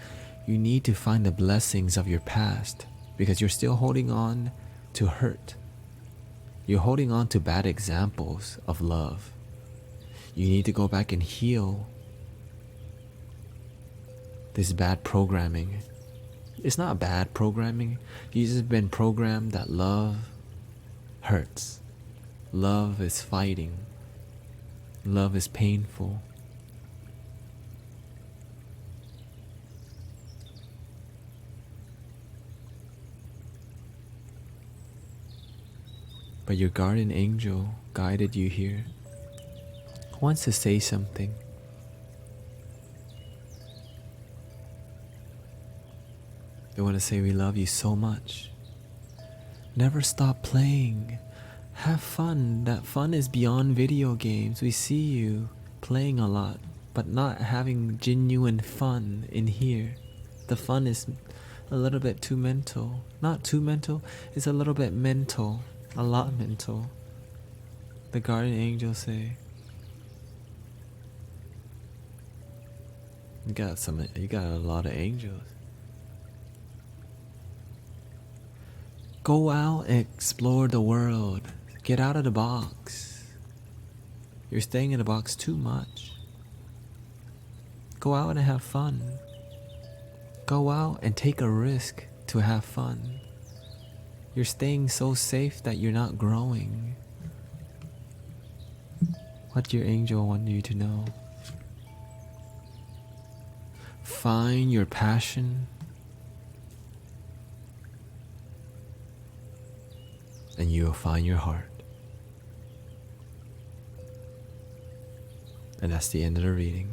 You need to find the blessings of your past because you're still holding on to hurt. You're holding on to bad examples of love. You need to go back and heal this bad programming. It's not bad programming. You've just been programmed that love hurts. Love is fighting. Love is painful. But your guardian angel guided you here. Wants to say something. They want to say we love you so much. Never stop playing. Have fun. That fun is beyond video games. We see you playing a lot, but not having genuine fun in here. The fun is a little bit too mental. Not too mental, it's a little bit mental. A lot mental. The guardian angels say. You got a lot of angels. Go out and explore the world. Get out of the box. You're staying in the box too much. Go out and have fun. Go out and take a risk to have fun. You're staying so safe that you're not growing. What your angel want you to know? Find your passion and you will find your heart. And that's the end of the reading.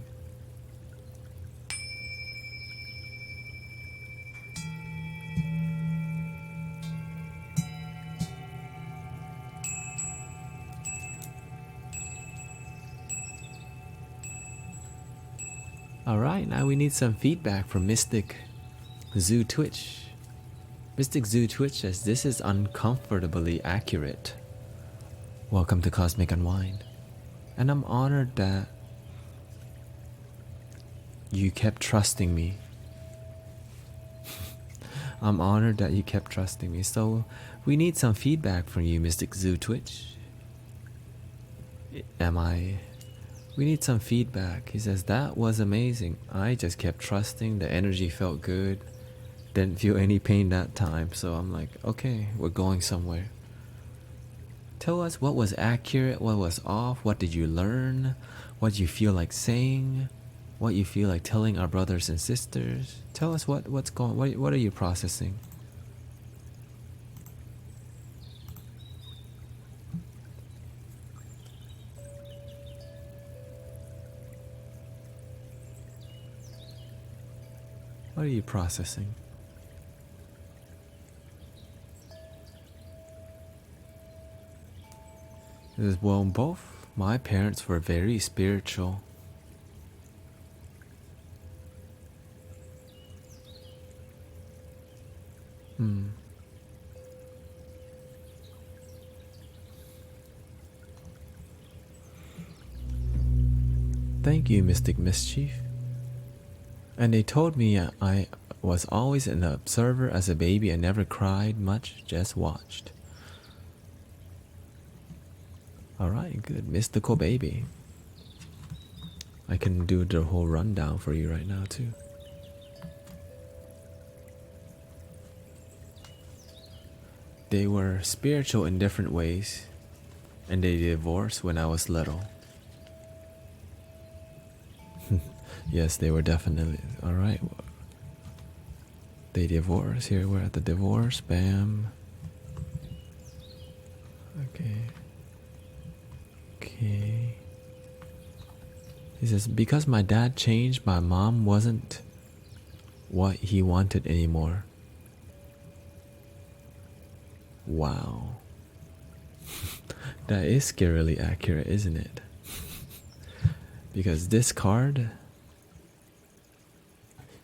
Alright, now we need some feedback from Mystic Zoo Twitch. Mystic Zoo Twitch says, this is uncomfortably accurate. Welcome to Cosmic Unwind. And I'm honored that you kept trusting me. I'm honored that you kept trusting me. So we need some feedback from you, Mystic Zoo Twitch. We need some feedback. He says, that was amazing. I just kept trusting. The energy felt good. Didn't feel any pain that time, so I'm like, okay, we're going somewhere. Tell us what was accurate, what was off, what did you learn, what you feel like saying, what you feel like telling our brothers and sisters. Tell us what's going, what are you processing? What are you processing? It is, well, both my parents were very spiritual. Thank you, Mystic Mischief. And they told me I was always an observer as a baby. I never cried much, just watched. Alright, good. Mystical baby. I can do the whole rundown for you right now, too. They were spiritual in different ways, and they divorced when I was little. Yes, they were definitely. Alright. They divorced. Here we're at the divorce. Bam. Okay. Okay. He says, because my dad changed, my mom wasn't what he wanted anymore. Wow. That is scarily accurate, isn't it? Because this card,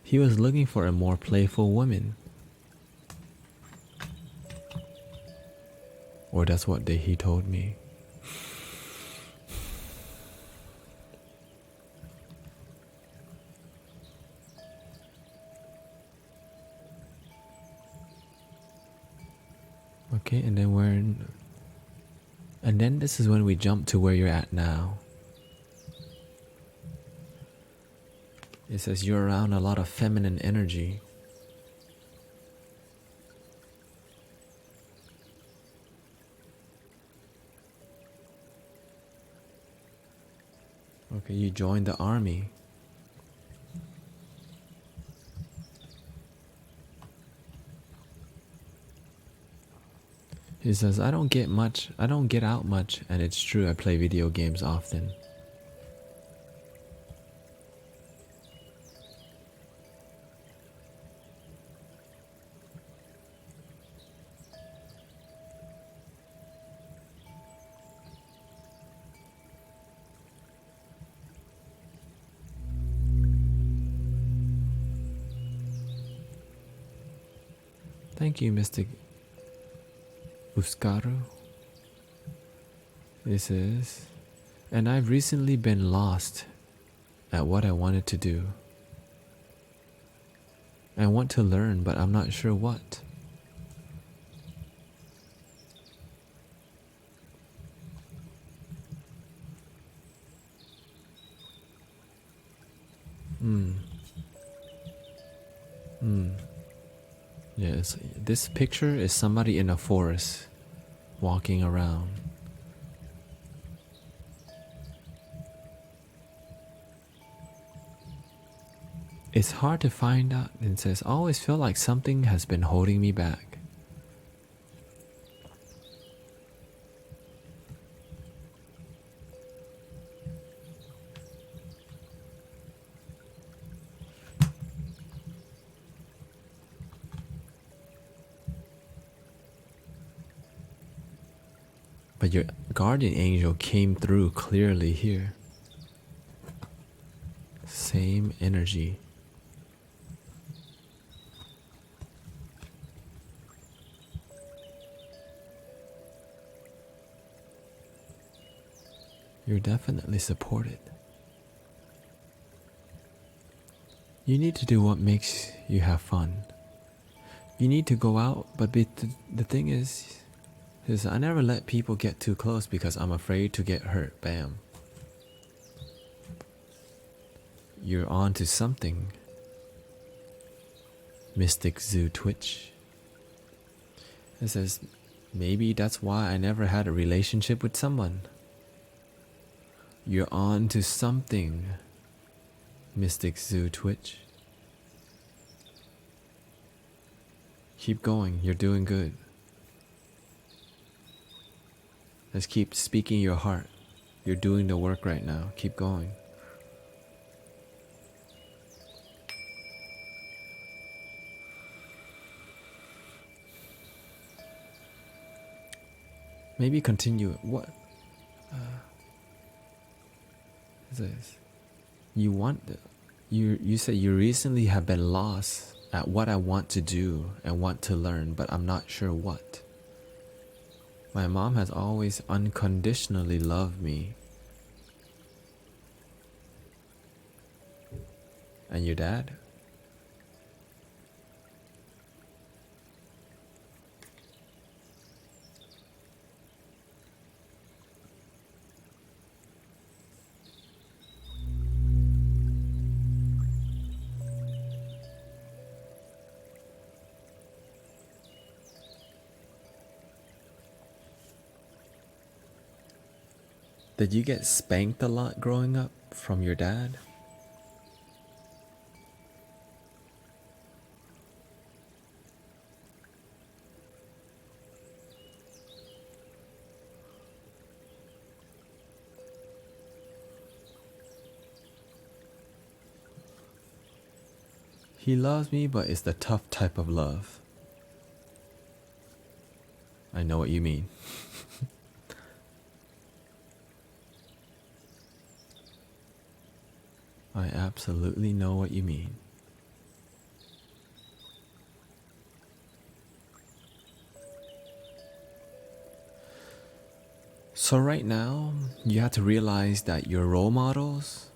he was looking for a more playful woman. Or that's what he told me. Okay, and then and then this is when we jump to where you're at now. It says you're around a lot of feminine energy. Okay, you joined the army. He says, I don't get out much, and it's true, I play video games often. Thank you, Mystic Uskaru. This is, and I've recently been lost at what I wanted to do. I want to learn, but I'm not sure what. Yes, this picture is somebody in a forest walking around. It's hard to find out, and it says, I always feel like something has been holding me back. But your guardian angel came through clearly here. Same energy. You're definitely supported. You need to do what makes you have fun. You need to go out, but the thing is I never let people get too close because I'm afraid to get hurt. Bam. You're on to something. Mystic Zoo Twitch. It says, maybe that's why I never had a relationship with someone. You're on to something, Mystic Zoo Twitch. Keep going, you're doing good. Just keep speaking your heart. You're doing the work right now. Keep going. Maybe continue. What is this? You said you recently have been lost at what I want to do and want to learn, but I'm not sure what. My mom has always unconditionally loved me. And your dad? Did you get spanked a lot growing up from your dad? He loves me, but it's the tough type of love. I know what you mean. I absolutely know what you mean. So right now, you have to realize that your role models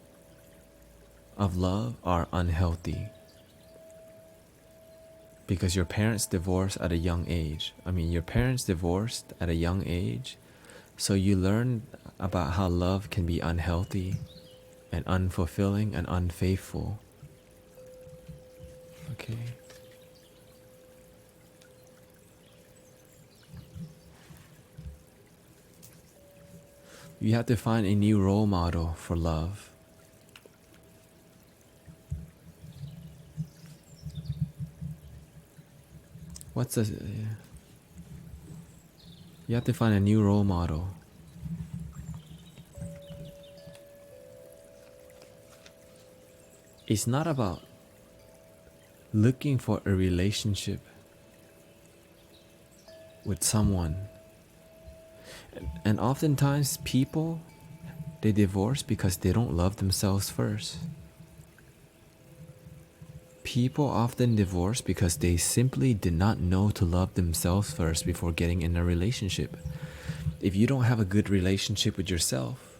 of love are unhealthy. Because your parents divorced at a young age. Your parents divorced at a young age, so you learn about how love can be unhealthy and unfulfilling and unfaithful. Okay. You have to find a new role model for love. You have to find a new role model. It's not about looking for a relationship with someone. And oftentimes people, they divorce because they don't love themselves first. People often divorce because they simply did not know to love themselves first before getting in a relationship. If you don't have a good relationship with yourself,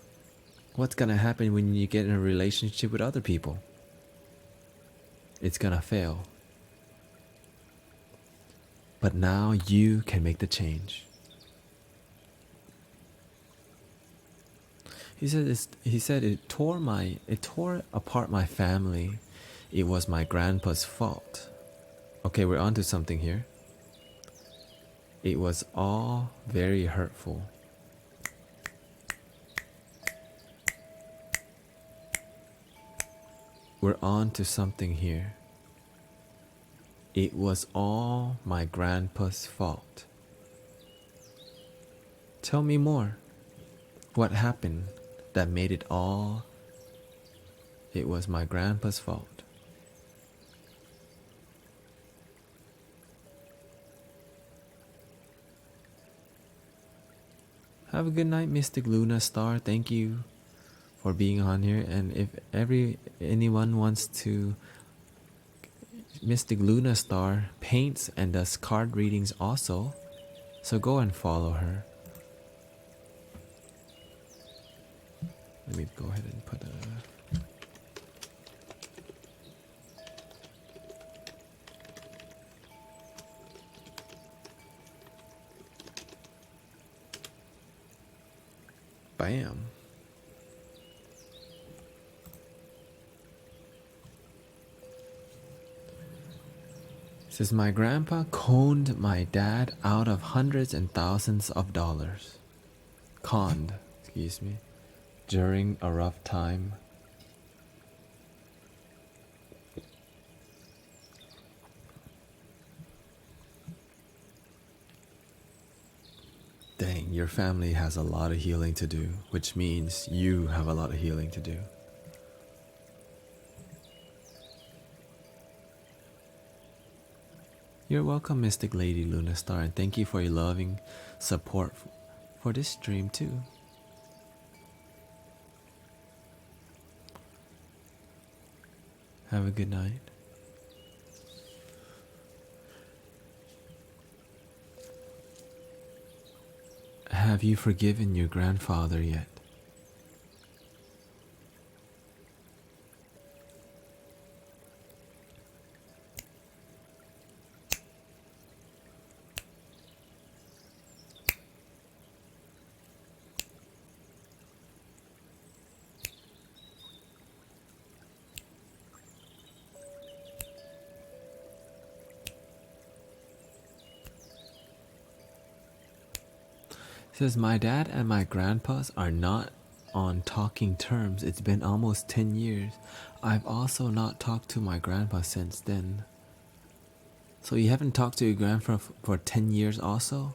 what's gonna happen when you get in a relationship with other people? It's gonna fail. But now you can make the change. He said it tore apart my family. It was my grandpa's fault. Okay, we're on to something here. It was all very hurtful. We're on to something here. It was all my grandpa's fault. Tell me more. What happened that made it all? It was my grandpa's fault. Have a good night, Mystic Luna Star. Thank you for being on here. And if anyone wants to, Mystic Luna Star paints and does card readings also, so go and follow her. Let me go ahead and put a... Bam. Says my grandpa conned my dad out of hundreds and thousands of dollars. Conned, excuse me, during a rough time. Dang, your family has a lot of healing to do, which means you have a lot of healing to do. You're welcome, Mystic Lady Luna Star, and thank you for your loving support for this stream too. Have a good night. Have you forgiven your grandfather yet? It says my dad and my grandpas are not on talking terms. It's been almost 10 years. I've also not talked to my grandpa since then. So you haven't talked to your grandpa for 10 years also?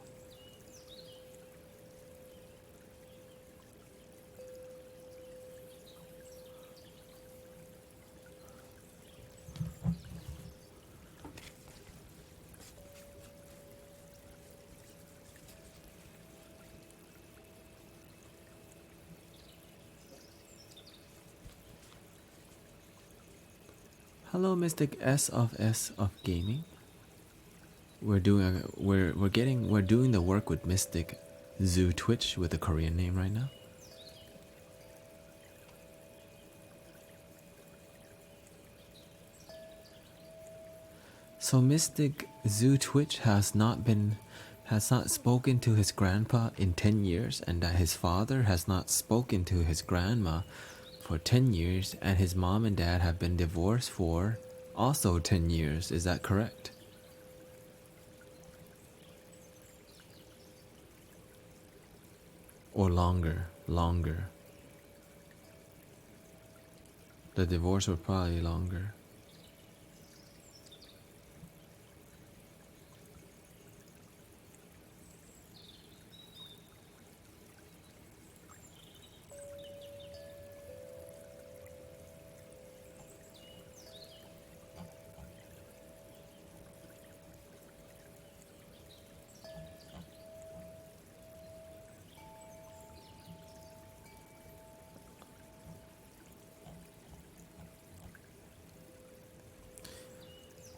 Hello, Mystic S of Gaming. We're doing the work with Mystic Zoo Twitch with a Korean name right now. So Mystic Zoo Twitch has not spoken to his grandpa in 10 years, and that his father has not spoken to his grandma for 10 years, and his mom and dad have been divorced for also 10 years. Is that correct? Or longer. The divorce was probably longer.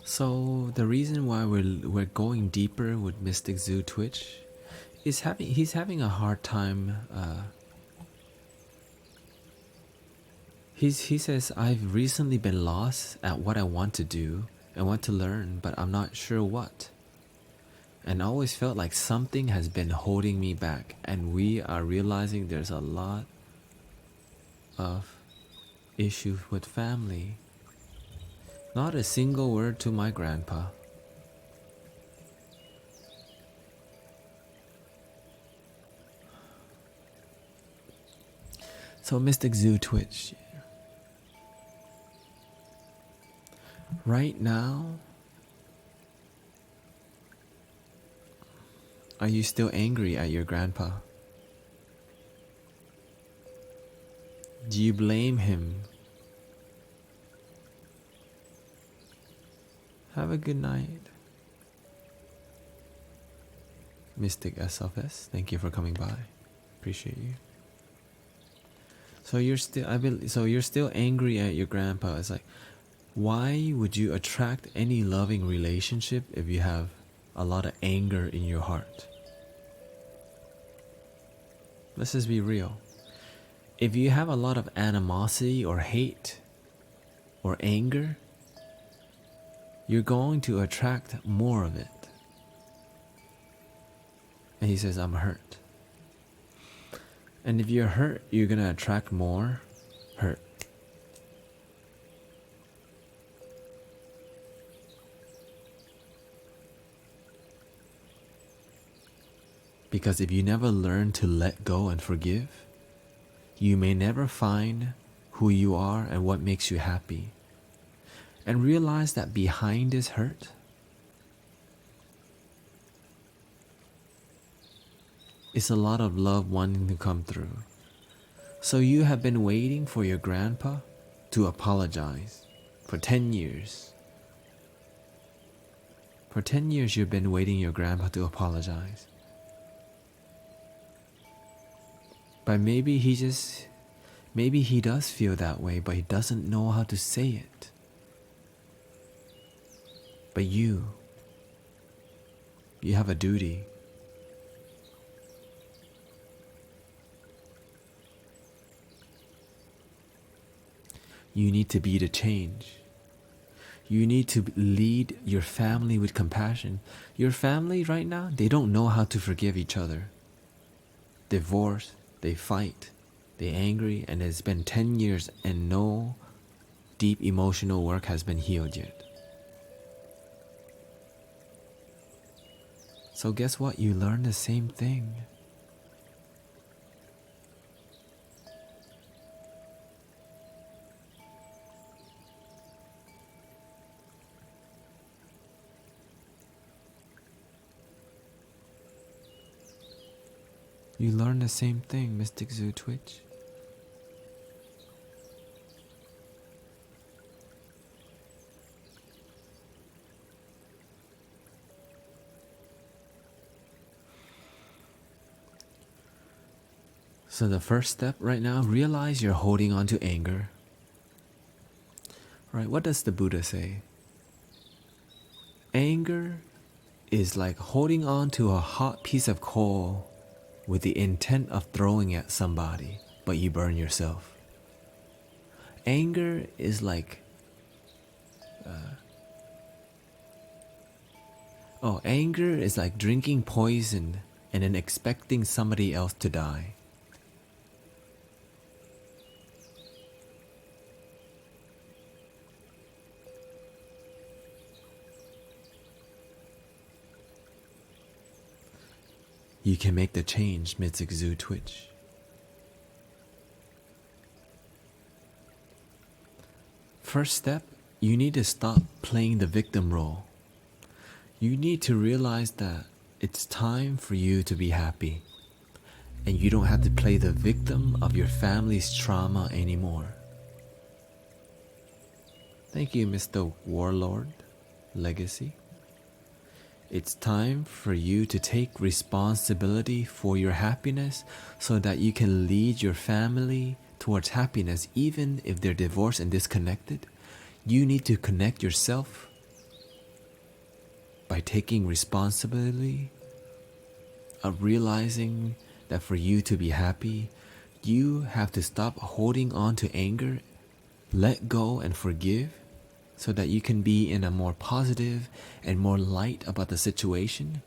So the reason why we're going deeper with Mystic Zoo Twitch is he's having a hard time. He says, I've recently been lost at what I want to do and want to learn, but I'm not sure what. And I always felt like something has been holding me back, and we are realizing there's a lot of issues with family. Not a single word to my grandpa. So Mystic Zoo Twitch. Right now, are you still angry at your grandpa? Do you blame him? Have a good night. Mystic SFS, thank you for coming by. Appreciate you. So you're still angry at your grandpa. It's like, why would you attract any loving relationship if you have a lot of anger in your heart? Let's just be real. If you have a lot of animosity or hate or anger, you're going to attract more of it. And he says, I'm hurt. And if you're hurt, you're going to attract more hurt. Because if you never learn to let go and forgive, you may never find who you are and what makes you happy. And realize that behind this hurt is a lot of love wanting to come through. So you have been waiting for your grandpa to apologize for 10 years. For 10 years you've been waiting your grandpa to apologize. But maybe he does feel that way, but he doesn't know how to say it. But you have a duty. You need to be the change. You need to lead your family with compassion. Your family right now, they don't know how to forgive each other. Divorce, they fight, they angry, and it's been 10 years and no deep emotional work has been healed yet. So guess what? You learn the same thing. You learn the same thing, Mystic Zoo Twitch. So the first step right now, realize you're holding on to anger. Right, what does the Buddha say? Anger is like holding on to a hot piece of coal with the intent of throwing at somebody, but you burn yourself. Anger is like anger is like drinking poison and then expecting somebody else to die. You can make the change, Mystic Zoo Twitch. First step, you need to stop playing the victim role. You need to realize that it's time for you to be happy. And you don't have to play the victim of your family's trauma anymore. Thank you, Mr. Warlord Legacy. It's time for you to take responsibility for your happiness so that you can lead your family towards happiness even if they're divorced and disconnected. You need to connect yourself by taking responsibility of realizing that for you to be happy, you have to stop holding on to anger, let go and forgive, so that you can be in a more positive and more light about the situation.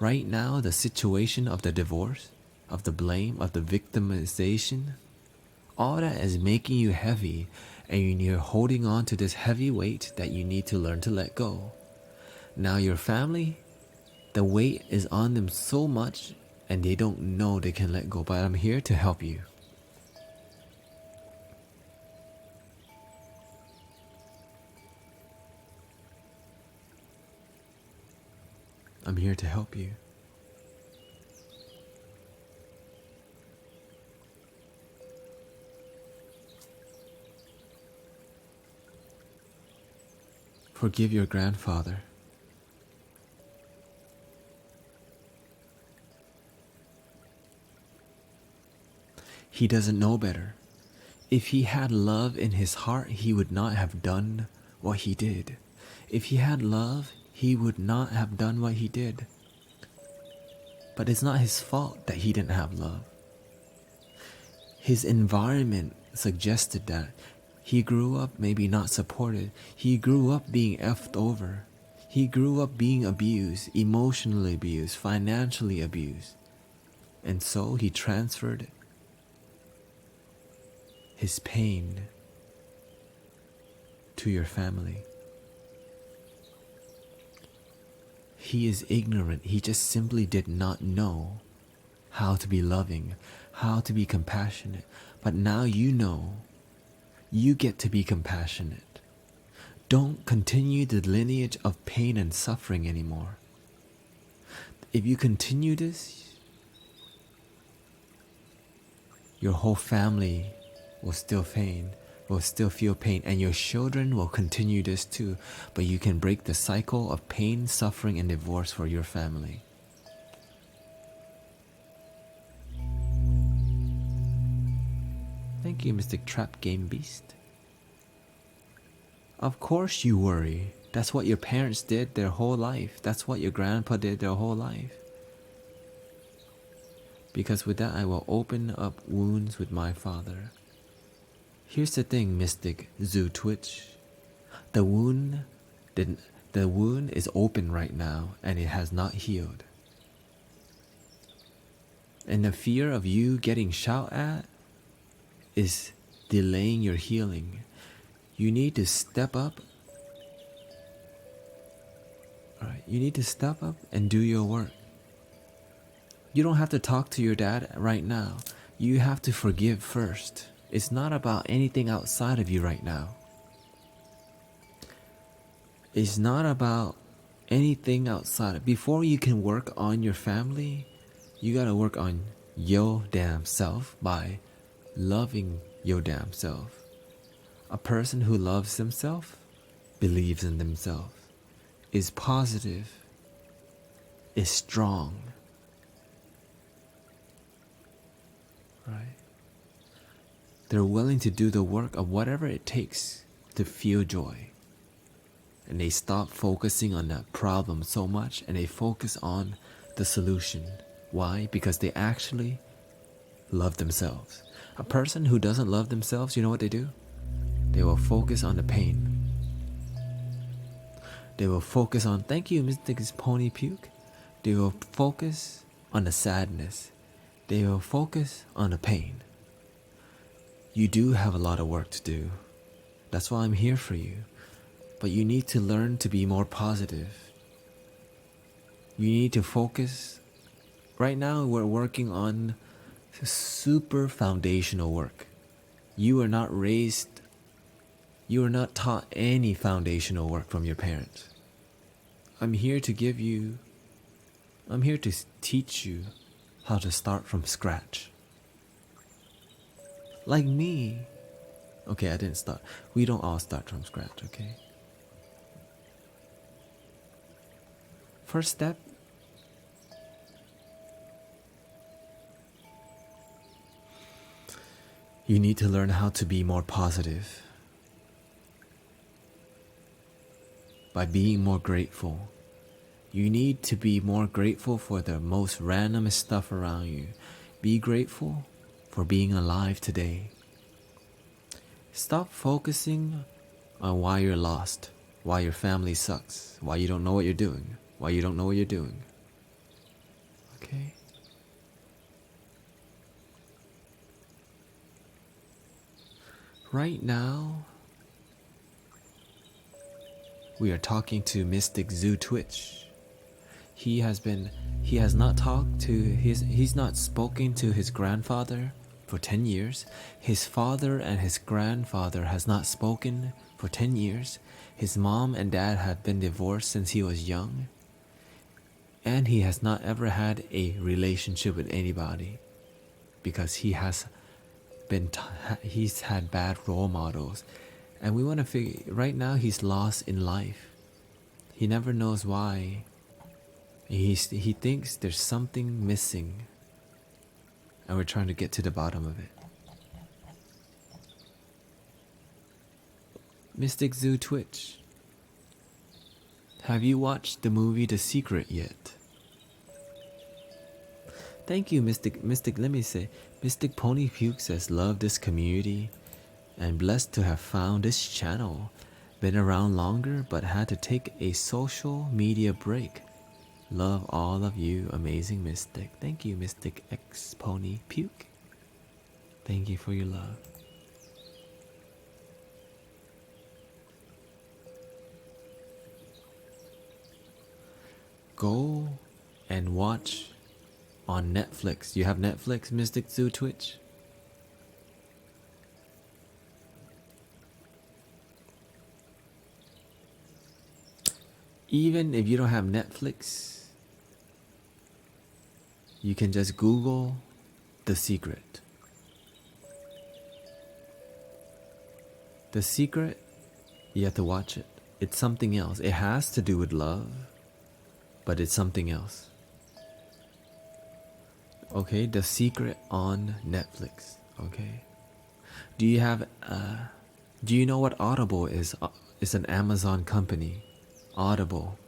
Right now, the situation of the divorce, of the blame, of the victimization, all that is making you heavy, and you're holding on to this heavy weight that you need to learn to let go. Now your family, the weight is on them so much and they don't know they can let go, but I'm here to help you. I'm here to help you. Forgive your grandfather. He doesn't know better. If he had love in his heart, he would not have done what he did. If he had love, he would not have done what he did. But it's not his fault that he didn't have love. His environment suggested that. He grew up maybe not supported. He grew up being effed over. He grew up being abused, emotionally abused, financially abused. And so he transferred his pain to your family. He is ignorant. He just simply did not know how to be loving, how to be compassionate. But now you know you get to be compassionate. Don't continue the lineage of pain and suffering anymore. If you continue this, your whole family will still feel pain, and your children will continue this too. But you can break the cycle of pain, suffering, and divorce for your family. Thank you, Mystic Trap Game Beast. Of course you worry. That's what your parents did their whole life. That's what your grandpa did their whole life. Because with that I will open up wounds with my father. Here's the thing, Mystic Zoo Twitch. The wound is open right now and it has not healed. And the fear of you getting shot at is delaying your healing. You need to step up. Alright, you need to step up and do your work. You don't have to talk to your dad right now. You have to forgive first. It's not about anything outside of you right now. It's not about anything outside. Before you can work on your family, you gotta work on your damn self by loving your damn self. A person who loves themselves, believes in themselves, is positive, is strong. Right? They're willing to do the work of whatever it takes to feel joy. And they stop focusing on that problem so much and they focus on the solution. Why? Because they actually love themselves. A person who doesn't love themselves, you know what they do? They will focus on the pain. They will focus on, thank you, Mystic Pony Puke. They will focus on the sadness. They will focus on the pain. You do have a lot of work to do. That's why I'm here for you. But you need to learn to be more positive. You need to focus. Right now we're working on super foundational work. You are not taught any foundational work from your parents. I'm here to teach you how to start from scratch. Like me. Okay, I didn't start. We don't all start from scratch, okay? First step, you need to learn how to be more positive. By being more grateful. You need to be more grateful for the most random stuff around you. Be grateful for being alive today. Stop focusing on why you're lost, why your family sucks, why you don't know what you're doing, why you don't know what you're doing. Okay? Right now, we are talking to Mystic Zoo Twitch. He's not spoken to his grandfather for 10 years. His father and his grandfather has not spoken for 10 years. His mom and dad have been divorced since he was young. And he has not ever had a relationship with anybody because he's had bad role models. And we want to figure, right now he's lost in life. He never knows why. He thinks there's something missing. And we're trying to get to the bottom of it. Mystic Zoo Twitch, have you watched the movie The Secret yet? Thank you, Mystic, let me say, Mystic Pony Puke says, love this community and blessed to have found this channel. Been around longer, but had to take a social media break. Love all of you, amazing Mystic. Thank you, Mystic X Pony Puke. Thank you for your love. Go and watch on Netflix. You have Netflix, Mystic Zoo Twitch? Even if you don't have Netflix, you can just Google The Secret. The Secret, you have to watch it. It's something else. It has to do with love, but it's something else. Okay, The Secret on Netflix. Okay. Do you have do you know what Audible is? It's an Amazon company. Audible.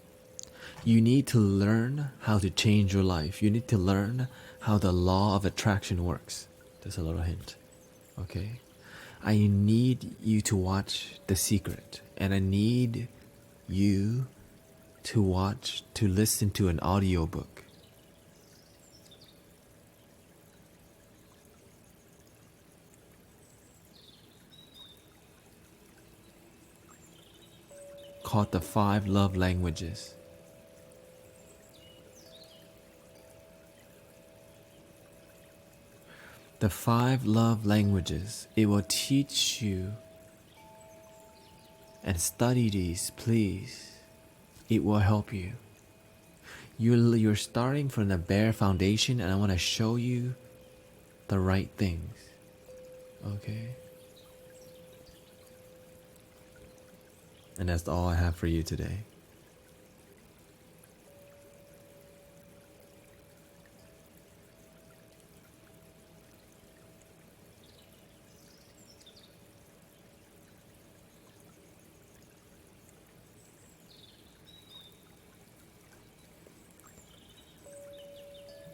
You need to learn how to change your life. You need to learn how the law of attraction works. Just a little hint. Okay. I need you to watch The Secret, and I need you to listen to an audiobook. Called The 5 Love Languages. The 5 Love Languages. It will teach you, and study these, please. It will help you. You're starting from the bare foundation, and I want to show you the right things. Okay? And that's all I have for you today.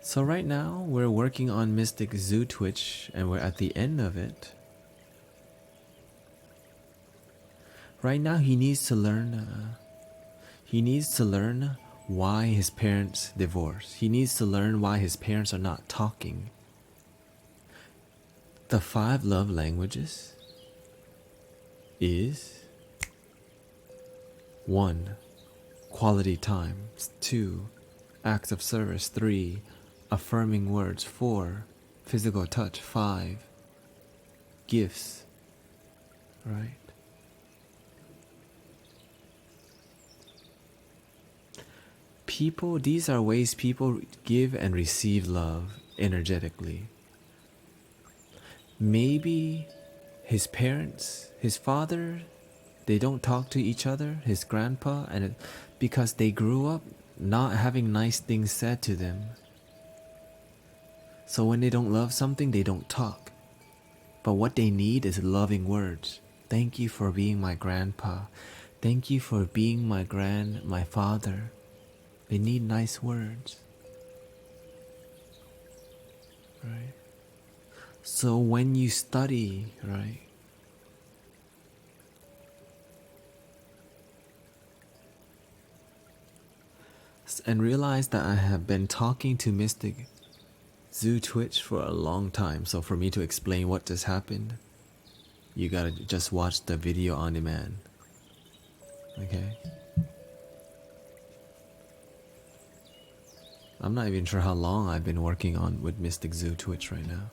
So right now, we're working on Mystic Zoo Twitch, and we're at the end of it. Right now, he needs to learn why his parents divorced. He needs to learn why his parents are not talking. The 5 love languages is 1. Quality time. 2. Acts of service. 3. Affirming words. 4. Physical touch. 5. Gifts. Right? These are ways people give and receive love energetically. Maybe his parents, his father, they don't talk to each other, his grandpa, and because they grew up not having nice things said to them. So when they don't love something, they don't talk. But what they need is loving words. Thank you for being my grandpa. Thank you for being my father. They need nice words. Right? So when you study, right? And realize that I have been talking to Mystic Zoo Twitch for a long time. So for me to explain what just happened, you gotta just watch the video on demand. Okay? I'm not even sure how long I've been working on with Mystic Zoo Twitch right now.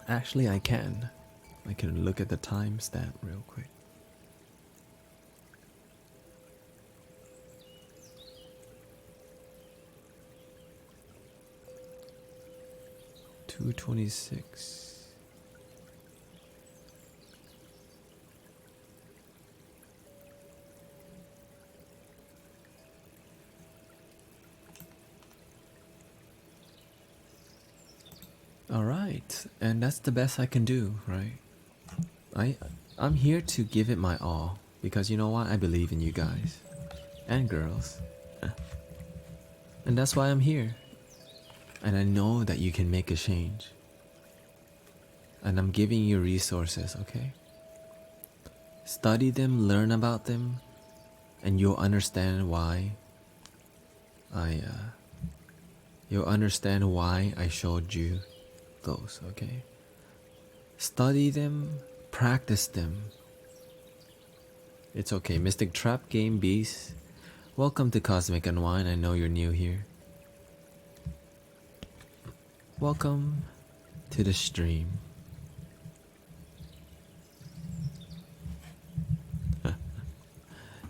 Actually, I can look at the timestamp real quick. 2:26. All right, and that's the best I can do, right? I'm here to give it my all because you know what? I believe in you guys and girls. And that's why I'm here. And I know that you can make a change. And I'm giving you resources, okay? Study them, learn about them, and you'll understand why you'll understand why I showed you those, okay? Study them, practice them. It's okay. Mystic Trap Game Beast Welcome to Cosmic Unwind. I know you're new here. Welcome to the stream.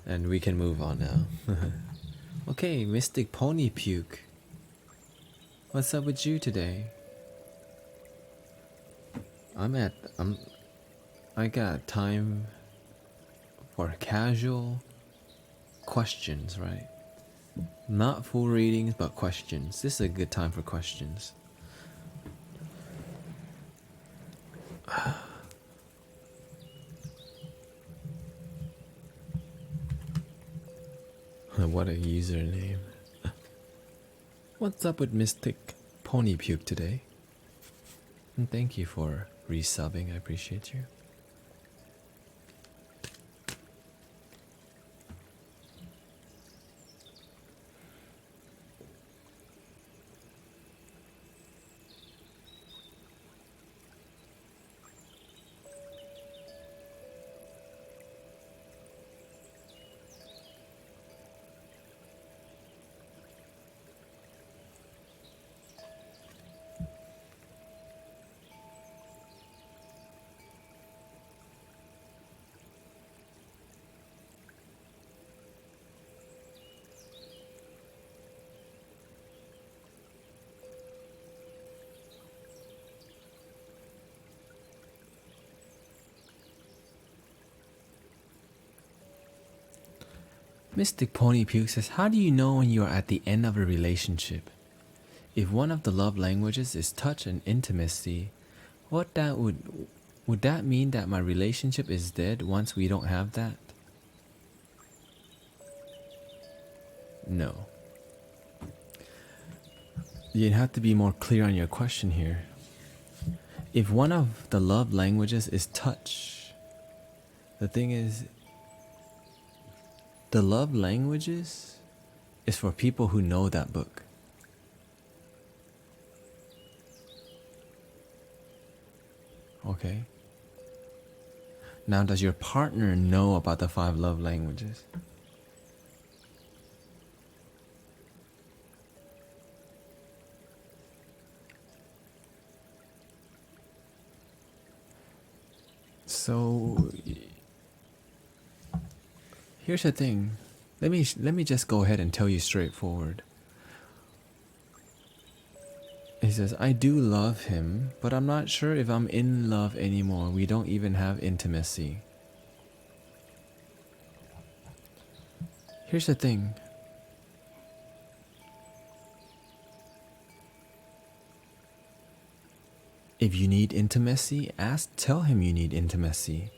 And we can move on now. Okay, Mystic Pony Puke. What's up with you today? I got time for casual questions, right? Not full readings, but questions. This is a good time for questions. What a username. What's up with Mystic Pony Puke today? And thank you for resubbing, I appreciate you. Mystic Pony Puke says, how do you know when you are at the end of a relationship? If one of the love languages is touch and intimacy, would that mean that my relationship is dead once we don't have that? No. You'd have to be more clear on your question here. If one of the love languages is touch, the thing is, the love languages is for people who know that book. Okay? Now, does your partner know about the 5 love languages? So here's the thing. Let me just go ahead and tell you straightforward. He says, I do love him, but I'm not sure if I'm in love anymore. We don't even have intimacy. Here's the thing. If you need intimacy, tell him you need intimacy.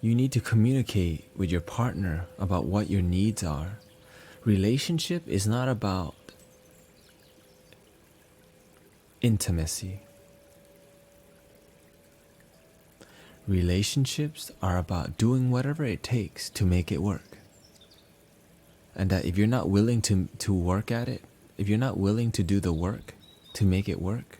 You need to communicate with your partner about what your needs are. Relationship is not about intimacy. Relationships are about doing whatever it takes to make it work. And that if you're not willing to work at it, if you're not willing to do the work to make it work,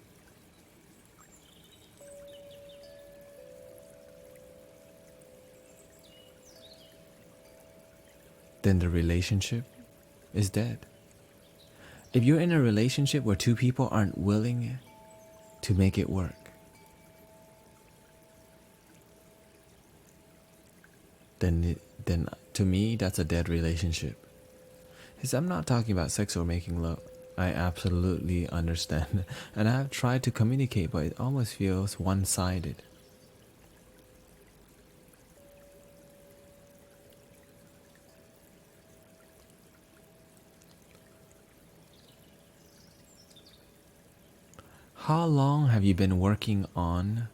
then the relationship is dead. If you're in a relationship where 2 people aren't willing to make it work, then to me, that's a dead relationship. Because I'm not talking about sex or making love. I absolutely understand. And I have tried to communicate, but it almost feels one-sided. How long have you been working on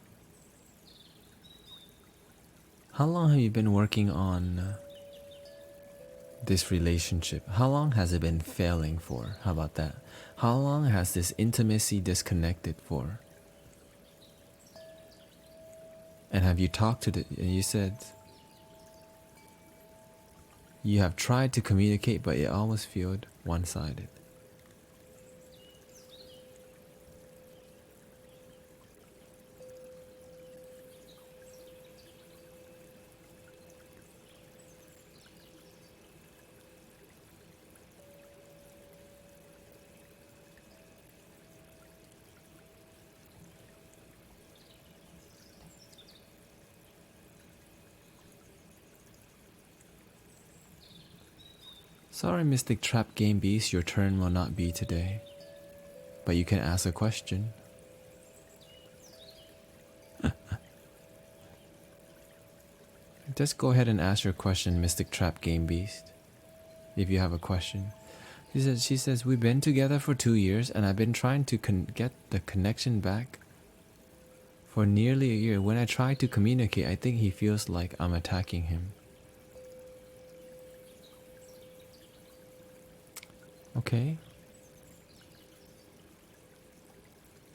this relationship? How long has it been failing for? How about that? How long has this intimacy disconnected for? And have you talked to you said you have tried to communicate, but it almost feels one-sided. Sorry, Mystic Trap Game Beast, your turn will not be today. But you can ask a question. Just go ahead and ask your question, Mystic Trap Game Beast, if you have a question. She says, we've been together for 2 years and I've been trying to get the connection back for nearly a year. When I try to communicate, I think he feels like I'm attacking him. Okay.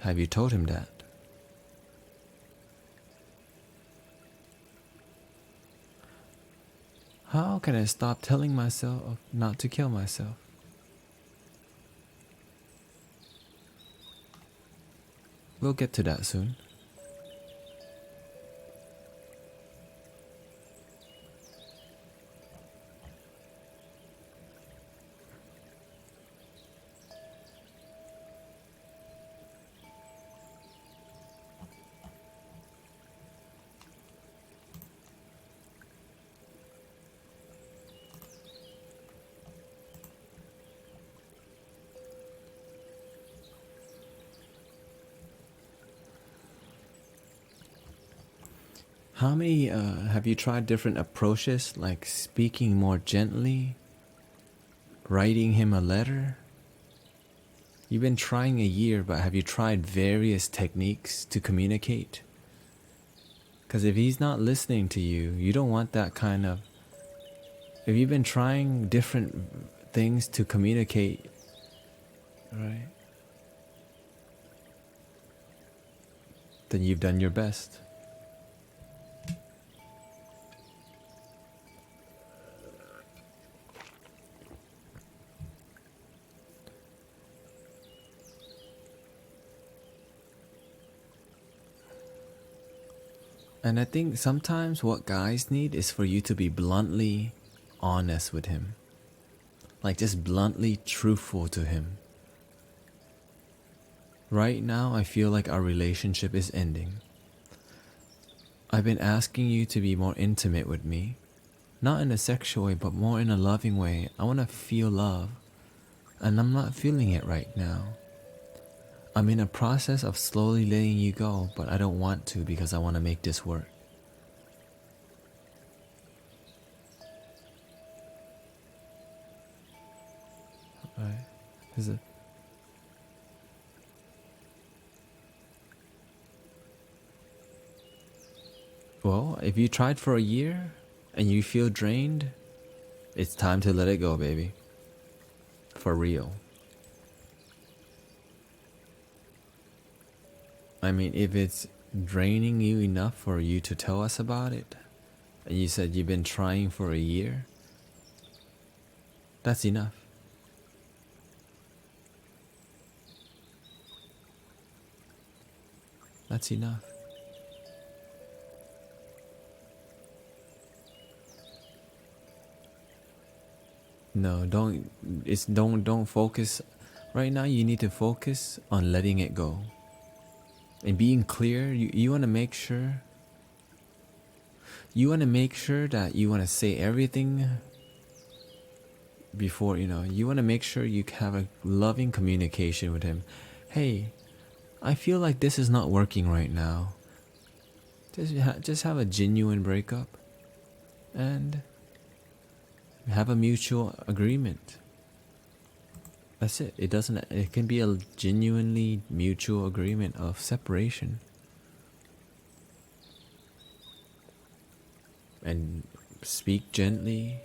Have you told him that? How can I stop telling myself not to kill myself? We'll get to that soon. How many have you tried different approaches, like speaking more gently, writing him a letter? You've been trying a year, but have you tried various techniques to communicate? Because if he's not listening to you, you don't want that kind of... If you've been trying different things to communicate, right, then you've done your best. And I think sometimes what guys need is for you to be bluntly honest with him. Like just bluntly truthful to him. Right now, I feel like our relationship is ending. I've been asking you to be more intimate with me. Not in a sexual way, but more in a loving way. I want to feel love. And I'm not feeling it right now. I'm in a process of slowly letting you go, but I don't want to because I want to make this work. Right? Is it? Well, if you tried for a year and you feel drained, it's time to let it go, baby. For real. I mean, if it's draining you enough for you to tell us about it, and you said you've been trying for a year, that's enough. That's enough. No, don't focus. Right now you need to focus on letting it go. And being clear, you want to make sure that you want to say everything before, you want to make sure you have a loving communication with him. Hey, I feel like this is not working right now. Just have a genuine breakup and have a mutual agreement. That's it. It can be a genuinely mutual agreement of separation. And speak gently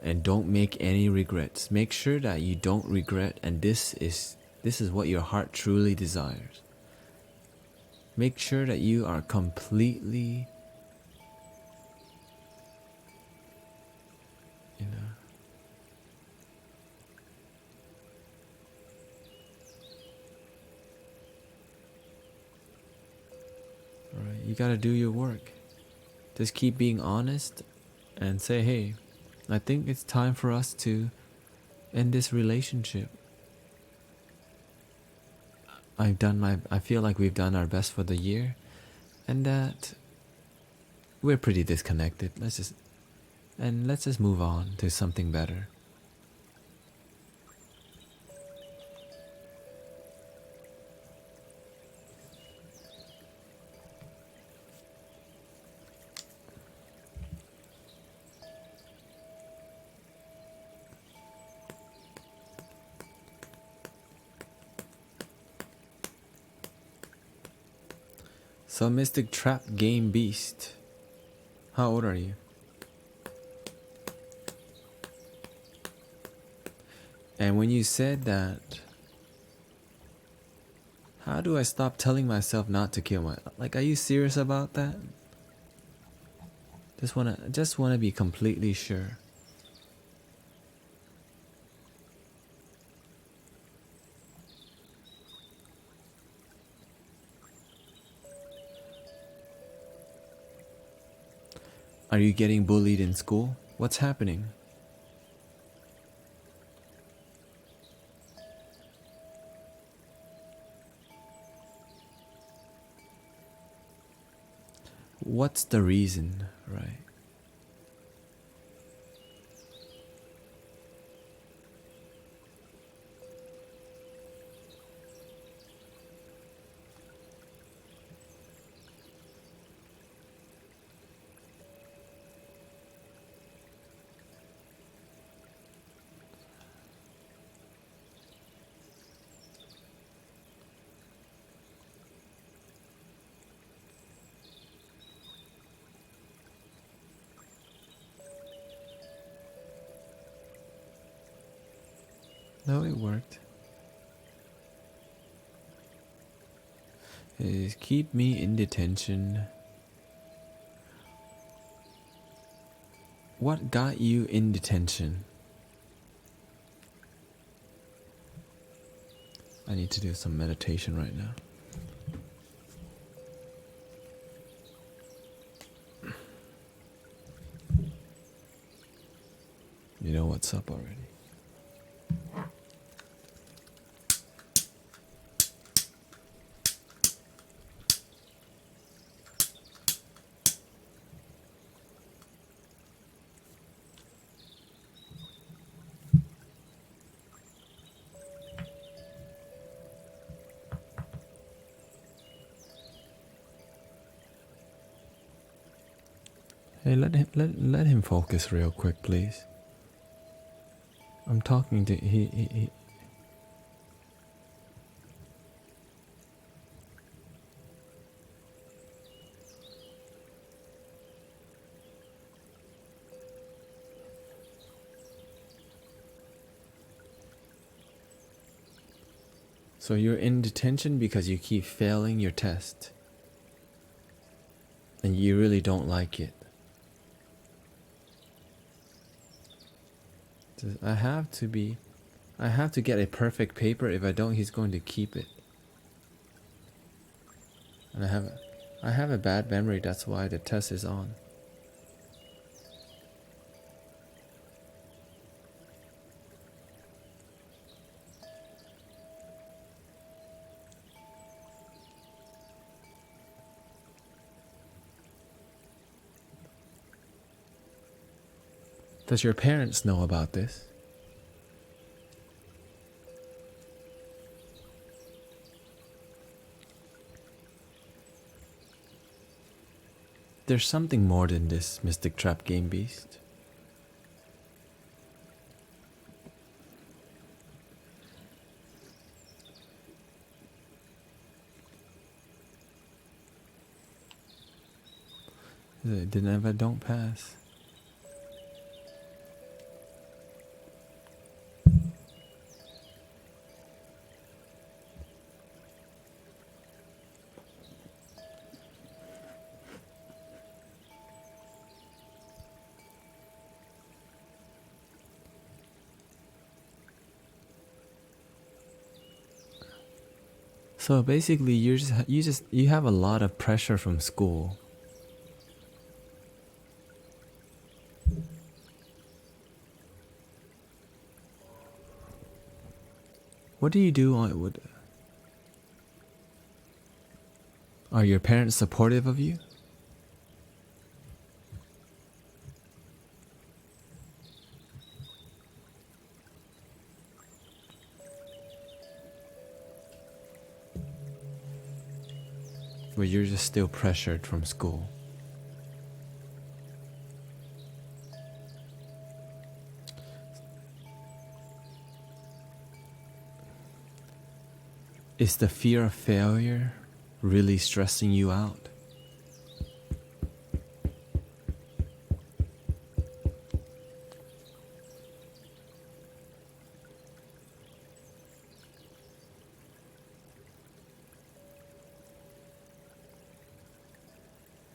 and don't make any regrets. Make sure that you don't regret, and this is what your heart truly desires. Make sure that you are completely, right? You gotta do your work. Just keep being honest and say, hey, I think it's time for us to end this relationship. I feel like we've done our best for the year, and that we're pretty disconnected. Let's just move on to something better. So, Mystic Trap Game Beast, how old are you? And when you said that, how do I stop telling myself not to kill myself? Like, are you serious about that? Just wanna be completely sure. Are you getting bullied in school? What's happening? What's the reason, right? No, it worked. Is keep me in detention. What got you in detention? I need to do some meditation right now. You know what's up already. Hey, let him focus real quick, please. I'm talking to he. So you're in detention because you keep failing your test. And you really don't like it. I have to get a perfect paper. If I don't, he's going to keep it. And I have a bad memory, that's why the test is on. Does your parents know about this? There's something more than this, Mystic Trap Game Beast. Then if I don't pass. So basically, you have a lot of pressure from school. What do you do on would? Are your parents supportive of you? Or you're just still pressured from school? Is the fear of failure really stressing you out?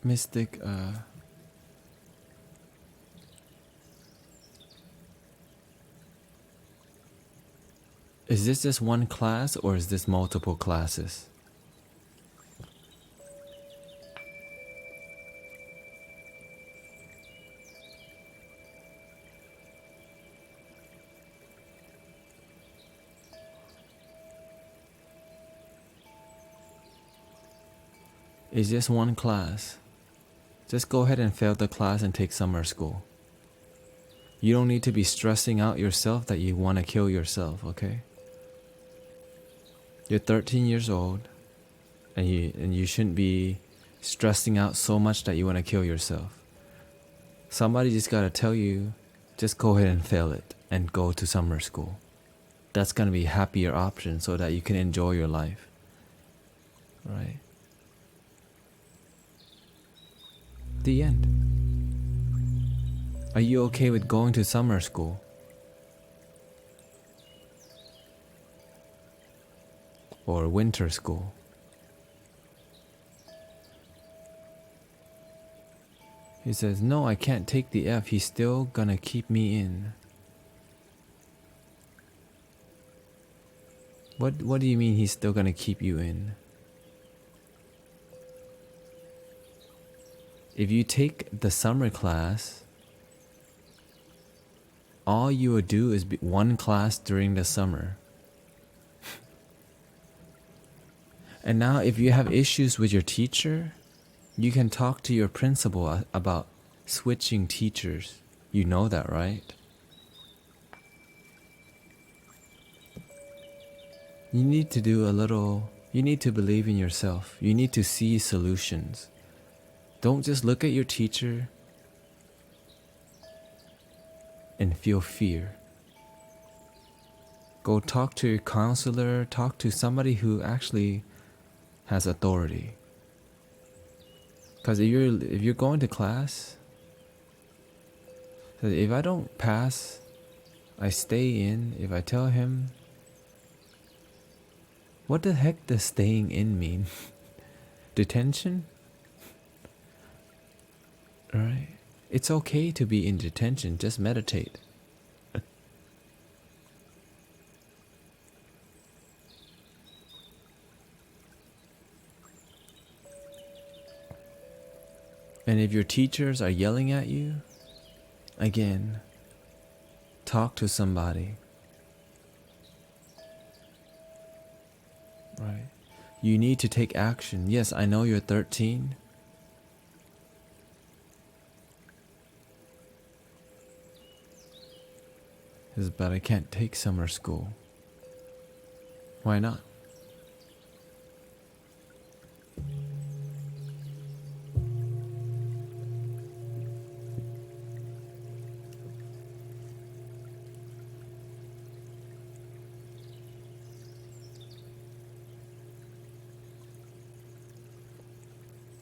Mystic, is this just one class or is this multiple classes? Is this one class? Just go ahead and fail the class and take summer school. You don't need to be stressing out yourself that you want to kill yourself, okay? You're 13 years old and you shouldn't be stressing out so much that you want to kill yourself. Somebody just got to tell you, just go ahead and fail it and go to summer school. That's going to be a happier option so that you can enjoy your life. Right? The end. Are you okay with going to summer school? Or winter school? He says, no, I can't take the F. He's still gonna keep me in. What do you mean he's still gonna keep you in? If you take the summer class, all you would do is one class during the summer. And now if you have issues with your teacher, you can talk to your principal about switching teachers. You know that, right? You need to you need to believe in yourself. You need to see solutions. Don't just look at your teacher and feel fear. Go talk to your counselor, talk to somebody who actually has authority. Because if you're going to class, if I don't pass, I stay in. If I tell him, what the heck does staying in mean? Detention? Alright. It's okay to be in detention, just meditate. And if your teachers are yelling at you, again, talk to somebody. Right? You need to take action. Yes, I know you're 13. But I can't take summer school. Why not?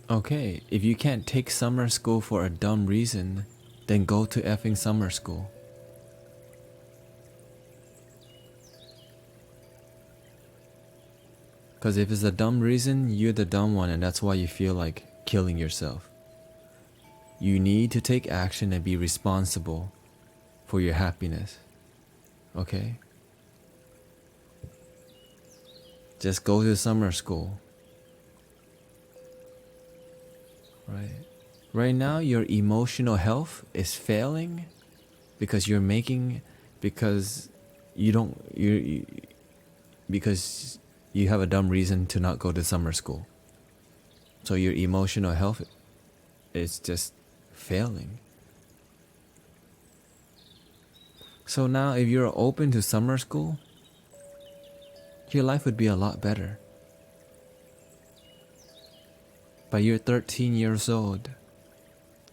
Okay, if you can't take summer school for a dumb reason, then go to effing summer school. Because if it's a dumb reason, you're the dumb one and that's why you feel like killing yourself. You need to take action and be responsible for your happiness. Okay? Just go to summer school. Right? Right now, your emotional health is failing because because you have a dumb reason to not go to summer school. So your emotional health is just failing. So now if you're open to summer school, your life would be a lot better. But you're 13 years old.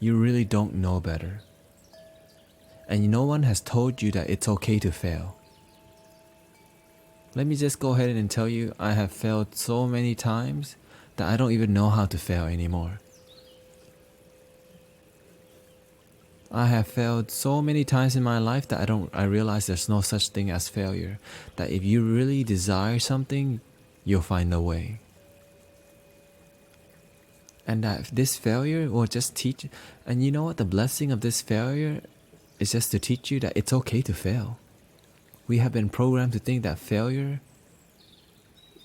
You really don't know better. And no one has told you that it's okay to fail. Let me just go ahead and tell you, I have failed so many times that I don't even know how to fail anymore. I have failed so many times in my life that I realize there's no such thing as failure. That if you really desire something, you'll find a way. And that this failure will just teach, and you know what, the blessing of this failure is just to teach you that it's okay to fail. We have been programmed to think that failure,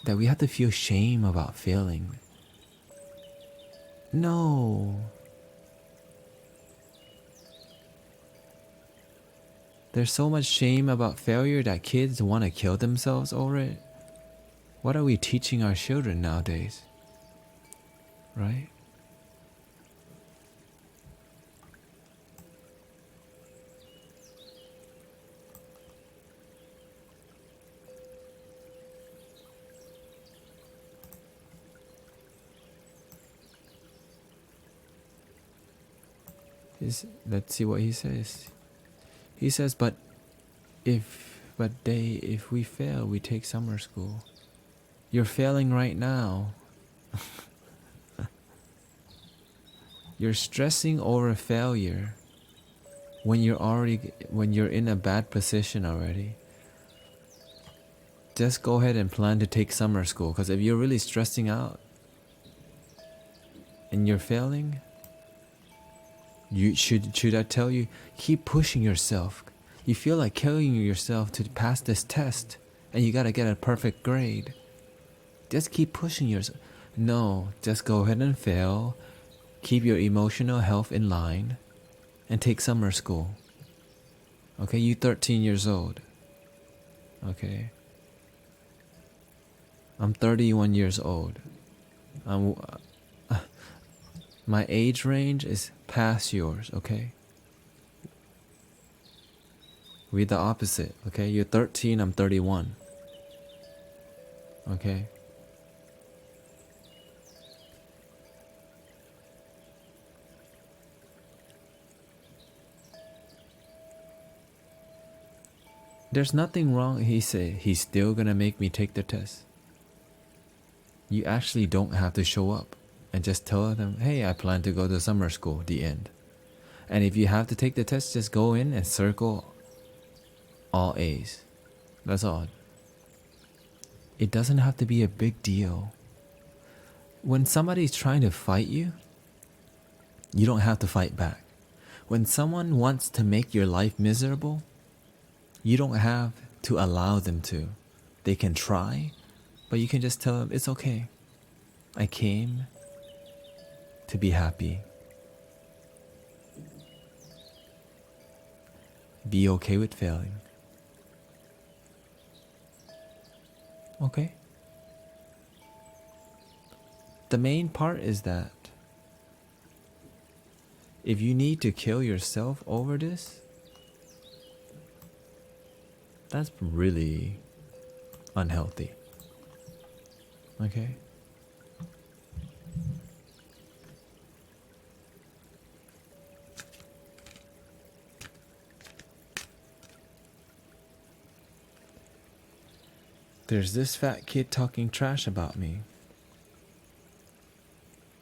that we have to feel shame about failing. No. There's so much shame about failure that kids want to kill themselves over it. What are we teaching our children nowadays? Right? Let's see what he says. He says, but if we fail, we take summer school. You're failing right now. You're stressing over failure when you're in a bad position already. Just go ahead and plan to take summer school, because if you're really stressing out and you're failing, should I tell you, keep pushing yourself. You feel like killing yourself to pass this test and you gotta get a perfect grade. Just keep pushing yourself. No, just go ahead and fail. Keep your emotional health in line and take summer school. Okay, you 13 years old. Okay. I'm 31 years old. My age range is past yours, okay? We're the opposite, okay? You're 13, I'm 31. Okay? There's nothing wrong, he said. He's still gonna make me take the test. You actually don't have to show up and just tell them, hey, I plan to go to summer school, the end. And if you have to take the test, just go in and circle all A's. That's all. It doesn't have to be a big deal. When somebody's trying to fight you, you don't have to fight back. When someone wants to make your life miserable, you don't have to allow them to. They can try, but you can just tell them, it's okay. I came to be happy. Be okay with failing. Okay? The main part is that if you need to kill yourself over this, that's really unhealthy. Okay? There's this fat kid talking trash about me.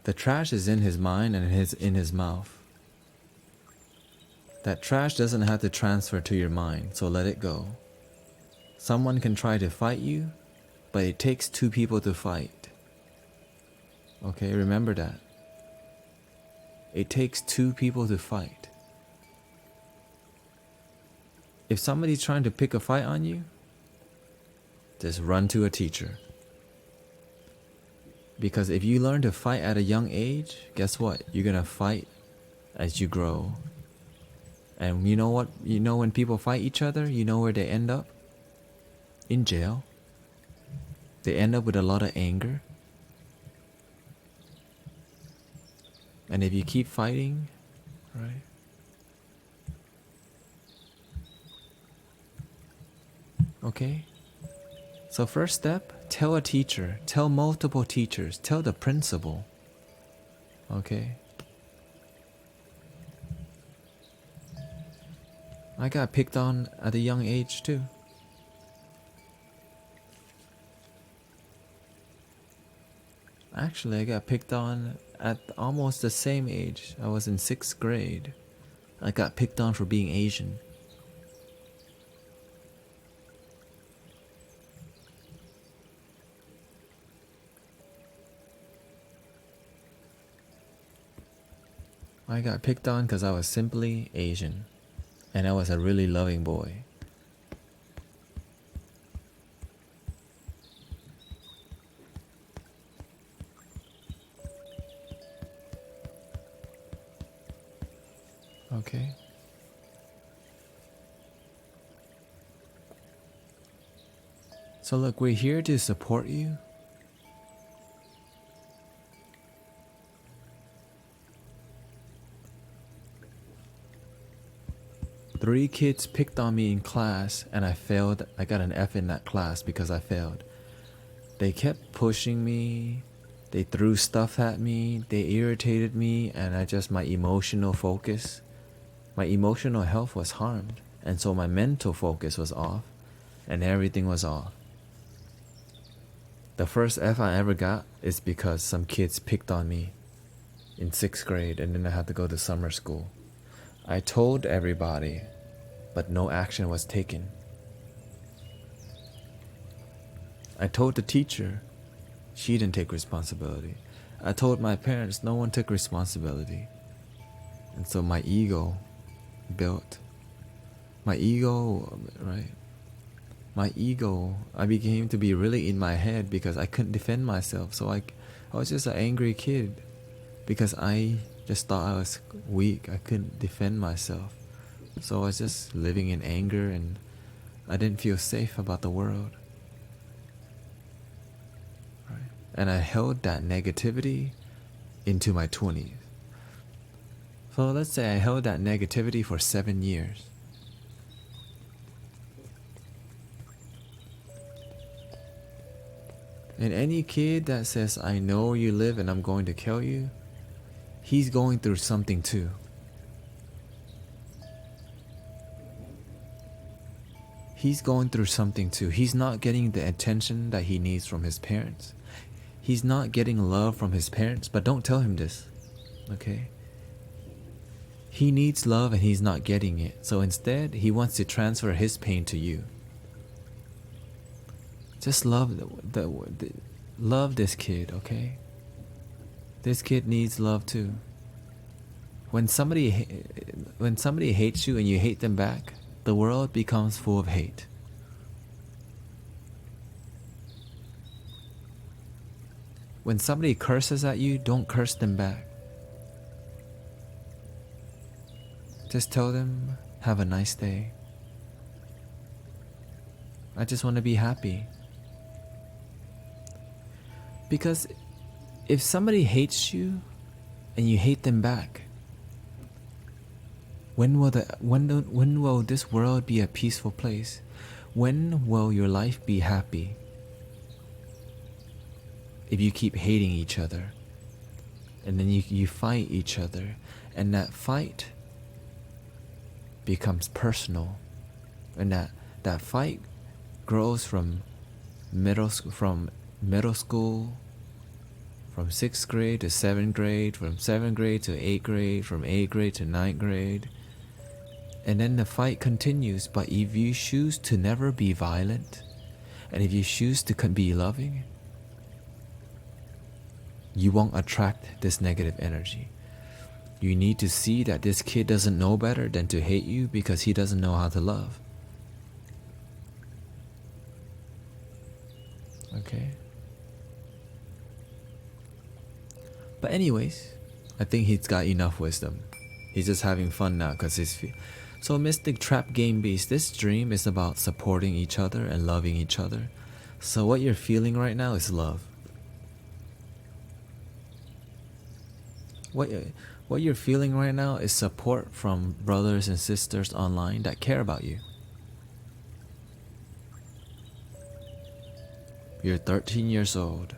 The trash is in his mind and in his mouth. That trash doesn't have to transfer to your mind, so let it go. Someone can try to fight you, but it takes two people to fight. Okay, remember that. It takes two people to fight. If somebody's trying to pick a fight on you, just run to a teacher. Because if you learn to fight at a young age, guess what? You're gonna fight as you grow. And you know what? You know when people fight each other, you know where they end up? In jail. They end up with a lot of anger. And if you keep fighting, right? Okay? So first step, tell a teacher, tell multiple teachers, tell the principal. Okay? I got picked on at a young age too. Actually, I got picked on at almost the same age. I was in 6th grade. I got picked on for being Asian. I got picked on because I was simply Asian. And I was a really loving boy. Okay. So look, we're here to support you. Three kids picked on me in class and I failed. I got an F in that class because I failed. They kept pushing me. They threw stuff at me. They irritated me, and my emotional focus, my emotional health was harmed. And so my mental focus was off and everything was off. The first F I ever got is because some kids picked on me in 6th grade, and then I had to go to summer school. I told everybody, but no action was taken. I told the teacher, she didn't take responsibility. I told my parents, no one took responsibility. And so my ego built. My ego, right? My ego, I became to be really in my head because I couldn't defend myself. So I was just an angry kid because I just thought I was weak. I couldn't defend myself. So I was just living in anger, and I didn't feel safe about the world. Right? And I held that negativity into my 20s. So let's say I held that negativity for 7 years. And any kid that says, I know where you live and I'm going to kill you, he's going through something too. He's going through something too. He's not getting the attention that he needs from his parents. He's not getting love from his parents, but don't tell him this, okay? He needs love and he's not getting it. So instead, he wants to transfer his pain to you. Just love love this kid, okay? This kid needs love too. When somebody hates you and you hate them back, the world becomes full of hate. When somebody curses at you, don't curse them back. Just tell them, have a nice day. I just want to be happy. Because if somebody hates you and you hate them back, when will this world be a peaceful place? When will your life be happy? If you keep hating each other, and then you fight each other, and that fight becomes personal, and that fight grows from middle school, from 6th grade to 7th grade, from 7th grade to 8th grade, from 8th grade to 9th grade. And then the fight continues. But if you choose to never be violent, and if you choose to be loving, you won't attract this negative energy. You need to see that this kid doesn't know better than to hate you because he doesn't know how to love. Okay? But anyways, I think he's got enough wisdom. He's just having fun now because So Mystic Trap Game Beast, this dream is about supporting each other and loving each other. So what you're feeling right now is love. What you're feeling right now is support from brothers and sisters online that care about you. You're 13 years old.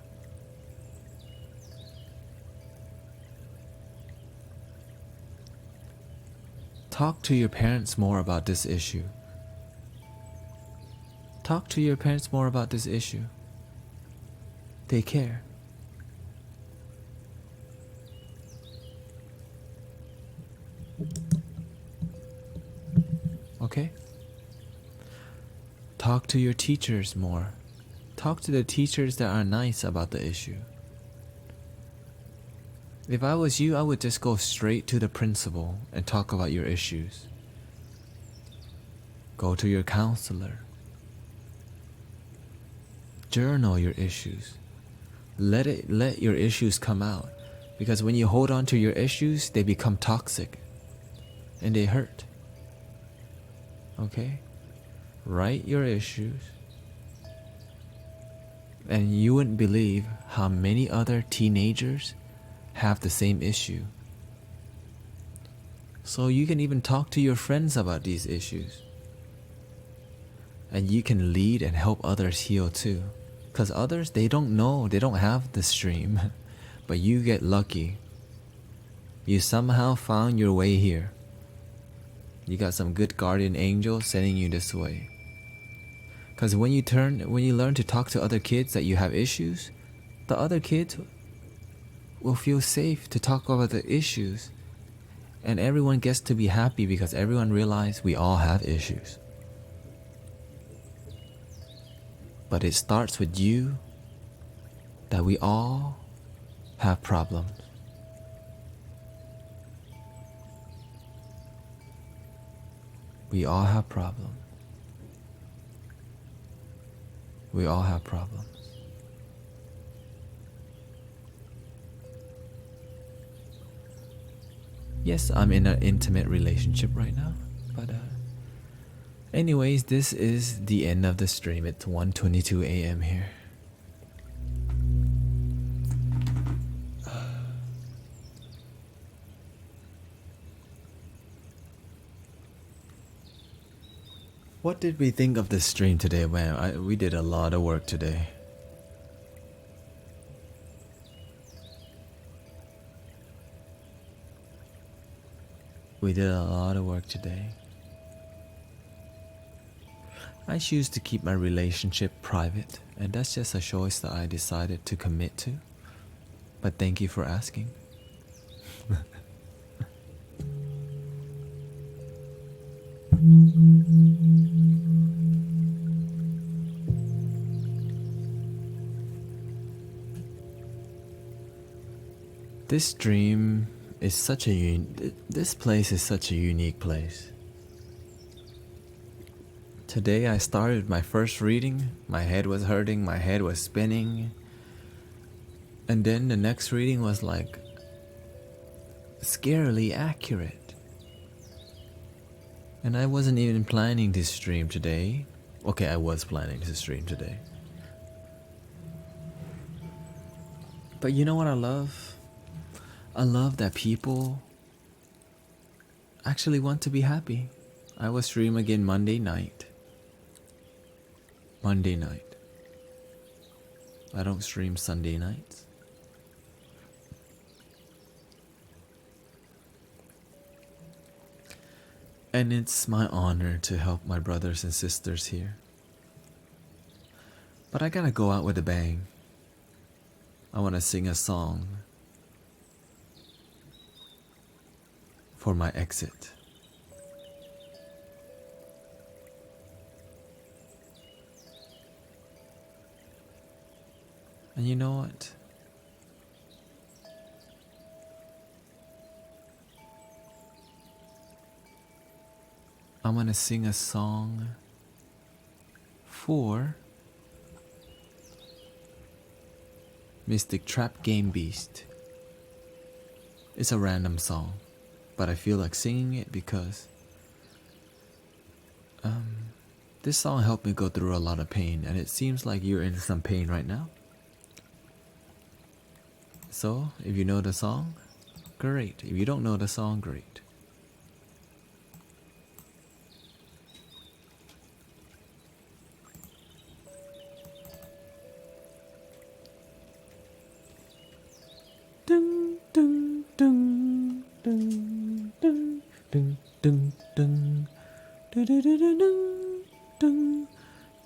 Talk to your parents more about this issue. Talk to your parents more about this issue. They care. okay? Talk to your teachers more. Talk to the teachers that are nice about the issue. If I was you, I would just go straight to the principal and talk about your issues. Go to your counselor. Journal your issues. Let your issues come out. Because when you hold on to your issues, they become toxic. And they hurt. Okay? Write your issues. And you wouldn't believe how many other teenagers have the same issue. So you can even talk to your friends about these issues. And you can lead and help others heal too. Because others, they don't know, they don't have the stream. But you get lucky. You somehow found your way here. You got some good guardian angel sending you this way. Because when you learn to talk to other kids that you have issues, the other kids will feel safe to talk about the issues. And everyone gets to be happy because everyone realizes we all have issues. But it starts with you that we all have problems. We all have problems. We all have problems. Yes, I'm in an intimate relationship right now, but anyways, this is the end of the stream. It's 1:22 a.m. here. What did we think of this stream today, man? We did a lot of work today. We did a lot of work today. I choose to keep my relationship private, and that's just a choice that I decided to commit to. But thank you for asking. This dream is this place is such a unique place. Today I started my first reading, my head was hurting, my head was spinning. And then the next reading was like scarily accurate. And I wasn't even planning to stream today. Okay, I was planning to stream today. But you know what I love? I love that people actually want to be happy. I will stream again Monday night. Monday night. I don't stream Sunday nights. And it's my honor to help my brothers and sisters here. But I gotta go out with a bang. I wanna sing a song for my exit. And you know what? I'm gonna sing a song for Mystic Trap Game Beast. It's a random song, but I feel like singing it because this song helped me go through a lot of pain, and it seems like you're in some pain right now. So, if you know the song, great. If you don't know the song, great. Dun dun dun dun dun dun dun dun dun dun dun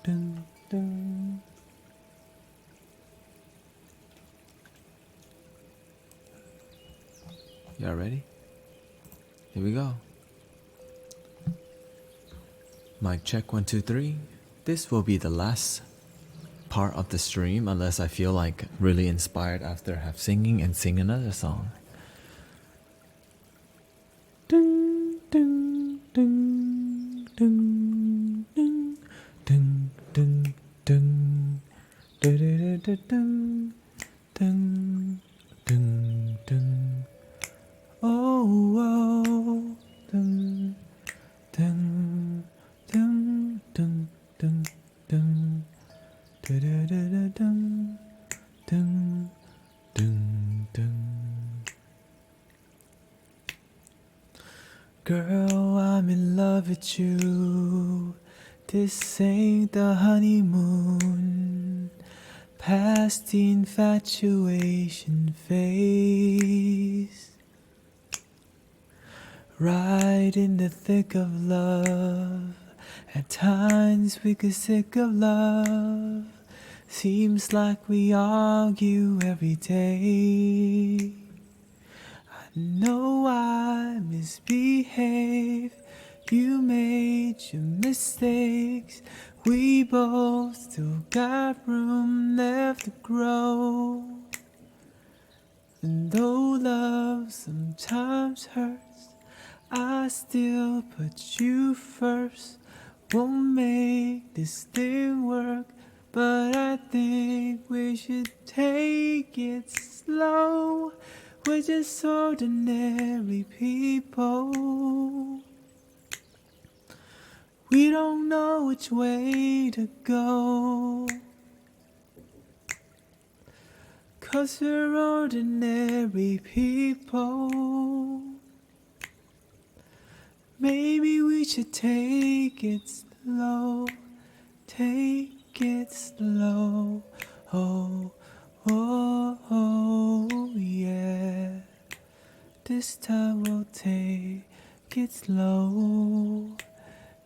dun dun. Y'all ready? Here we go. Mic check 1 2 3. This will be the last part of the stream unless I feel like really inspired after have singing and sing another song. Ding ding ding ding ding ding ding ding ding ding ding ding ding. Oh oh ding ding ding ding ding ding. Dun, dun, dun, dun. Girl, I'm in love with you. This ain't the honeymoon. Past the infatuation phase. Right in the thick of love. At times we get sick of love. Seems like we argue every day. I know I misbehave. You made your mistakes. We both still got room left to grow. And though love sometimes hurts, I still put you first. Won't make this thing work, but I think we should take it slow. We're just ordinary people. We don't know which way to go, 'cause we're ordinary people. Maybe we should take it slow, take it slow. Oh, oh, oh, yeah. This time we'll take it slow,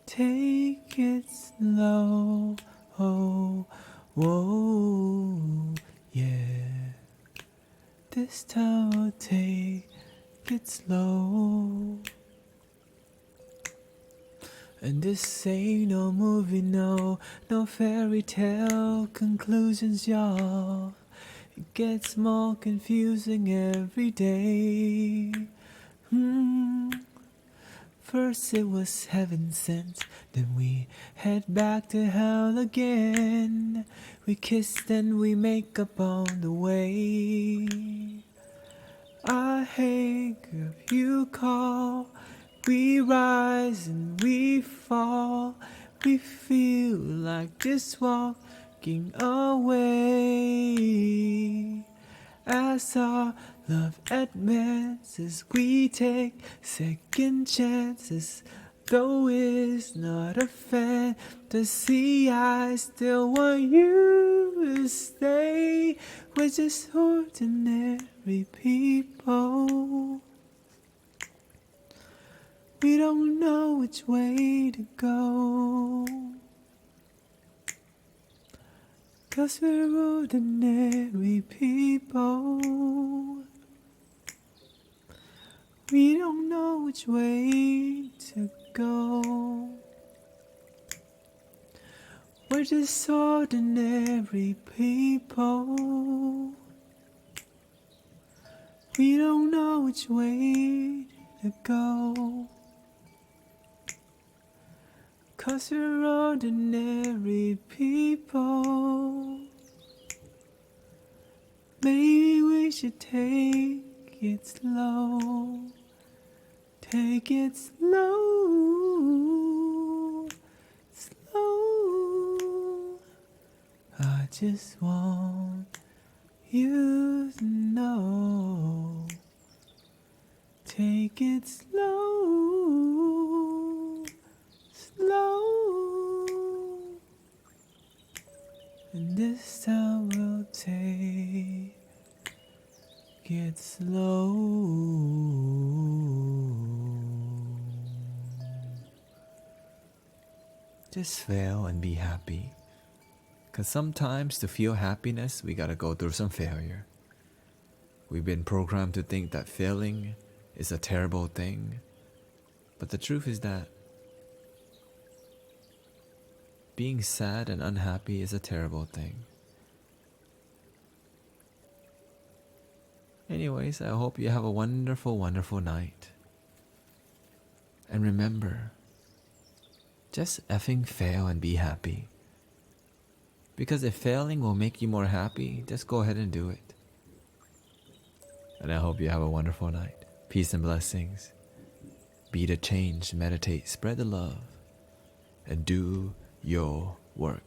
take it slow. Oh, whoa, yeah. This time we'll take it slow. And this ain't no movie, no fairy tale conclusions, y'all. It gets more confusing every day. First it was heaven sent, then we head back to hell again. We kissed and we make up on the way. I hang up, you call. We rise and we fall. We feel like just walking away. As our love advances, we take second chances. Though it's not a fantasy, I still want you to stay. We're just ordinary people. We don't know which way to go, 'cause we're ordinary people. We don't know which way to go. We're just ordinary people. We don't know which way to go, 'cause we're ordinary people. Maybe we should take it slow, take it slow, slow. I just want you to know, take it slow, slow. And this time we'll take it slow. Just fail and be happy. 'Cause sometimes to feel happiness, we gotta go through some failure. We've been programmed to think that failing is a terrible thing. But the truth is that being sad and unhappy is a terrible thing. Anyways, I hope you have a wonderful, wonderful night. And remember, just effing fail and be happy. Because if failing will make you more happy, just go ahead and do it. And I hope you have a wonderful night. Peace and blessings. Be the change, meditate, spread the love, and do your work.